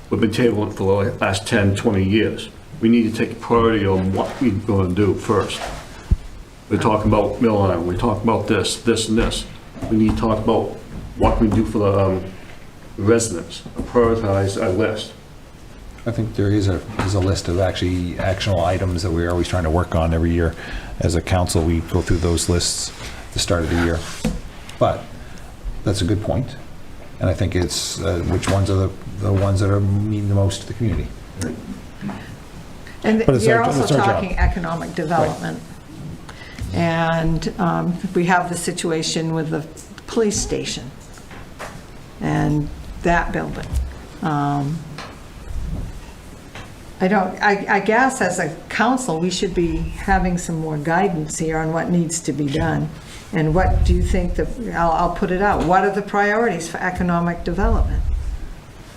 We've been tabling it for the last 10, 20 years. We need to take priority on what we're going to do first. We're talking about Mill Island, we're talking about this, and this. We need to talk about what we do for the residents, prioritize our list. I think there is a list of actually actionable items that we're always trying to work on every year. As a council, we go through those lists at the start of the year. But that's a good point. And I think it's which ones are the ones that are mean the most to the community. And But you're it's also our job. talking economic development. And we have the situation with the police station and that building. I guess as a council, we should be having some more guidance here on what needs to be done. And what do you think I'll put it out. What are the priorities for economic development?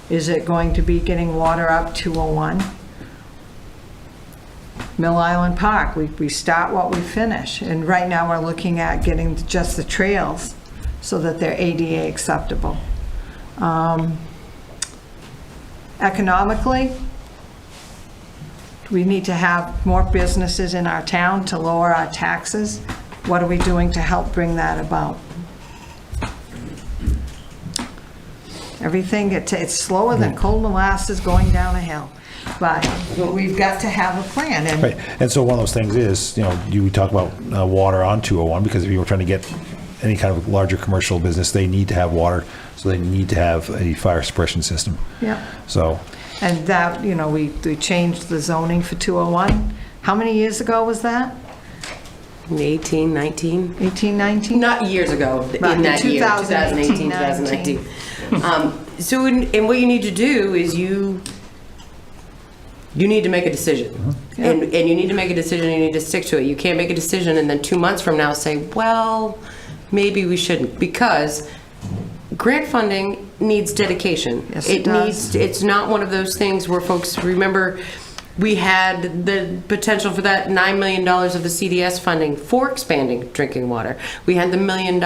Is it going to be getting water up 201? Mill Island Park, we start what we finish. And right now we're looking at getting just the trails so that they're ADA acceptable. Economically, we need to have more businesses in our town to lower our taxes. What are we doing to help bring that about? Everything, it's slower than cold molasses going down a hill. But we've got to have a plan. And Right, and so one of those things is, you talk about water on 201, because if you were trying to get any kind of larger commercial business, they need to have water, so they need to have a fire suppression system. yeah. So, And that, we changed the zoning for 201. How many years ago was that? 18, 19? 18, 19? Not years ago, Right, in that year, 2018, 2019. So, and what you need to do is you need to make a decision. And you need to make a decision, and you need to stick to it. You can't make a decision and then 2 months from now say, well, maybe we shouldn't, because grant funding needs dedication. Yes, it does. It's not one of those things where folks, remember, we had the potential for that $9 million of the CDS funding for expanding drinking water. We had the $1 million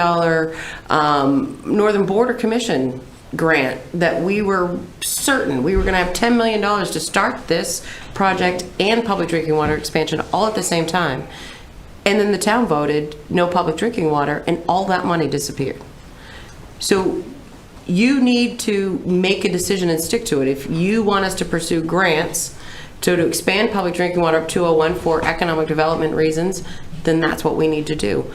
Northern Border Commission grant that we were certain we were going to have $10 million to start this project and public drinking water expansion all at the same time. And then the town voted no public drinking water, and all that money disappeared. So you need to make a decision and stick to it. If you want us to pursue grants to expand public drinking water up 201 for economic development reasons, then that's what we need to do.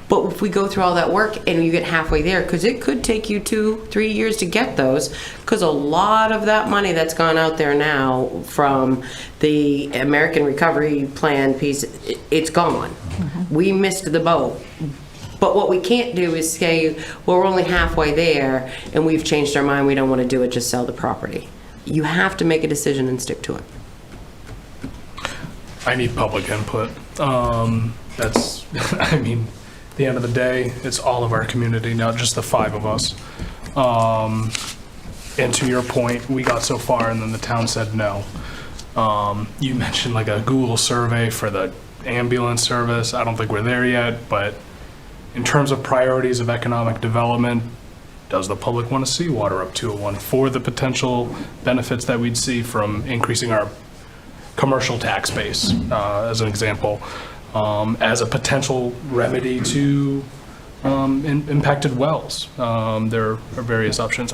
But if we go through all that work and you get halfway there, because it could take you 2-3 years to get those, because a lot of that money that's gone out there now from the American Recovery Plan piece, it's gone. We missed the boat. But what we can't do is say, well, we're only halfway there and we've changed our mind, we don't want to do it, just sell the property. You have to make a decision and stick to it. I need public input. That's, I mean, at the end of the day, it's all of our community, not just the 5 of us. And to your point, we got so far and then the town said no. You mentioned like a Google survey for the ambulance service. I don't think we're there yet, but in terms of priorities of economic development, does the public want to see water up 201 for the potential benefits that we'd see from increasing our commercial tax base, as an example, as a potential remedy to impacted wells? There are various options.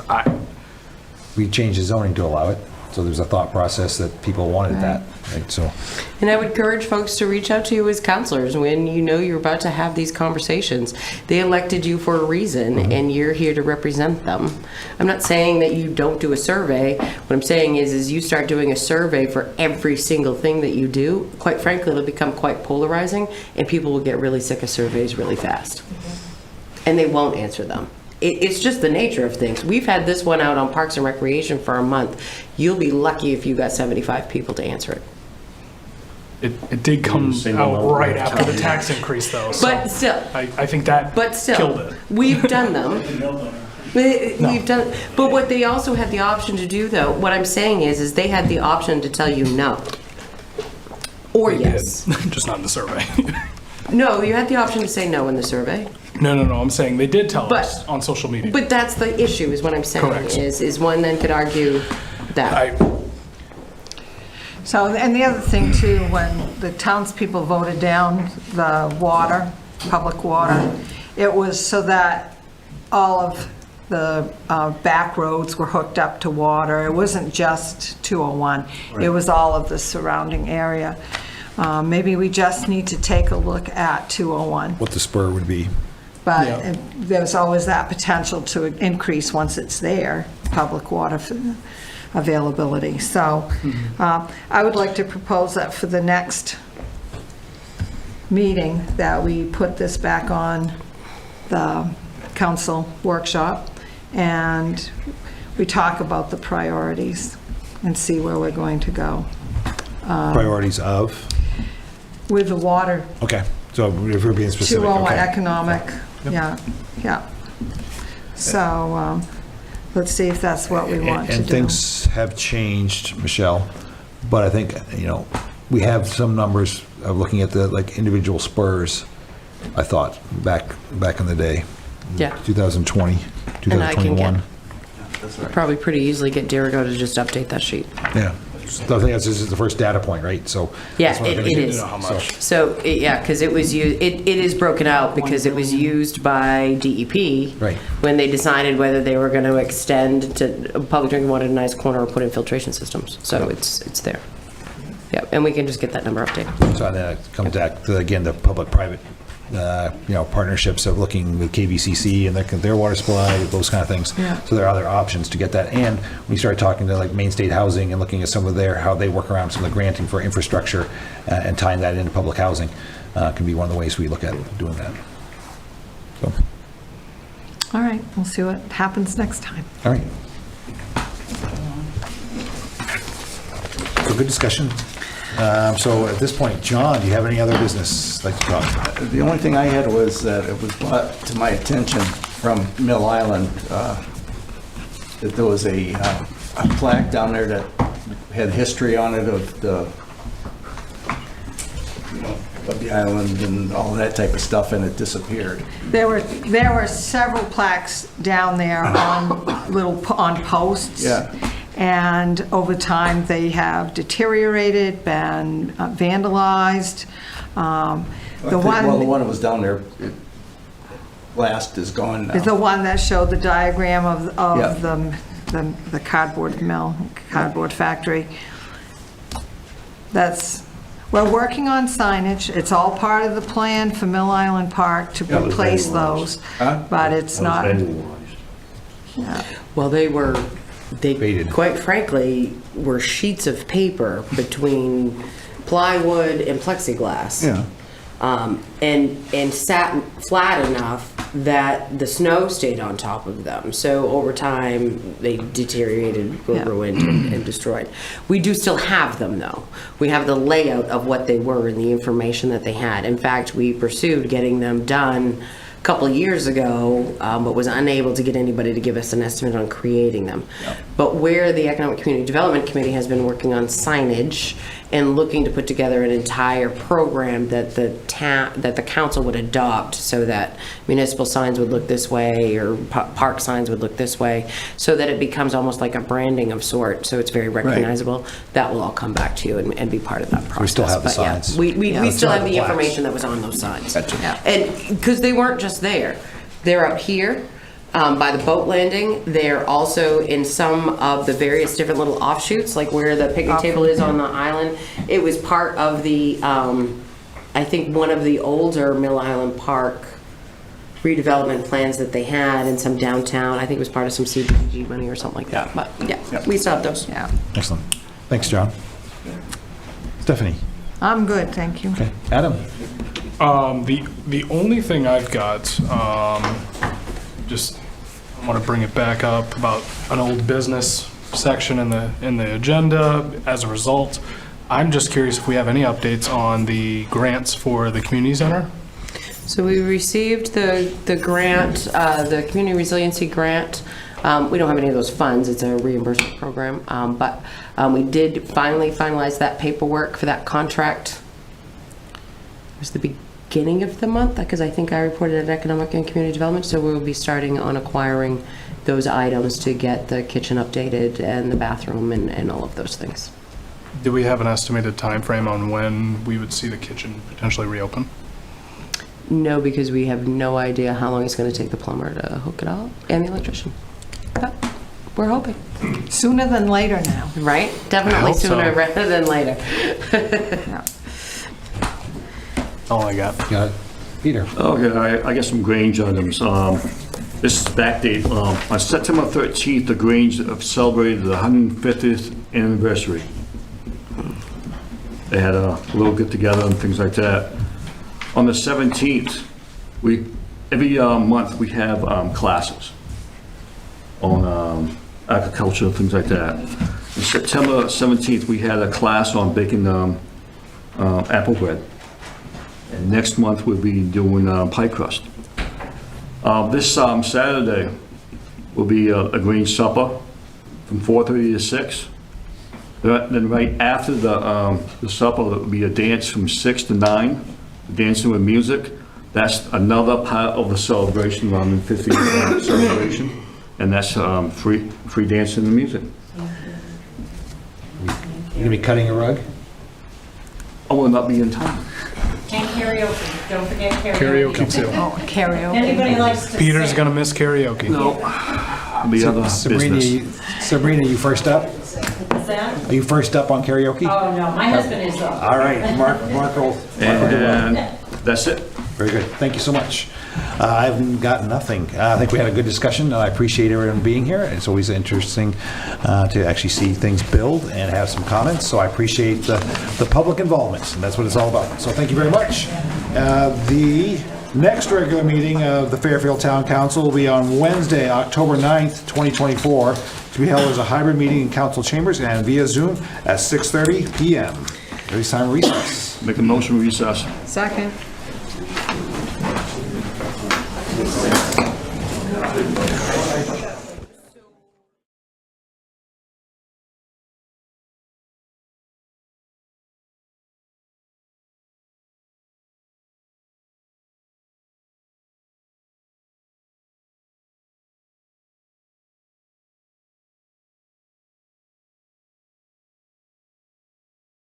We changed the zoning to allow it, so there's a thought process that people wanted that, right? So, And I would encourage folks to reach out to you as counselors when you know you're about to have these conversations. They elected you for a reason, and you're here to represent them. I'm not saying that you don't do a survey. What I'm saying is you start doing a survey for every single thing that you do, quite frankly, it'll become quite polarizing, and people will get really sick of surveys really fast. And they won't answer them. It's just the nature of things. We've had this one out on Parks and Recreation for a month. You'll be lucky if you got 75 people to answer it. It did come out right after the tax increase, though. So But still. I think that killed it. We've done them. We've done, but what they also had the option to do, though, what I'm saying is they had the option to tell you no. Or yes. Just not in the survey. No, you had the option to say no in the survey. No, I'm saying they did tell us on social media. But that's the issue, is what I'm saying. Correct. Is one then could argue that. So, and the other thing too, when the townspeople voted down the water, public water, it was so that all of the back roads were hooked up to water. It wasn't just 201. It was all of the surrounding area. Maybe we just need to take a look at 201. what the spur would be. But there's always that potential to increase once it's there, public water availability. So I would like to propose that for the next meeting, that we put this back on the council workshop and we talk about the priorities and see where we're going to go. Priorities of? With the water. Okay, so if we're being specific, 201 okay. economic, yeah. So let's see if that's what we want to do. And things have changed, Michelle, but I think, we have some numbers of looking at the, like, individual spurs, I thought, back in the day. Yeah. 2020, And I can 2021. probably pretty easily get Dirigo to just update that sheet. Yeah. So I think this is the first data point, right? So Yeah, that's what I'm it gonna is. do. How much? So, because it was used, it is broken out because it was used by DEP. Right. When they decided whether they were going to extend to public drinking water in a nice corner or put in filtration systems. So it's there. Yeah, and we can just get that number updated. So then it comes back to, again, the public-private, partnerships of looking with KVCC and their water supply, those kind of things. Yeah. So there are other options to get that. And we started talking to like Main State Housing and looking at some of how they work around some of the granting for infrastructure and tying that into public housing can be one of the ways we look at doing that. So, All right, we'll see what happens next time. all right. So good discussion. So at this point, John, do you have any other business like to talk? The only thing I had was that it was brought to my attention from Mill Island that there was a plaque down there that had history on it of the island and all that type of stuff, and it disappeared. There were several plaques down there on posts. Yeah. And over time, they have deteriorated, been vandalized. The one that was down there last is gone now. is the one that showed the diagram of Yeah. the cardboard mill, cardboard factory. We're working on signage. It's all part of the plan for Mill Island Park to That was replace vandalized. those. Huh? But it's not. Well, they quite frankly were sheets of paper between plywood and plexiglass. Yeah. And sat flat enough that the snow stayed on top of them. So over time, they deteriorated, were ruined, and destroyed. We do still have them, though. We have the layout of what they were and the information that they had. In fact, we pursued getting them done couple of years ago, but was unable to get anybody to give us an estimate on creating them. But where the Economic Community Development Committee has been working on signage and looking to put together an entire program that the council would adopt, so that municipal signs would look this way, or park signs would look this way, so that it becomes almost like a branding of sort, so it's very recognizable. That will all come back to you and be part of that process. We still have the But yeah, signs. we still have the plaques. information that was on those signs. Gotcha. And, because they weren't just there. They're up here, by the boat landing. They're also in some of the various different little offshoots, like where the picnic table is on the island. It was part of the, I think, one of the older Mill Island Park redevelopment plans that they had in some downtown. I think it was part of some CDBG money or something like that. But yeah, we still have those. Yeah. Excellent. Thanks, John. Stephanie? I'm good, thank you. Okay. Adam? The only thing I've got, just I want to bring it back up about an old business section in the agenda. As a result, I'm just curious if we have any updates on the grants for the community center. So we received the grant, the Community Resiliency Grant. We don't have any of those funds, it's a reimbursement program, but we did finally finalize that paperwork for that contract. It was the beginning of the month, because I think I reported at Economic and Community Development, so we will be starting on acquiring those items to get the kitchen updated and the bathroom and all of those things. Do we have an estimated time frame on when we would see the kitchen potentially reopen? No, because we have no idea how long it's going to take the plumber to hook it up and the electrician. But we're hoping. Sooner than later now. Right? Definitely sooner rather than later. All I got. Got it. Peter? Okay, I got some Grange items. This is backdate. On September 13th, the Grange celebrated the 150th anniversary. They had a little get-together and things like that. On the 17th, every month we have classes on agriculture and things like that. On September 17th, we had a class on baking apple bread. And next month, we'll be doing pie crust. This Saturday will be a green supper from 4:30 to 6. Then right after the supper, there will be a dance from 6 to 9, dancing with music. That's another part of the celebration, around the 50th celebration. And that's free dancing and music. You gonna be cutting a rug? I will not be in time. And karaoke, don't forget Karaoke too. Oh, karaoke. Anybody likes to Peter's sing. gonna miss karaoke. No. The other business. Sabrina, you first up? What's that? Are you first up on karaoke? Oh, no, my husband is though. All right, Mark will do well. And that's it. Very good. Thank you so much. I've got nothing. I think we had a good discussion. I appreciate everyone being here. It's always interesting to actually see things build and have some comments. So I appreciate the public involvement, and that's what it's all about. So thank you very much. The next regular meeting of the Fairfield Town Council will be on Wednesday, October 9th, 2024, to be held as a hybrid meeting in council chambers and via Zoom at 6:30 p.m. Every time recess. Make a motion to recess. Second.